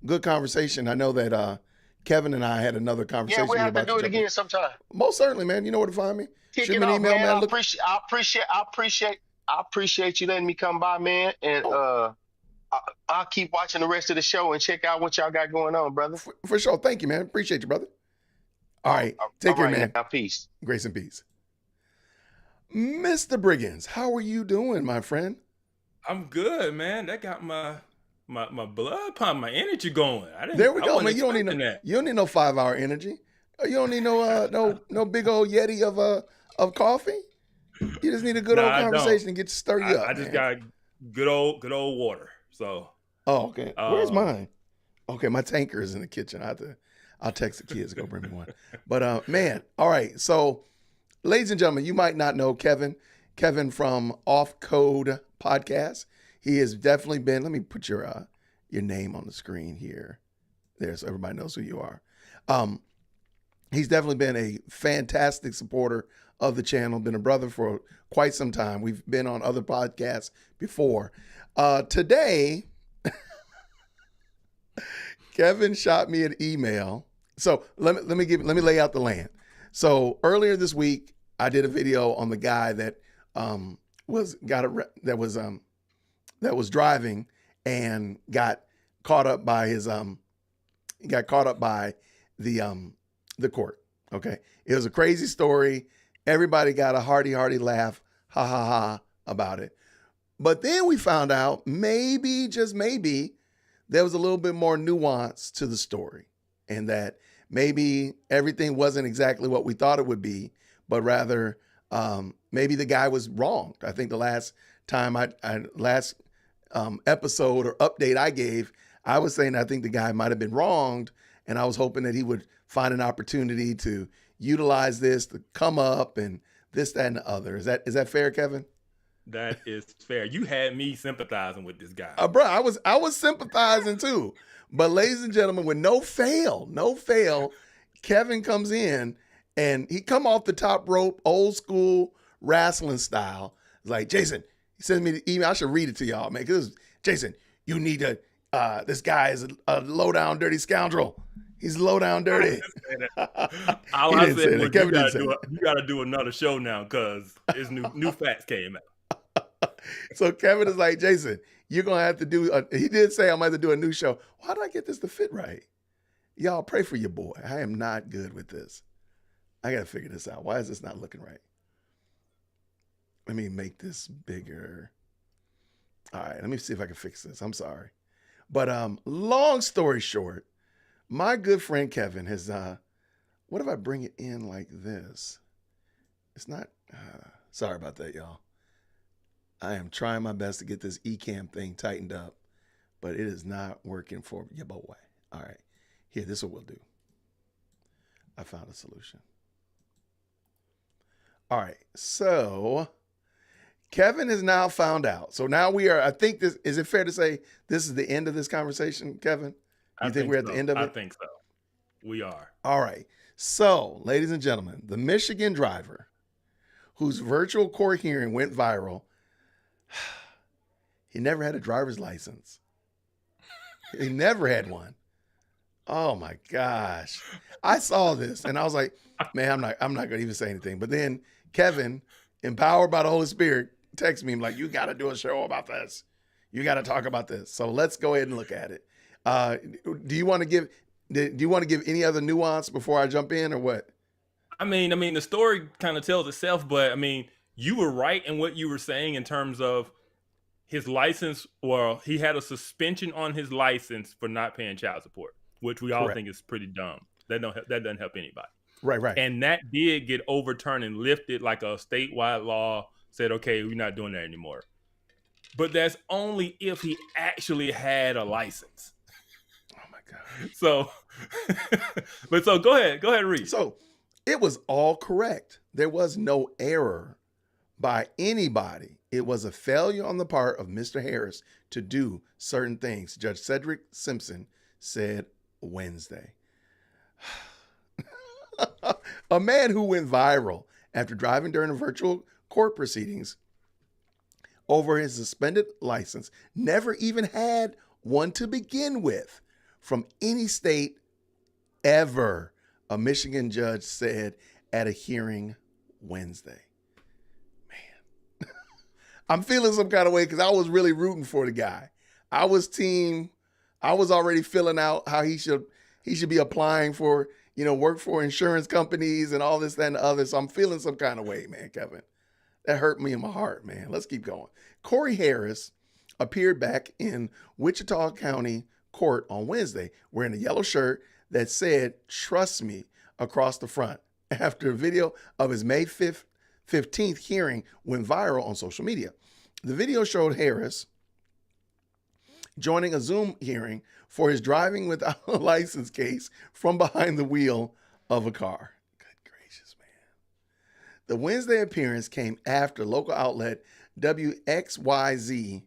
good conversation. I know that Kevin and I had another conversation. Yeah, we have to do it again sometime. Most certainly, man. You know where to find me. Kick it off, man. I appreciate you letting me come by, man. And I'll keep watching the rest of the show and check out what y'all got going on, brother. For sure. Thank you, man. Appreciate you, brother. All right. Take care, man. Now, peace. Grace and peace. Mr. Briggins, how are you doing, my friend? I'm good, man. That got my blood pump, my energy going. There we go, man. You don't need no 5-hour energy. You don't need no big old Yeti of coffee. You just need a good old conversation and get to stir you up. I just got good old water. So. Oh, okay. Where's mine? Okay, my tanker is in the kitchen. I'll text the kids to go bring me one. But man, all right. So, ladies and gentlemen, you might not know Kevin from Off Code Podcast. He has definitely been. Let me put your name on the screen here. There, so everybody knows who you are. He's definitely been a fantastic supporter of the channel. Been a brother for quite some time. We've been on other podcasts before. Today, Kevin shot me an email. So let me lay out the land. So earlier this week, I did a video on the guy that was driving and got caught up by the court. Okay, it was a crazy story. Everybody got a hearty laugh, ha ha ha, about it. But then we found out maybe, just maybe, there was a little bit more nuance to the story, and that maybe everything wasn't exactly what we thought it would be, but rather maybe the guy was wronged. I think the last time episode or update I gave, I was saying I think the guy might have been wronged, and I was hoping that he would find an opportunity to utilize this to come up and this, that, and the other. Is that fair, Kevin? That is fair. You had me sympathizing with this guy. Bro, I was sympathizing too. But ladies and gentlemen, with no fail, Kevin comes in and he come off the top rope, old school wrestling style. It's like, Jason, he sends me the email. I should read it to y'all, man. Because Jason, you need to, this guy is a low down, dirty scoundrel. He's low down dirty. All I said was you got to do another show now because his new facts came out. So Kevin is like, Jason, you're going to have to do, he did say I'm going to have to do a new show. How do I get this to fit right? Y'all pray for your boy. I am not good with this. I got to figure this out. Why is this not looking right? Let me make this bigger. All right, let me see if I can fix this. I'm sorry. But long story short, my good friend Kevin has, what if I bring it in like this? It's not, sorry about that, y'all. I am trying my best to get this eCam thing tightened up, but it is not working for your boy. All right, here, this is what we'll do. I found a solution. All right, so Kevin has now found out. So now we are, I think this, is it fair to say this is the end of this conversation, Kevin? You think we're at the end of it? I think so. We are. All right. So, ladies and gentlemen, the Michigan driver whose virtual court hearing went viral, he never had a driver's license. He never had one. Oh my gosh. I saw this and I was like, man, I'm not going to even say anything. But then Kevin, empowered by the Holy Spirit, texted me like, you got to do a show about this. You got to talk about this. So let's go ahead and look at it. Do you want to give any other nuance before I jump in or what? I mean, the story kind of tells itself, but I mean, you were right in what you were saying in terms of his license. Well, he had a suspension on his license for not paying child support, which we all think is pretty dumb. That doesn't help anybody. Right. And that did get overturned and lifted, like a statewide law said, okay, we're not doing that anymore. But that's only if he actually had a license. Oh my God. So, so go ahead, read. So it was all correct. There was no error by anybody. It was a failure on the part of Mr. Harris to do certain things. Judge Cedric Simpson said Wednesday. A man who went viral after driving during a virtual court proceedings over his suspended license, never even had one to begin with, from any state ever, a Michigan judge said at a hearing Wednesday. Man, I'm feeling some kind of way because I was really rooting for the guy. I was already filling out how he should be applying for, work for insurance companies and all this, that, and the other. So I'm feeling some kind of way, man, Kevin. That hurt me in my heart, man. Let's keep going. Corey Harris appeared back in Wichita County Court on Wednesday wearing a yellow shirt that said, "Trust me," across the front after a video of his May 15th hearing went viral on social media. The video showed Harris joining a Zoom hearing for his driving without a license case from behind the wheel of a car. Good gracious, man. The Wednesday appearance came after local outlet WXYZ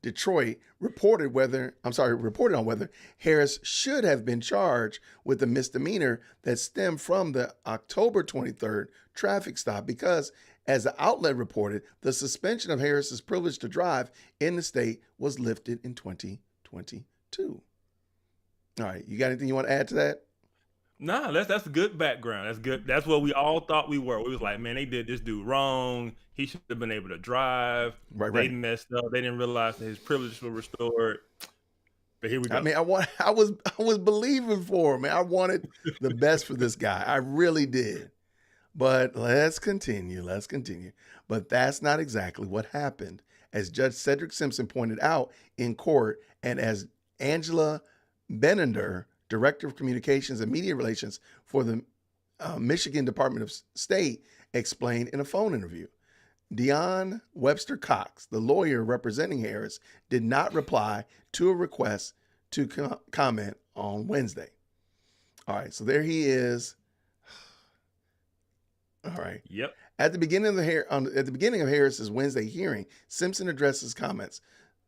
Detroit reported on whether Harris should have been charged with a misdemeanor that stemmed from the October 23rd traffic stop because, as the outlet reported, the suspension of Harris's privilege to drive in the state was lifted in 2022. All right, you got anything you want to add to that? Nah, that's good background. That's good. That's what we all thought we were. We was like, man, they did this dude wrong. He should have been able to drive. Right. They messed up. They didn't realize that his privileges were restored. But here we go. I mean, I was believing for him, man. I wanted the best for this guy. I really did. But let's continue. But that's not exactly what happened. As Judge Cedric Simpson pointed out in court, and as Angela Benender, Director of Communications and Media Relations for the Michigan Department of State, explained in a phone interview, Dion Webster Cox, the lawyer representing Harris, did not reply to a request to comment on Wednesday. All right, so there he is. All right. Yep. At the beginning of Harris's Wednesday hearing, Simpson addressed his comments.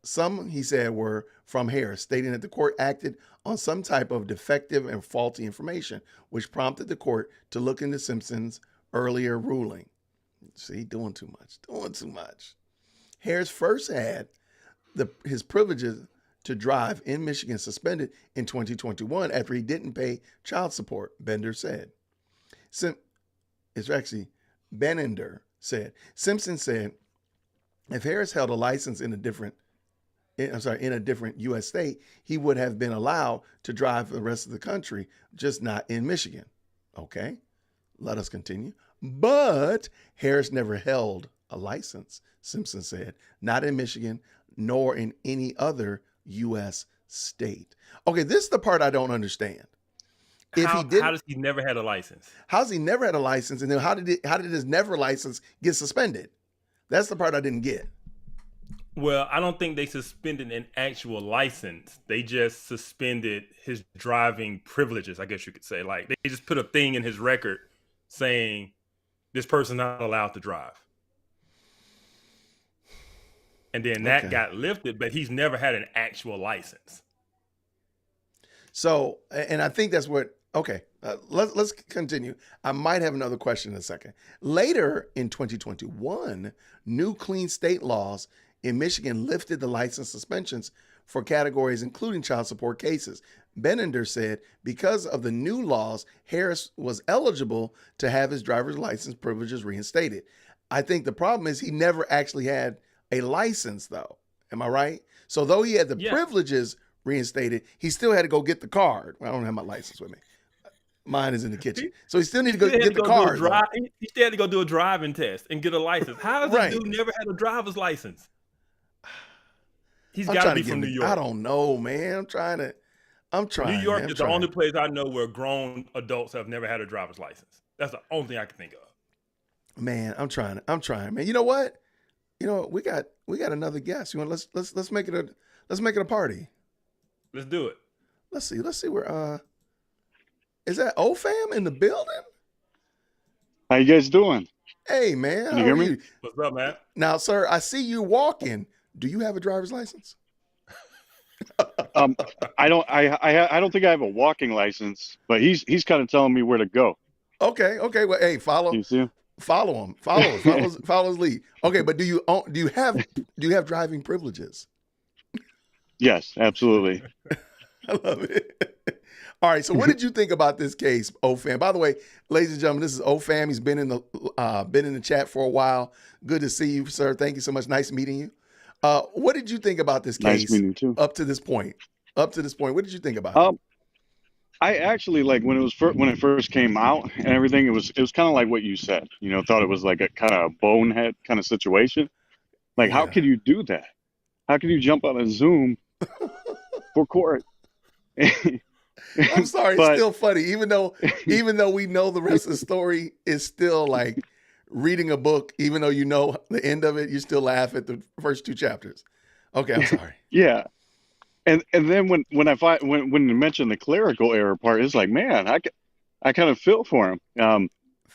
Some, he said, were from Harris, stating that the court acted on some type of defective and faulty information, which prompted the court to look into Simpson's earlier ruling. See, doing too much. Harris first had his privileges to drive in Michigan suspended in 2021 after he didn't pay child support, Bender said. Benender said. Simpson said, if Harris held a license in a different U.S. state, he would have been allowed to drive the rest of the country, just not in Michigan. Okay, let us continue. But Harris never held a license, Simpson said, not in Michigan, nor in any other U.S. state. Okay, this is the part I don't understand. How does he never had a license? How's he never had a license? And then how did his never license get suspended? That's the part I didn't get. Well, I don't think they suspended an actual license. They just suspended his driving privileges, I guess you could say. Like, they just put a thing in his record saying this person's not allowed to drive. And then that got lifted, but he's never had an actual license. So, and I think that's what, let's continue. I might have another question in a second. Later in 2021, new clean state laws in Michigan lifted the license suspensions for categories including child support cases. Benender said because of the new laws, Harris was eligible to have his driver's license privileges reinstated. I think the problem is he never actually had a license, though. Am I right? So though he had the privileges reinstated, he still had to go get the card. I don't have my license with me. Mine is in the kitchen. So he still need to go get the card. He still had to go do a driving test and get a license. How does this dude never had a driver's license? He's got to be from New York. I don't know, man. I'm trying. New York is the only place I know where grown adults have never had a driver's license. That's the only thing I can think of. Man, I'm trying, man. You know what? We got another guest. You want let's make it a party. Let's do it. Let's see where is that OFAM in the building? How you guys doing? Hey man, can you hear me? What's up, man? Now, sir, I see you walking. Do you have a driver's license? I don't think I have a walking license, but he's kind of telling me where to go. Okay. Well, hey, follow him. Follow his lead. Okay, but do you have driving privileges? Yes, absolutely. I love it. All right. So what did you think about this case, OFAM? By the way, ladies and gentlemen, this is OFAM. He's been in the chat for a while. Good to see you, sir. Thank you so much. Nice meeting you. What did you think about this case? Nice meeting you too. Up to this point, what did you think about it? I actually like when it first came out and everything. It was kind of like what you said. You know, thought it was like a kind of bonehead kind of situation. Like, how could you do that? How can you jump on a Zoom for court? I'm sorry, it's still funny. Even though we know the rest of the story is still like reading a book, even though you know the end of it, you still laugh at the first 2 chapters. Okay, I'm sorry. Yeah. And then when you mentioned the clerical error part, it's like, man, I kind of feel for him.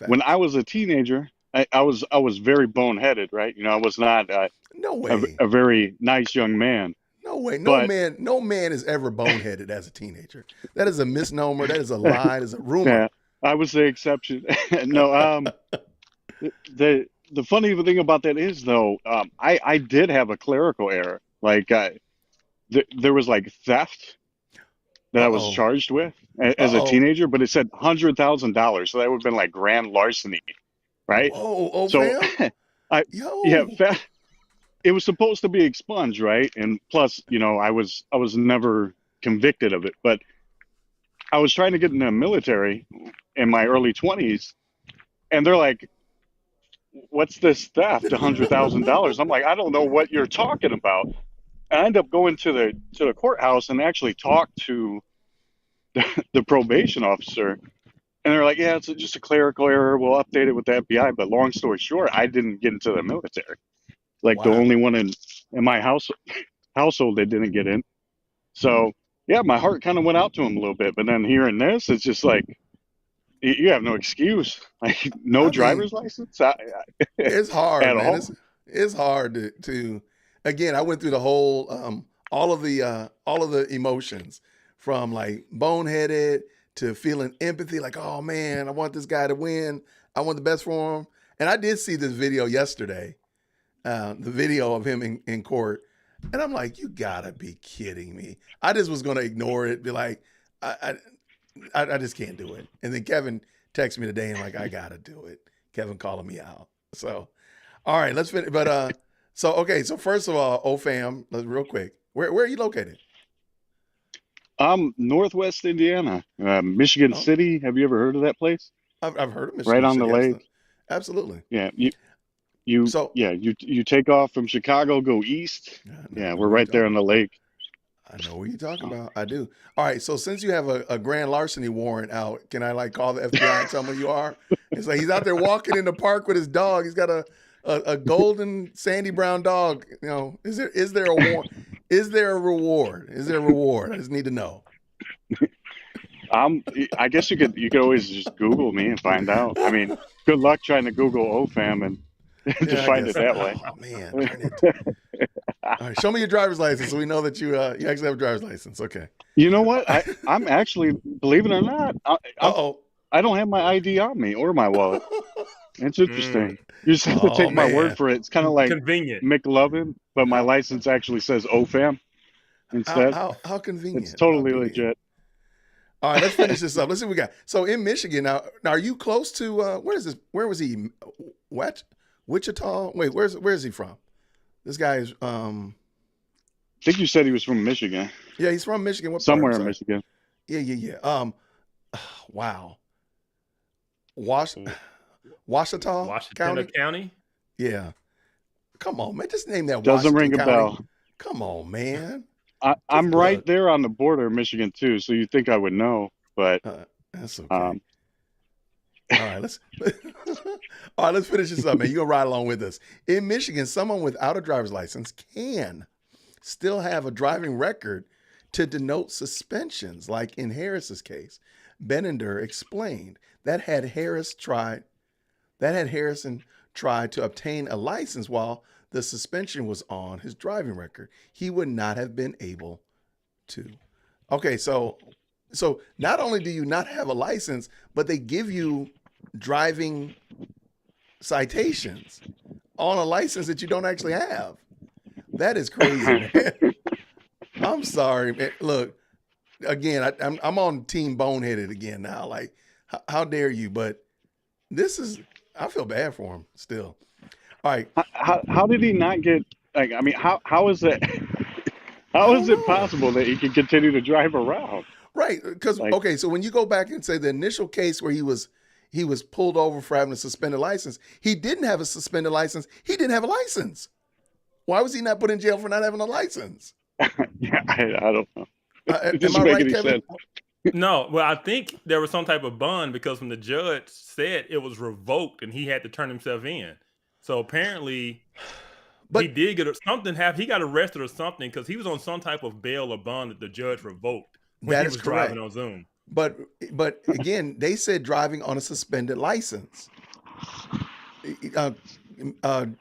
When I was a teenager, I was very boneheaded, right? You know, I was not no way a very nice young man. No way. No man is ever boneheaded as a teenager. That is a misnomer. That is a lie. That is a rumor. Yeah, I was the exception. No, the funny thing about that is though, I did have a clerical error. Like there was like theft that I was charged with as a teenager, but it said $100,000, so that would have been like grand larceny, right? Whoa, so it was supposed to be expunged, right? And plus, you know, I was never convicted of it, but I was trying to get in the military in my early 20s, and they're like, "What's this theft? $100,000?" I'm like, "I don't know what you're talking about." And I end up going to the courthouse and actually talk to the probation officer, and they're like, "Yeah, it's just a clerical error. We'll update it with the FBI." But long story short, I didn't get into the military. Like the only one in my household that didn't get in. So yeah, my heart kind of went out to him a little bit. But then hearing this, it's just like, you have no excuse. Like driver's license. It's hard, at man. all. It's hard to. Again, I went through the whole all of the emotions, from like boneheaded to feeling empathy, like, oh man, I want this guy to win. I want the best for him. And I did see this video yesterday. The video of him in court, and I'm like, you gotta be kidding me. I just was gonna ignore it, be like, I just can't do it. And then Kevin texted me today and like, I gotta do it. Kevin calling me out. So, all right, let's finish. But so first of all, OFAM, real quick, where are you located? Northwest Indiana, Michigan City. Have you ever heard of that place? I've heard of Michigan right on City, the lake. Absolutely. Yeah. You take off from Chicago, go east. Yeah, we're right there on the lake. I know what you're talking about. I do. All right. So since you have a grand larceny warrant out, can I like call the FBI and tell them who you are? It's like he's out there walking in the park with his dog. He's got a golden sandy brown dog. You know, is there a warrant? Is there a reward? Is there a reward? I just need to know. I guess you could always just Google me and find out. I mean, good luck trying to Google OFAM and to find it that way. Oh man. All right, show me your driver's license so we know that you actually have a driver's license. Okay. You know what? I'm actually, believe it or not, I don't have my ID on me or my wallet. It's interesting. You just have to take my word for it. It's kind of like convenient McLovin, but my license actually says OFAM instead. How convenient. It's totally legit. All right, let's finish this up. Let's see what we got. So in Michigan, now are you close to where is this? Where was he? What? Wichita? Wait, where is he from? This guy is I think you said he was from Michigan. Yeah, he's from Michigan. What Somewhere part? in Michigan. Yeah. Wow. Washita County? Yeah. Come on, man. Just name that. Doesn't Washington ring a County. bell. Come on, man. I'm right there on the border of Michigan too, so you'd think I would know, but that's okay. All right, let's finish this up, man. You gonna ride along with us. In Michigan, someone without a driver's license can still have a driving record to denote suspensions, like in Harris's case. Benender explained that had Harrison tried to obtain a license while the suspension was on his driving record, he would not have been able to. Okay, so not only do you not have a license, but they give you driving citations on a license that you don't actually have. That is crazy, man. I'm sorry, man. Look, again, I'm on team boneheaded again now. Like, how dare you? But this is, I feel bad for him still. All right. How did he not get, like, I mean, how is it, how is it possible that he can continue to drive around? Right. Because, Like, okay, so when you go back and say the initial case where he was pulled over for having a suspended license, he didn't have a suspended license. He didn't have a license. Why was he not put in jail for not having a license? yeah, I don't know. It Am doesn't I make right, any Kevin? sense. No, well, I think there was some type of bond because when the judge said it was revoked and he had to turn himself in. So apparently he did get something happened. He got arrested or something because he was on some type of bail or bond that the judge revoked when he was driving on Zoom. But again, they said driving on a suspended license.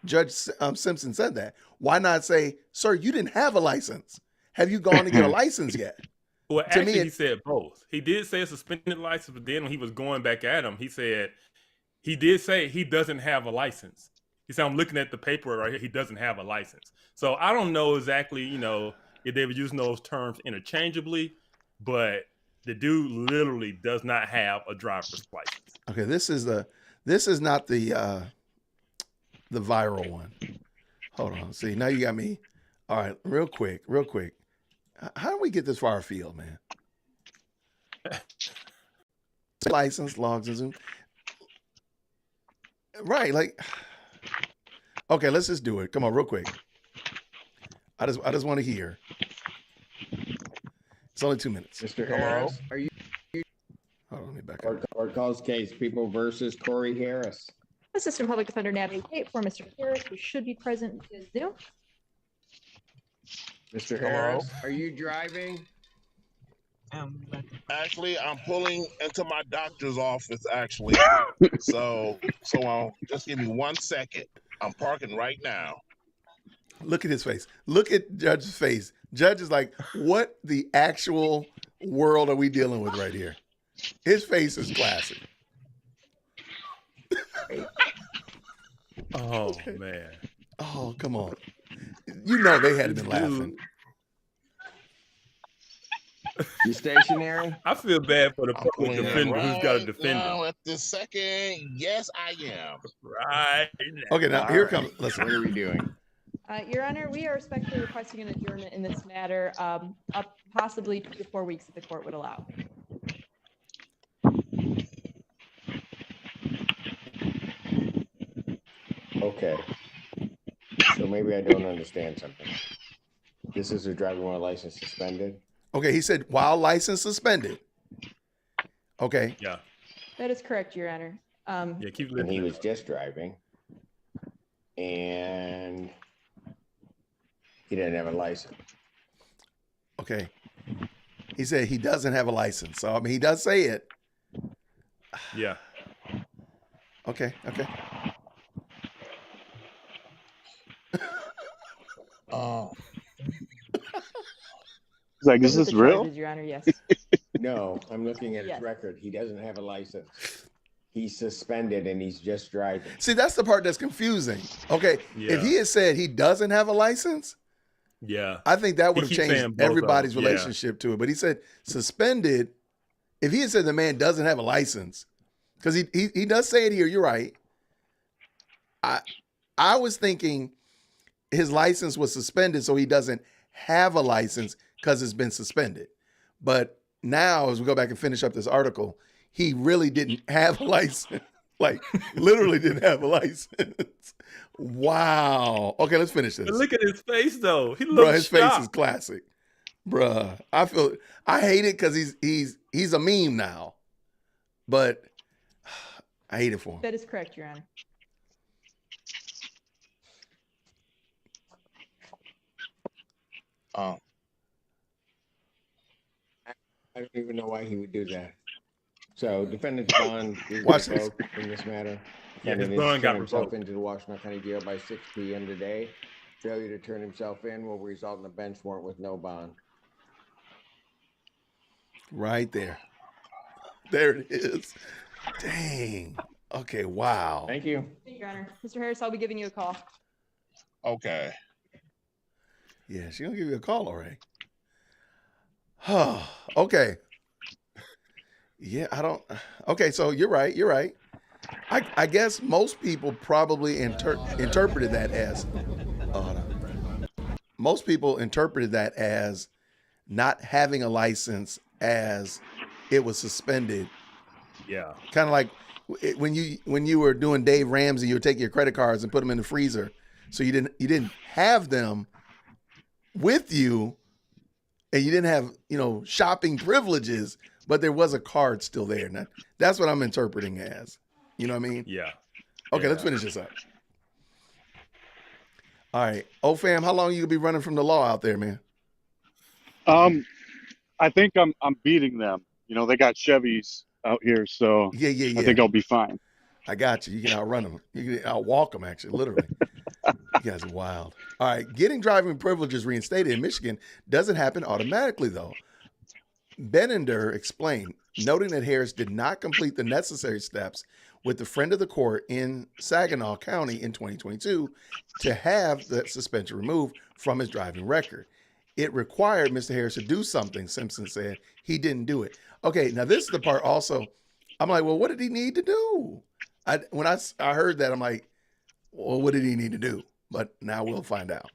Judge Simpson said that. Why not say, sir, you didn't have a license. Have you gone to get a license yet? Well, actually, he said both. He did say a suspended license, but then when he was going back at him, he said he did say he doesn't have a license. He said, I'm looking at the paper right here. He doesn't have a license. So I don't know exactly, if they were using those terms interchangeably, but the dude literally does not have a driver's license. Okay, this is not the viral one. Hold on. See, now you got me. All right, real quick. How do we get this far afield, man? License, logs, and Zoom. Right, like, okay, let's just do it. Come on, real quick. I just want to hear. It's only 2 minutes. Mr. Harris, are you? Hold on, let me back up. Or calls case People versus Corey Harris. Assistant Public Defender Natalie Tate for Mr. Harris, who should be present via Zoom. Mr. Harris, are you driving? Actually, I'm pulling into my doctor's office, actually. so just give me 1 second. I'm parking right now. Look at his face. Look at Judge's face. Judge is like, what the actual world are we dealing with right here? His face is classic. Oh, man. Oh, come on. You know they had been laughing. You stationary? I feel bad for the public defender who's got to defend him. At this second, yes, I am. Right now. Okay, now here comes. Listen, What are we doing? Your Honor, we are respectfully requesting an adjournment in this matter, up possibly 2 to 4 weeks if the court would allow. Okay. So maybe I don't understand something. This is a driving while license suspended? okay, he said while license suspended. Okay. Yeah. That is correct, Your Honor. Yeah, keep And he listening. was just driving. And he didn't have a license. Okay. He said he doesn't have a license. So I mean he does say it. Yeah. Okay. It's like, is Those are this the real? charges, Your Honor, yes. No, I'm looking at his Yes. record. He doesn't have a license. He's suspended and he's just driving. See, that's the part that's confusing. Okay. Yeah. If he had said he doesn't have a license, Yeah. I think that would have keeps saying changed both of them. everybody's Yeah. relationship to it. But he said suspended. If he had said the man doesn't have a license, because he does say it here, you're right. I was thinking his license was suspended, so he doesn't have a license because it's been suspended. But now, as we go back and finish up this article, he really didn't have a license. Like, literally didn't have a license. Wow. Okay, let's finish this. But look at his face, though. He Bruh, looks his face is shocked. classic. Bruh, I hate it because he's a meme now. But I hate it for him. That is correct, Your Honor. I don't even know why he would do that. So defendant's bond is Watch this. revoked in this matter. Yeah, his Defendant is bond to got turn himself revoked. into the Washington County Jail by 6 p.m. today. Failure to turn himself in will result in a bench warrant with no bond. Right there. There it is. Dang. Okay, wow. Thank you. Thank you, Your Honor. Mr. Harris, I'll be giving you a call. Okay. Yeah, she's gonna give you a call already. Okay. Yeah, I don't. Okay, so you're right. You're right. I guess most people probably interpreted that as. Hold on. Most people interpreted that as not having a license as it was suspended. Yeah. Kind of like when you were doing Dave Ramsey, you would take your credit cards and put them in the freezer, so you didn't have them with you, and you didn't have shopping privileges, but there was a card still there. Now, that's what I'm interpreting as. You know what I mean? Yeah. Okay, let's finish this up. All right, fam, how long you gonna be running from the law out there, man? I think I'm beating them. They got Chevys out here, so Yeah. I think I'll be fine. I got you. You can outrun them. You can outwalk them, actually, literally. You guys are wild. All right, getting driving privileges reinstated in Michigan doesn't happen automatically, though. Benender explained, noting that Harris did not complete the necessary steps with the friend of the court in Saginaw County in 2022 to have the suspension removed from his driving record. It required Mr. Harris to do something, Simpson said. He didn't do it. Okay, now this is the part also, I'm like, well, what did he need to do? When I heard that, I'm like, well, what did he need to do? But now we'll find out.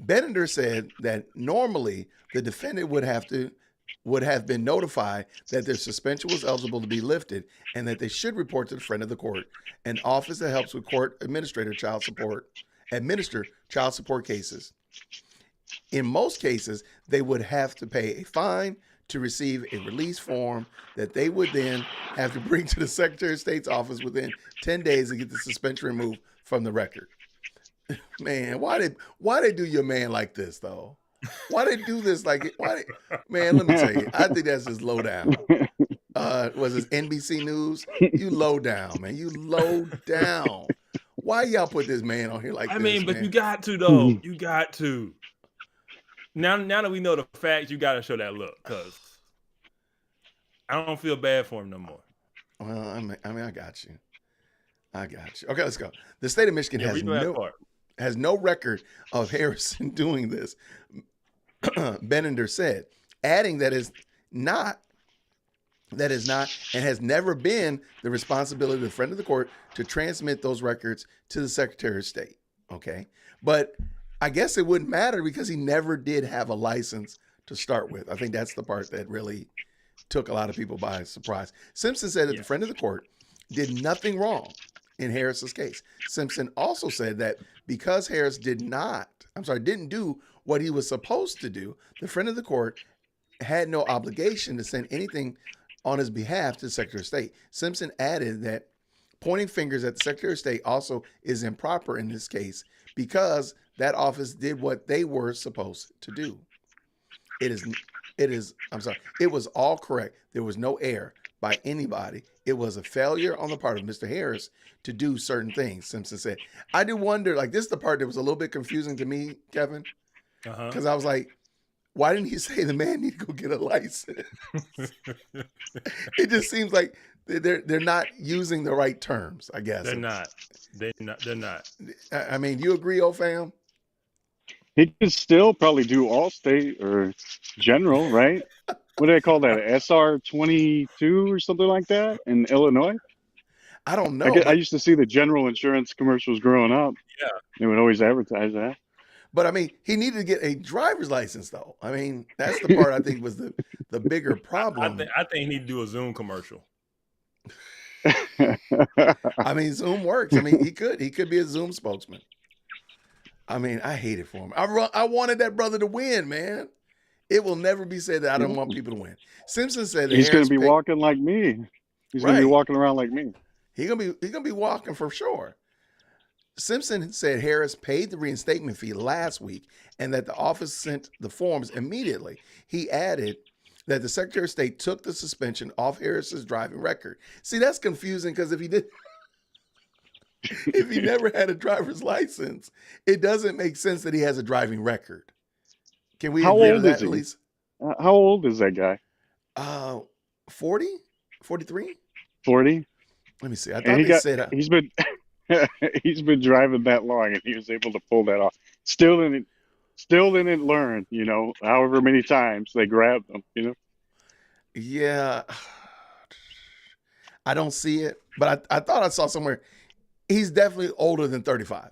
Benender said that normally the defendant would have been notified that their suspension was eligible to be lifted and that they should report to the friend of the court, an office that helps with court administer child support cases. In most cases, they would have to pay a fine to receive a release form that they would then have to bring to the Secretary of State's office within 10 days to get the suspension removed from the record. Man, why they do your man like this, though? Why they do this man, let me tell you, I think that's just low down. Was this NBC News? You low down, man. You low down. Why y'all put this man on here like this? I mean, but man? you got to, though. You got to. Now that we know the facts, you got to show that look, because I don't feel bad for him no more. Well, I mean, I got you. Okay, let's go. The state of Michigan has no record of Harrison doing this, Benender said, adding that is not and has never been the responsibility of the friend of the court to transmit those records to the Secretary of State. Okay, but I guess it wouldn't matter because he never did have a license to start with. I think that's the part that really took a lot of people by surprise. Simpson said that the friend of the court did nothing wrong in Harris's case. Simpson also said that because Harris didn't do what he was supposed to do, the friend of the court had no obligation to send anything on his behalf to the Secretary of State. Simpson added that pointing fingers at the Secretary of State also is improper in this case because that office did what they were supposed to do. It was all correct. There was no error by anybody. It was a failure on the part of Mr. Harris to do certain things, Simpson said. I do wonder, this is the part that was a little bit confusing to me, Kevin, because I was like, why didn't he say the man need to go get a license? It just seems like they're not using the right terms, I guess. They're not. I mean, do you agree, old fam? He could still probably do Allstate or General, right? What do they call that? SR 22 or something like that in Illinois? I don't know. I used to see the General Insurance commercials growing up. Yeah. They would always advertise that. But I mean, he needed to get a driver's license, though. I mean, that's the part I think was the bigger problem. I think he need to do a Zoom commercial. I mean, Zoom works. I mean, he could be a Zoom spokesman. I mean, I hate it for him. I wanted that brother to win, man. It will never be said that I don't want people to win. Simpson said that he's going to be walking like me. He's going to be walking around like me. He's gonna be walking for sure. Simpson said Harris paid the reinstatement fee last week and that the office sent the forms immediately. He added that the Secretary of State took the suspension off Harris's driving record. See, that's confusing because if he never had a driver's license, it doesn't make sense that he has a driving record. Can we agree on that at least? How old is that guy? 40? 43? 40? Let me see. I thought they said he's been he's been driving that long and he was able to pull that off. Still still didn't learn, you know, however many times they grabbed them, you know. Yeah. I don't see it, but I thought I saw somewhere he's definitely older than 35.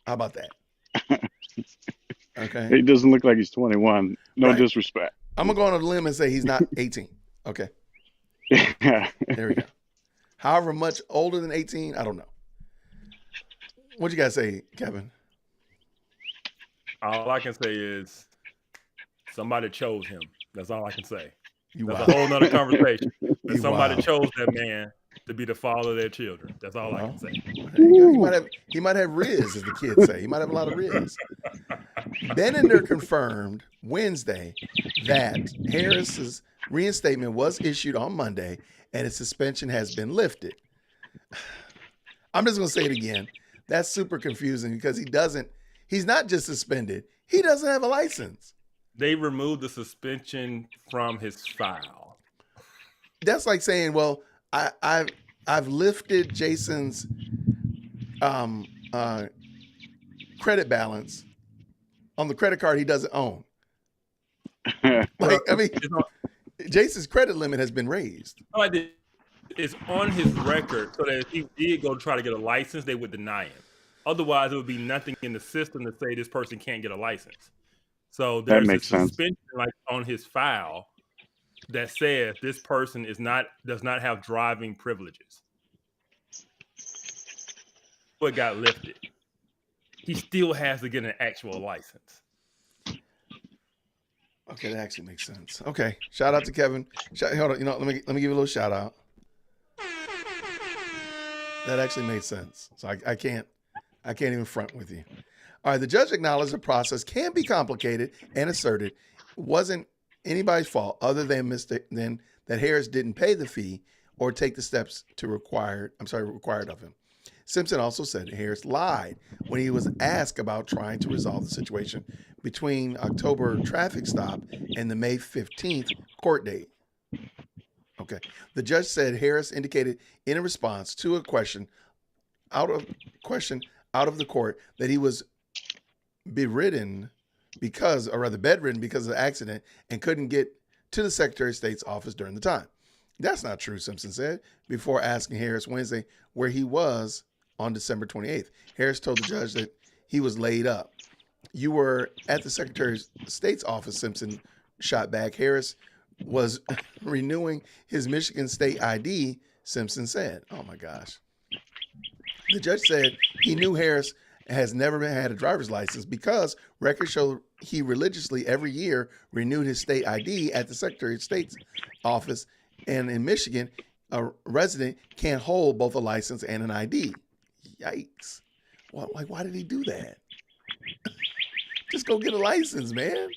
How about that? Okay. He doesn't look like he's 21. No Right. disrespect. I'm going to go on a limb and say he's not 18. Okay. There we go. However much older than 18, I don't know. What you got to say, Kevin? All I can say is somebody chose him. That's all I can say. You That's wild. a whole nother conversation. But You somebody wild. chose that man to be the father of their children. That's all I can say. There you go. He might have Riz, as the kids say. He might have a lot of Riz. Benender confirmed Wednesday that Harris's reinstatement was issued on Monday and his suspension has been lifted. I'm just going to say it again. That's super confusing because he's not just suspended. He doesn't have a license. They removed the suspension from his file. That's like saying, well, I've lifted Jason's credit balance on the credit card he doesn't own. Like, I mean, Jason's credit limit has been raised. It's on his record, so that if he did go try to get a license, they would deny him. Otherwise, it would be nothing in the system to say this person can't get a license. So there's a suspension like on his file that says this person does not have driving privileges. But got lifted. He still has to get an actual license. Okay, that actually makes sense. Okay, shout out to Kevin. Hold on, let me give you a little shout out. That actually made sense. So I can't even front with you. All right, the judge acknowledged the process can be complicated and asserted it wasn't anybody's fault other than that Harris didn't pay the fee or take the steps required of him. Simpson also said Harris lied when he was asked about trying to resolve the situation between October traffic stop and the May 15th court date. Okay. The judge said Harris indicated in a response to a question out of the court that he was bedridden because of the accident and couldn't get to the Secretary of State's office during the time. That's not true, Simpson said, before asking Harris Wednesday where he was on December 28th. Harris told the judge that he was laid up. You were at the Secretary of State's office, Simpson shot back. Harris was renewing his Michigan State ID, Simpson said. Oh my gosh. The judge said he knew Harris has never had a driver's license because records show he religiously every year renewed his state ID at the Secretary of State's office. And in Michigan, a resident can't hold both a license and an ID. Yikes. Why did he do that? Just go get a license, man.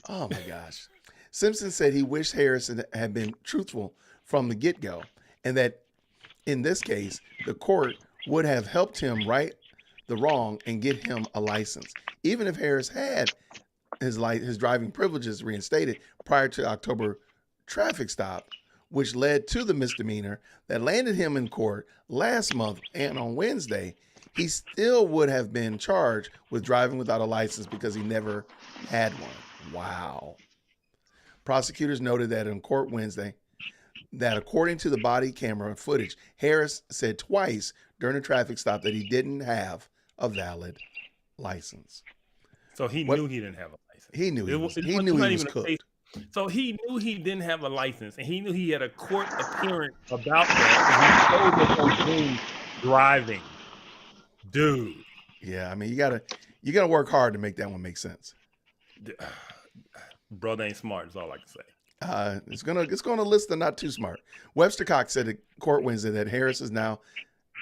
Oh my gosh. Simpson said he wished Harris had been truthful from the get-go and that in this case, the court would have helped him right the wrong and get him a license. Even if Harris had his driving privileges reinstated prior to October traffic stop, which led to the misdemeanor that landed him in court last month and on Wednesday, he still would have been charged with driving without a license because he never had one. Wow. Prosecutors noted that in court Wednesday that according to the body camera footage, Harris said twice during a traffic stop that he didn't have a valid license. So he knew he didn't have a license. He knew he was cooked. So he knew he didn't have a license, and he knew he had a court appearance about that, and he showed up on driving. Dude. Yeah, I mean you gotta work hard to make that one make sense. Brother ain't smart, is all I can say. It's gonna list the not too smart. Webster Cox said at court Wednesday that Harris is now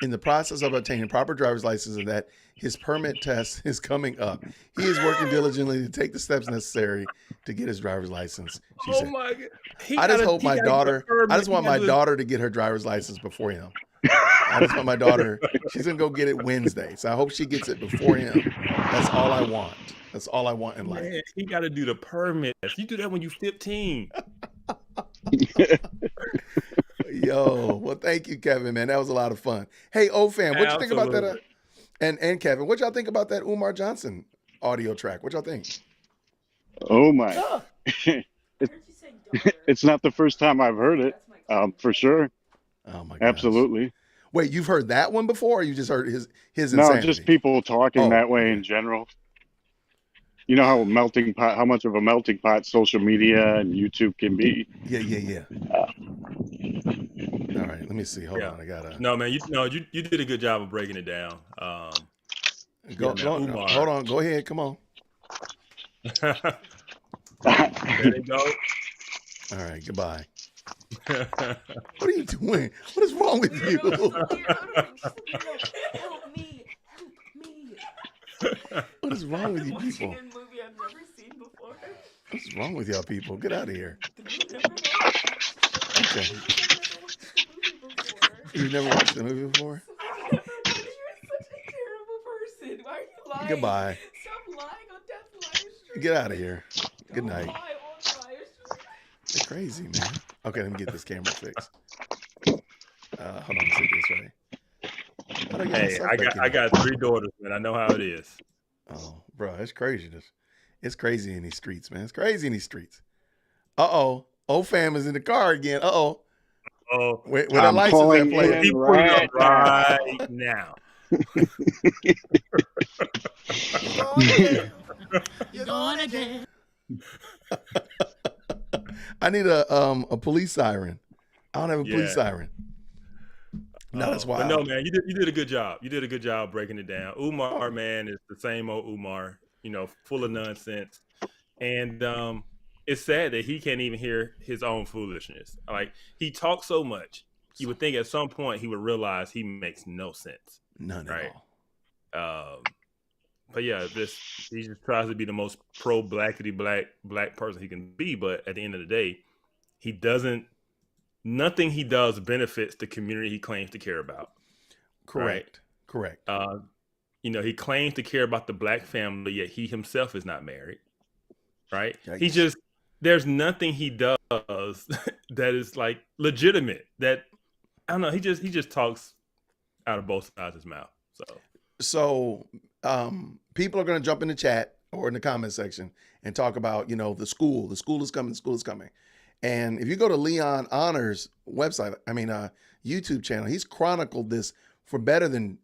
in the process of obtaining proper driver's license and that his permit test is coming up. He is working diligently to take the steps necessary to get his driver's license. She said. My God. I just hope my daughter. I just want my daughter to get her driver's license before him. I just want my daughter. She's gonna go get it Wednesday, so I hope she gets it before him. That's all I want. That's all I want in life. Man, he got to do the permit. You do that when you're 15. Yo, well, thank you, Kevin, man. That was a lot of fun. Hey, fam, what you think about that? And Kevin, what y'all think about that Umar Johnson audio track. What y'all think? Oh my. It's not the first time I've heard it. For sure. Oh my gosh. Absolutely. Wait, you've heard that one before, or you just heard his No, insanity? just people talking that way okay. in general. You know how how much of a melting pot social media and YouTube can be. Yeah. All right, let me see. Hold on, I gotta. No, man, you did a good job of breaking it down. Umar. Hold on, go ahead. Come on. There they go. All right, goodbye. What are you doing? What is wrong with you? Help me. What is wrong with you people? A movie I've never seen before. What's wrong with y'all people? Get out of here. Okay. You've never watched the movie before? You're such a terrible person. Why are you lying? Goodbye. Stop lying on Death Live Stream. Get out of here. Good night. Lie on live stream. You're crazy, man. Okay, let me get this camera fixed. Hold on, let's see this way. Hey, I got 3 daughters, man. I know how it is. Oh, bro, it's craziness. It's crazy in these streets, man. It's crazy in these streets. Uh-oh. OFAM is in the car again. Uh-oh. Oh, where the license at play? Keep right now. You're going again. I need a police siren. I don't have a police siren. No, that's wild. But no, man, you did a good job. You did a good job breaking it down. Umar, man, is the same old Umar, full of nonsense. And it's sad that he can't even hear his own foolishness. Like, he talks so much. You would think at some point he would realize he makes no sense. None at all. But yeah, he just tries to be the most black person he can be. But at the end of the day, nothing he does benefits the community he claims to care about. Correct. Right? Correct. He claims to care about the black family, yet he himself is not married. Right? Yikes. There's nothing he does that is like legitimate. That, I don't know. He just talks out of both sides of his mouth. So people are going to jump in the chat or in the comment section and talk about, the school. The school is coming. The school is coming. And if you go to Leon Honor's website, YouTube channel, he's chronicled this for better than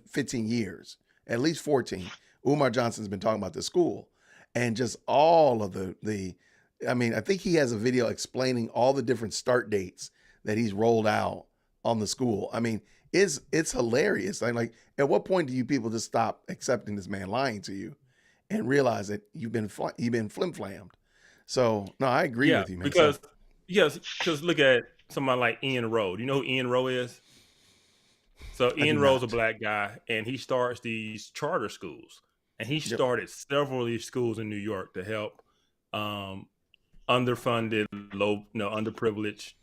15 years, at least 14. Umar Johnson's been talking about this school and just all of I think he has a video explaining all the different start dates that he's rolled out on the school. I mean, it's hilarious. Like, at what point do you people just stop accepting this man lying to you and realize that you've been flim-flammed? So, no, I agree with you, man. Because look at somebody like Ian Rowe. Do you know who Ian Rowe is? So Ian Rowe's a black guy, and he starts these charter schools. And he started several of these schools in New York to help underfunded, underprivileged,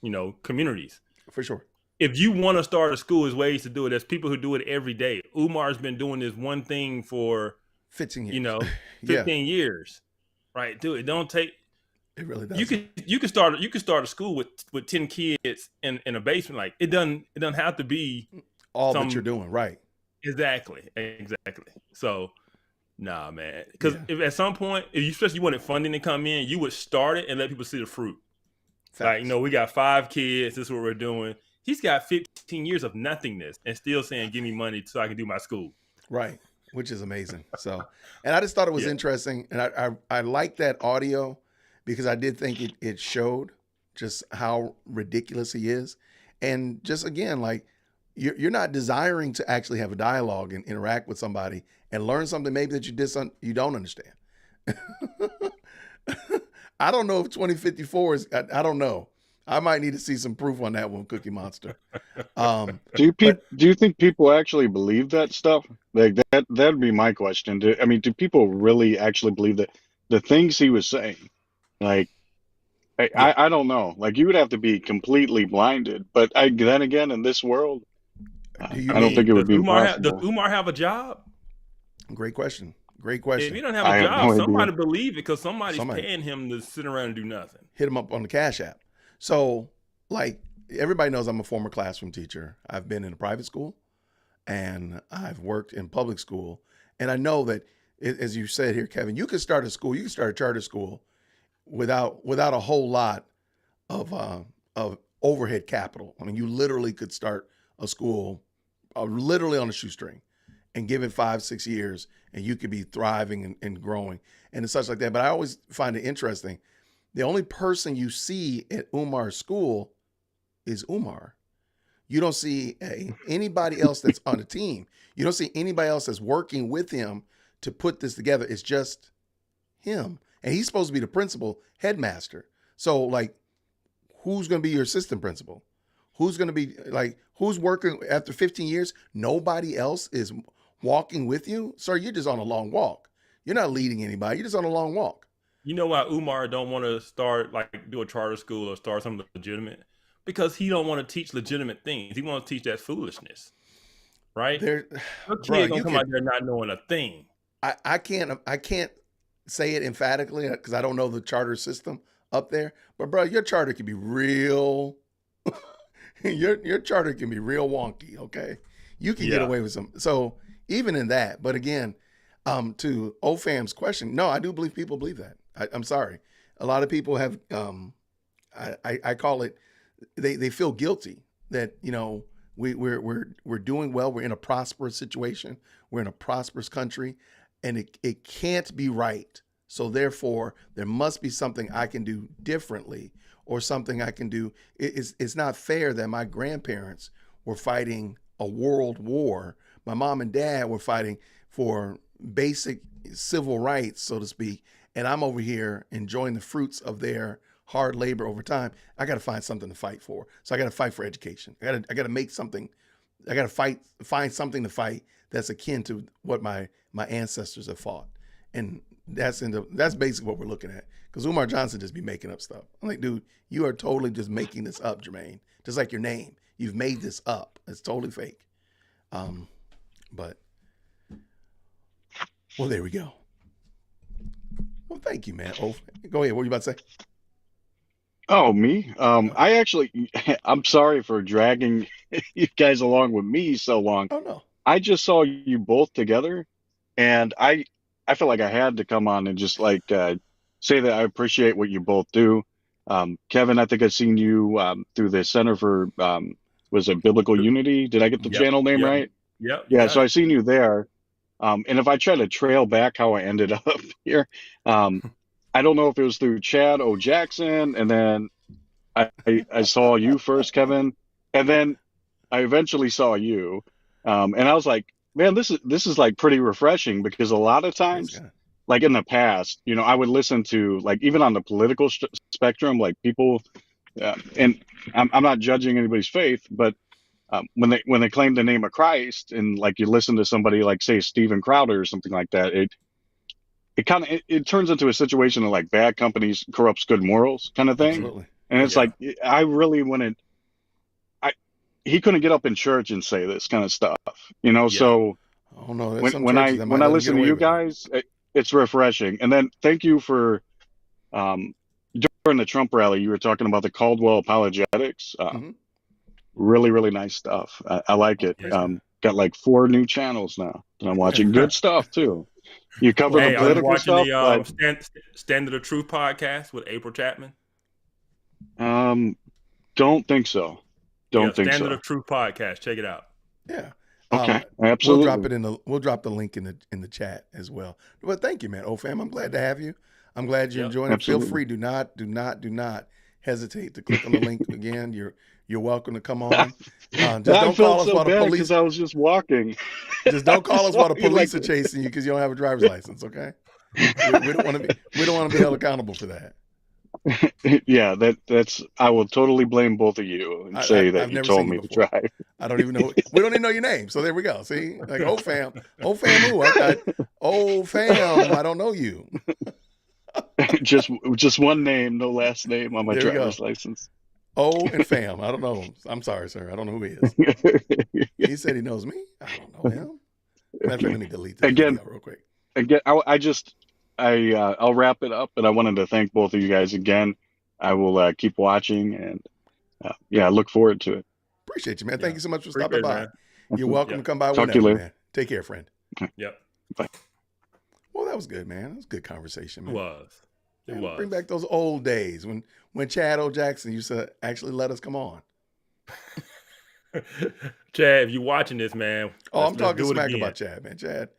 communities. For sure. If you want to start a school, there's ways to do it. There's people who do it every day. Umar's been doing this one thing for 15 years. 15 years. Right, dude. It don't take. It really does. You can start a school with 10 kids in a basement. Like, it doesn't have to be all that you're doing, right? Exactly. So, nah, man. Because if at some point, especially you wanted funding to come in, you would start it and let people see the fruit. Facts. Like, we got 5 kids. This is what we're doing. He's got 15 years of nothingness and still saying, "Give me money so I can do my school." Right, which is amazing. So, and I just thought it was interesting, and I like that audio because I did think it showed just how ridiculous he is, and just again, like, you're not desiring to actually have a dialogue and interact with somebody and learn something maybe that you don't understand. I don't know if 2054 is. I don't know. I might need to see some proof on that one, Cookie Monster. Do you think people actually believe that stuff? Like, that'd be my question. Do people really actually believe that the things he was saying? Like, I don't know. Like, you would have to be completely blinded. But then again, in this world, I don't think it would be possible. Does Umar have a job? Great question. If you don't have a job, somebody believe it because somebody's paying him to sit around and do nothing. Hit him up on the Cash App. So, like, everybody knows I'm a former classroom teacher. I've been in a private school and I've worked in public school. And I know that as you said here, Kevin, you could start a school, you could start a charter school without a whole lot of overhead capital. I mean, you literally could start a school literally on a shoestring and give it 5-6 years, and you could be thriving and growing and such like that. But I always find it interesting. The only person you see at Umar's school is Umar. You don't see anybody else that's on the team. You don't see anybody else that's working with him to put this together. It's just him. And he's supposed to be the principal headmaster. So, like, who's going to be your assistant principal? Who's going to be, like, who's working after 15 years? Nobody else is walking with you? Sir, you're just on a long walk. You're not leading anybody. You're just on a long walk. You know why Umar don't want to start, like, do a charter school or start something legitimate? Because he don't want to teach legitimate things. He wants to teach that foolishness, right? Your kid gonna come out there not knowing a thing. I can't say it emphatically because I don't know the charter system up there. But bro, your charter can be real. your charter can be real wonky. Okay, you can get away with some. So even in that, but again, to OFAM's question, no, I do believe people believe that. I'm sorry, a lot of people have. I call it. They feel guilty that, you know, we're doing well. We're in a prosperous situation. We're in a prosperous country, and it can't be right. So therefore, there must be something I can do differently, or something I can do. It's not fair that my grandparents were fighting a world war. My mom and dad were fighting for basic civil rights, so to speak, and I'm over here enjoying the fruits of their hard labor over time. I got to find something to fight for. So I got to fight for education. I got to make something. I got to find something to fight that's akin to what my ancestors have fought. And that's basically what we're looking at. Because Umar Johnson just be making up stuff. I'm like, dude, you are totally just making this up, Jermaine. Just like your name. You've made this up. It's totally fake. But, well, there we go. Well, thank you, man. Oh, go ahead. What were you about to say? Oh, me? I'm sorry for dragging you guys along with me so long. Oh, no. I just saw you both together, and I feel like I had to come on and just like say that I appreciate what you both do. Kevin, I think I've seen you through the Center for was it Biblical Unity? Did I get the channel name right? Yep. Yeah, so I've seen you there. And if I try to trail back how I ended up here, I don't know if it was through Chad O. Jackson, and then I saw you first, Kevin, and then I eventually saw you, and I was like, man, this is like pretty refreshing, because a lot of times, like in the past, you know, I would listen to, like, even on the political spectrum, like people, and I'm not judging anybody's faith, but when they claim the name of Christ, and like you listen to somebody like, say, Steven Crowder or something like that, it turns into a situation of like bad companies corrupts good morals kind of thing. Absolutely. And it's like, I really wanted, he couldn't get up in church and say this kind of stuff, you know? Yeah. So when I listen to you guys, it's refreshing. And then thank you for, during the Trump rally, you were talking about the Caldwell apologetics. Really, really nice stuff. I like it. Got like 4 new channels now, and I'm watching good stuff too. You cover the political stuff. The Standard of Truth podcast with April Chapman. Don't think so. Standard of Truth podcast. Check it out. Yeah. Okay. Absolutely. We'll drop the link in the chat as well. But thank you, man. OFAM, I'm glad to have you. I'm glad you're enjoying it. Feel free. Do not hesitate to click on the link again. You're welcome to come on. Just don't call us while the police. Because I was just walking. Just don't call us while the police are chasing you because you don't have a driver's license. Okay. We don't want to be held accountable for that. Yeah, that's. I will totally blame both of you and say that you told me to drive. I don't even know. We don't even know your name. So there we go. See, like OFAM who? OFAM. I don't know you. just one name, no last name on my driver's license. O and Fam. I don't know. I'm sorry, sir. I don't know who he is. He said he knows me. I don't know him. Matter of fact, let me delete this again real quick. Again, I'll wrap it up, but I wanted to thank both of you guys again. I will keep watching, and I look forward to it. Appreciate you, man. Thank you so much for stopping by. Man. You're welcome to come by whenever, man. Take care, friend. Yep. Bye. Well, that was good, man. It was a good conversation, man. It Man, was. bring back those old days when Chad O. Jackson used to actually let us come on. Chad, if you're watching this, man. I'm talking smack about Chad, man. Chad,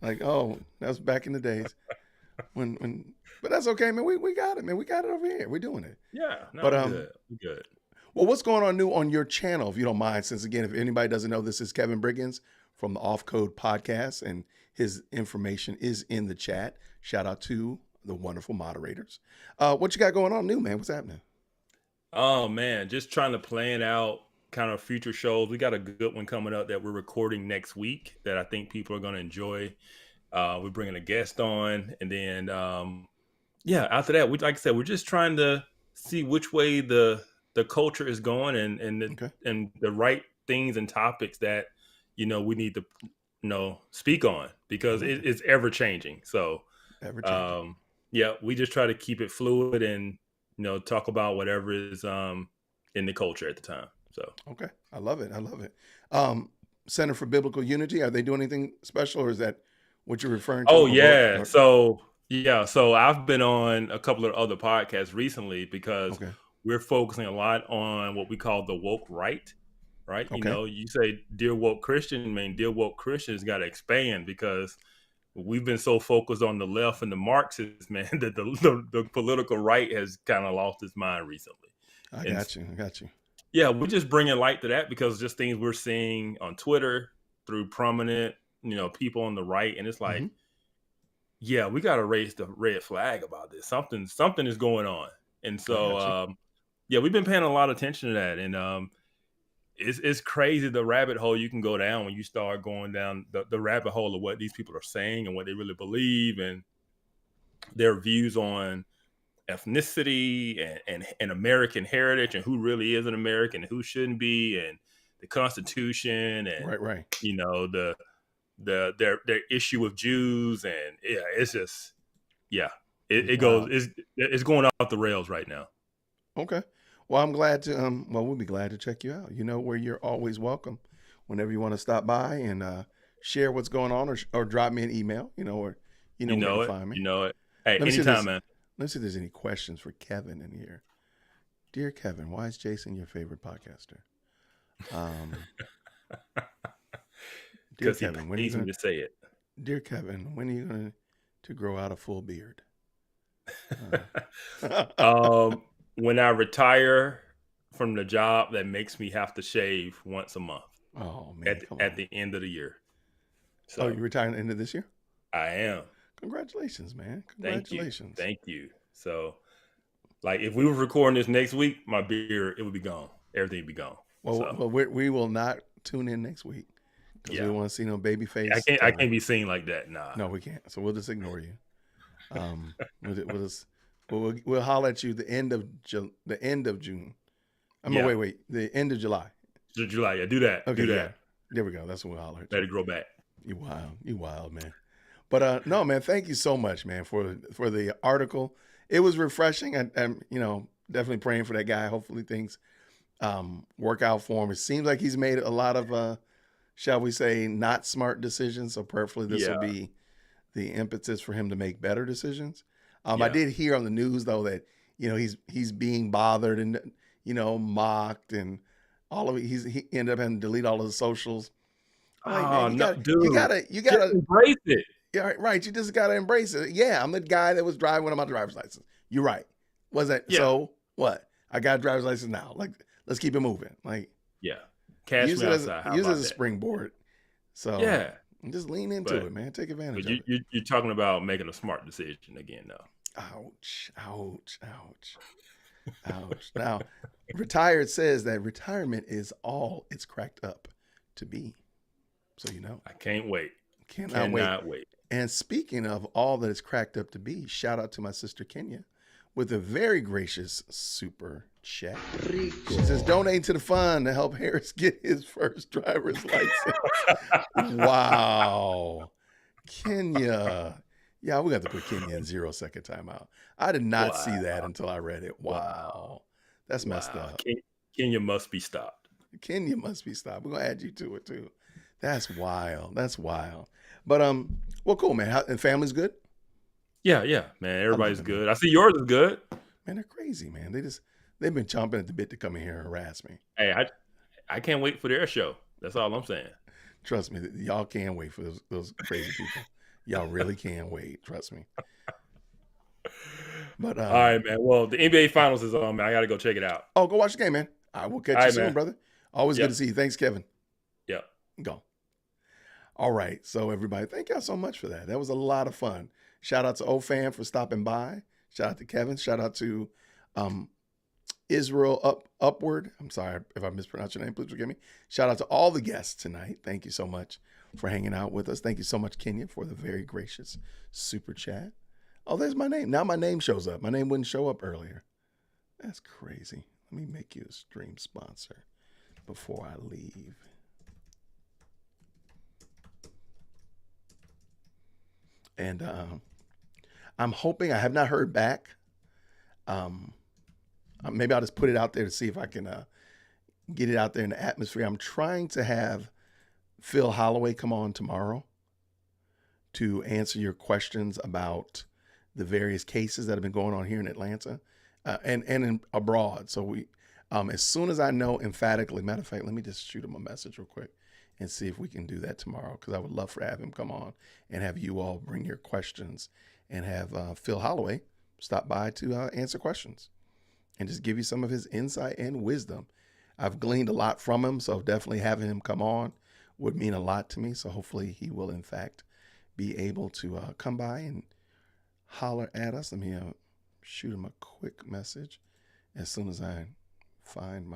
like, that was back in the days but that's okay, man. We got it, man. We got it over here. We're doing it. Yeah, no, but we're good. Well, what's going on new on your channel, if you don't mind? Since again, if anybody doesn't know, this is Kevin Briggins from the Off Code Podcast, and his information is in the chat. Shout out to the wonderful moderators. What you got going on new, man? What's happening? Oh man, just trying to plan out kind of future shows. We got a good one coming up that we're recording next week that I think people are going to enjoy. We're bringing a guest on, and then after that, like I said, we're just trying to see which way the culture is going and the right things and topics that we need to speak on, because it's ever changing. So we just try to keep it fluid and talk about whatever is in the culture at the time. So okay, I love it. Center for Biblical Unity, are they doing anything special, or is that what you're referring to? Oh yeah. So I've been on a couple of other podcasts recently because we're focusing a lot on what we call the woke right? Okay. You say dear woke Christian, dear woke Christians got to expand, because we've been so focused on the left and the Marxists, man, that the political right has kind of lost its mind recently. I got you. Yeah, we're just bringing light to that because just things we're seeing on Twitter through prominent people on the right, and it's like, we got to raise the red flag about this. Something is going on, and so we've been paying a lot of attention to that, and it's crazy the rabbit hole you can go down when you start going down the rabbit hole of what these people are saying and what they really believe, and their views on ethnicity and American heritage, and who really is an American and who shouldn't be, and the Constitution, and right. Their issue with Jews, and it's just it's going off the rails right now. Okay, well, I'm glad to we'll be glad to check you out. Where you're always welcome whenever you want to stop by and share what's going on, or drop me an email. Where to find me. Hey, anytime, man. Let's see if there's any questions for Kevin in here. Dear Kevin, why is Jason your favorite podcaster? Dear Kevin, when are you going to say it? Dear Kevin, when are you going to grow out a full beard? When I retire from the job that makes me have to shave once a month. Oh man! At the end of the year. So you're retiring at the end of this year? I am. Congratulations, man! Congratulations. Thank you. So, like, if we were recording this next week, my beard, it would be gone. Everything would be gone. Well, we will not tune in next week because we don't want to see no baby face. I can't be seen like that. Nah. No, we can't. So we'll just ignore you. We'll holler at you the end of June. Wait. The end of July. July. Yeah, do that. Okay, do that. Yeah. There we go. That's when we'll holler at you. Let it grow back. You wild, man. But no, man, thank you so much, man, for the article. It was refreshing. I'm definitely praying for that guy. Hopefully things work out for him. It seems like he's made a lot of, shall we say, not smart decisions. So prayerfully this will be the impetus for him to make better decisions. I did hear on the news though that he's being bothered and mocked and all of it. He ended up having to delete all of the socials. Like, man, you gotta embrace it. Yeah, right. You just gotta embrace it. Yeah, I'm the guy that was driving with my driver's license. You're right. Was that so? What? I got a driver's license now. Like, let's keep it moving. Like, cash use me it outside. Use it as a springboard. So just lean into it, man. Take advantage of it. You're talking about making a smart decision again, though. Ouch. Now, Retired says that retirement is all it's cracked up to be. So I can't wait. Cannot wait. And speaking of all that it's cracked up to be, shout out to my sister Kenya with a very gracious super chat. She says, donate to the fund to help Harris get his first driver's license. Wow. Kenya. Yeah, we got to put Kenya in 0-second timeout. I did not see that until I read it. Wow. That's messed up. Kenya must be stopped. Kenya must be stopped. We're going to add you to it too. That's wild. That's wild. But well, cool, man. And family's good? Yeah, man. Everybody's it, good. man. I see yours is good. Man, they're crazy, man. They've been chomping at the bit to come in here and harass me. Hey, I can't wait for their show. That's all I'm saying. Trust me, y'all can't wait for those crazy people. Y'all really can't wait. Trust me. But all right, man. Well, the NBA Finals is on, man. I got to go check it out. Oh, go watch the game, man. I will catch you soon, man. Brother. Always good to see you. Thanks, Kevin. Yep. Go. All right. So, everybody, thank y'all so much for that. That was a lot of fun. Shout out to OFAM for stopping by. Shout out to Kevin. Shout out to Israel Upward. I'm sorry if I mispronounced your name. Please forgive me. Shout out to all the guests tonight. Thank you so much for hanging out with us. Thank you so much, Kenya, for the very gracious super chat. Oh, there's my name. Now my name shows up. My name wouldn't show up earlier. That's crazy. Let me make you a stream sponsor before I leave. And I'm hoping, I have not heard back. Maybe I'll just put it out there to see if I can get it out there in the atmosphere. I'm trying to have Phil Holloway come on tomorrow to answer your questions about the various cases that have been going on here in Atlanta and in abroad. So we, as soon as I know emphatically, matter of fact, let me just shoot him a message real quick and see if we can do that tomorrow, because I would love to have him come on and have you all bring your questions and have Phil Holloway stop by to answer questions and just give you some of his insight and wisdom. I've gleaned a lot from him, so definitely having him come on would mean a lot to me. So hopefully he will, in fact, be able to come by and holler at us. Let me shoot him a quick message as soon as I find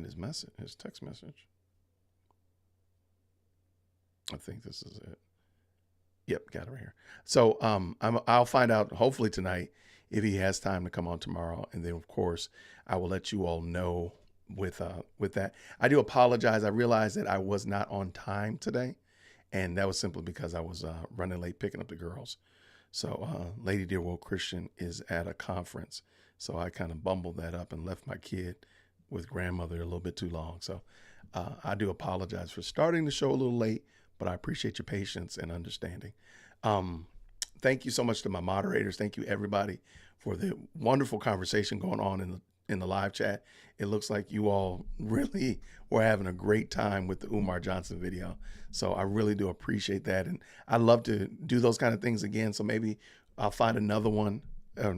his message, his text message. I think this is it. Yep, got it right here. So I'll find out hopefully tonight if he has time to come on tomorrow, and then of course I will let you all know with that. I do apologize. I realized that I was not on time today, and that was simply because I was running late picking up the girls. So Lady Dear World Christian is at a conference, so I kind of bumbled that up and left my kid with grandmother a little bit too long. So I do apologize for starting the show a little late, but I appreciate your patience and understanding. Thank you so much to my moderators. Thank you everybody for the wonderful conversation going on in the live chat. It looks like you all really were having a great time with the Umar Johnson video. So I really do appreciate that. And I'd love to do those kind of things again. So maybe I'll find another one,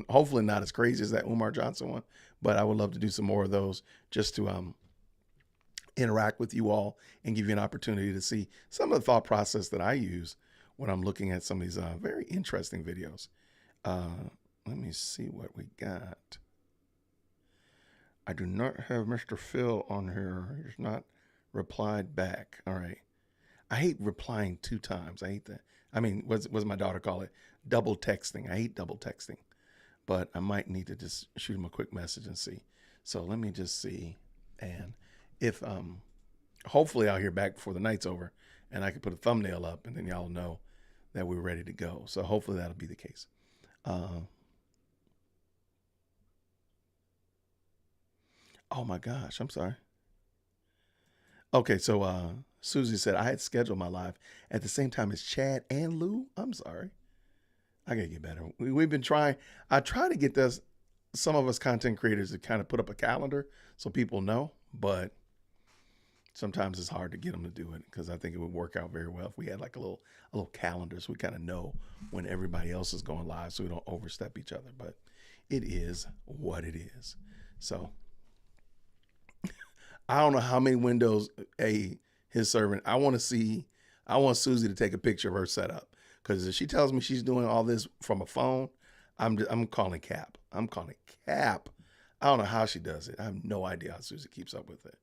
hopefully not as crazy as that Umar Johnson one, but I would love to do some more of those just to interact with you all and give you an opportunity to see some of the thought process that I use when I'm looking at some of these very interesting videos. Let me see what we got. I do not have Mr. Phil on here. He's not replied back. All right. I hate replying 2 times. I hate that. I mean, what's my daughter call it? Double texting. I hate double texting. But I might need to just shoot him a quick message and see. So let me just see. And if hopefully I'll hear back before the night's over and I can put a thumbnail up and then y'all know that we're ready to go. So hopefully that'll be the case. Oh my gosh, I'm sorry. Okay, so Susie said I had scheduled my live at the same time as Chad and Lou. I'm sorry. I gotta get better. We've been trying. I try to get this, some of us content creators to kind of put up a calendar so people know, but sometimes it's hard to get them to do it, because I think it would work out very well if we had like a little calendar so we kind of know when everybody else is going live so we don't overstep each other. But it is what it is. So I don't know how many windows his servant. I want Susie to take a picture of her setup, because if she tells me she's doing all this from a phone, I'm calling cap. I'm calling cap. I don't know how she does it. I have no idea how Susie keeps up with it.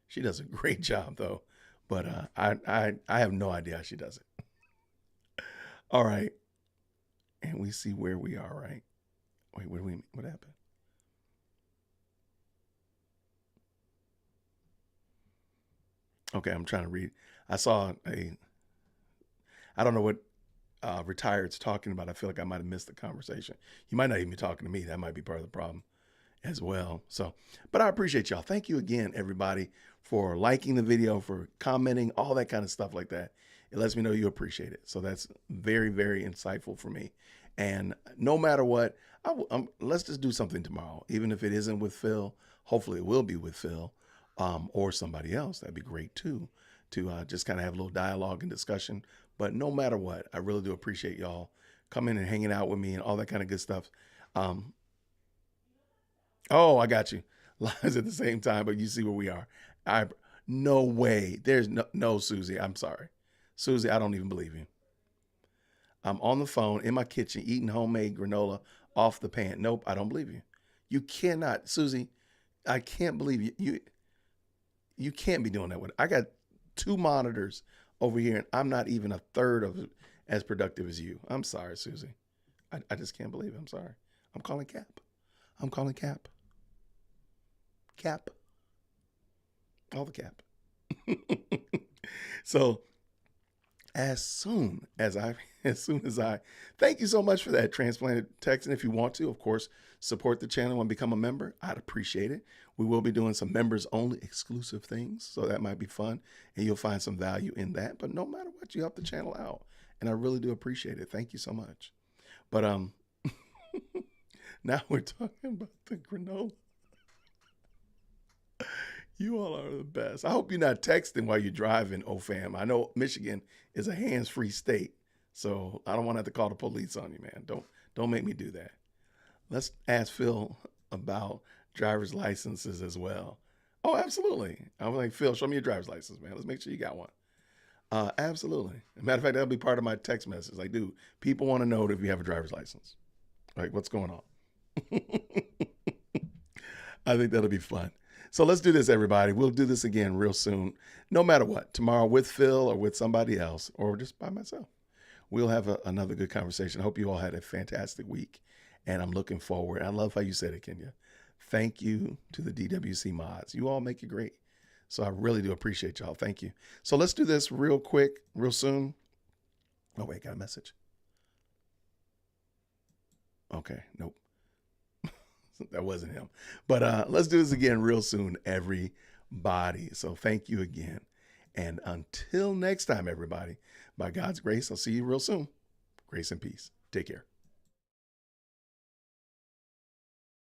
She does a great job though, but I have no idea how she does it. All right, and we see where we are. Right? Wait, what happened? Okay, I'm trying to read. I saw I don't know what Retired's talking about. I feel like I might have missed the conversation. You might not even be talking to me. That might be part of the problem. as well. So, but I appreciate y'all. Thank you again, everybody, for liking the video, for commenting, all that kind of stuff like that. It lets me know you appreciate it. So that's very, very insightful for me. And no matter what, let's just do something tomorrow. Even if it isn't with Phil, hopefully it will be with Phil or somebody else. That'd be great too, to just kind of have a little dialogue and discussion. But no matter what, I really do appreciate y'all coming and hanging out with me and all that kind of good stuff. Oh, I got you. Lives at the same time, but you see where we are. No way. There's no, Susie. I'm sorry. Susie, I don't even believe you. I'm on the phone in my kitchen eating homemade granola off the pan. Nope, I don't believe you. You cannot, Susie. I can't believe you. You can't be doing that with it. I got 2 monitors over here, and I'm not even a third of as productive as you. I'm sorry, Susie. I just can't believe it. I'm sorry. I'm calling Cap. I'm calling Cap. Cap. All the Cap. So as soon as I thank you so much for that transplanted text. And if you want to, of course, support the channel and become a member, I'd appreciate it. We will be doing some members only exclusive things. So that might be fun and you'll find some value in that. But no matter what, you help the channel out. And I really do appreciate it. Thank you so much. But now we're talking about the granola. You all are the best. I hope you're not texting while you're driving, OFAM. I know Michigan is a hands-free state, so I don't want to have to call the police on you, man. Don't make me do that. Let's ask Phil about driver's licenses as well. Oh, absolutely. I was like, Phil, show me your driver's license, man. Let's make sure you got one. Absolutely. As a matter of fact, that'll be part of my text message. Like, dude, people want to know if you have a driver's license. Like, what's going on? I think that'll be fun. So let's do this, everybody. We'll do this again real soon. No matter what, tomorrow with Phil or with somebody else or just by myself. We'll have another good conversation. I hope you all had a fantastic week, and I'm looking forward. I love how you said it, Kenya. Thank you to the DWC mods. You all make it great. So I really do appreciate y'all. Thank you. So let's do this real quick, real soon. Oh, wait, got a message. Okay, nope. That wasn't him. But let's do this again real soon, everybody. So thank you again. And until next time, everybody, by God's grace, I'll see you real soon. Grace and peace. Take care.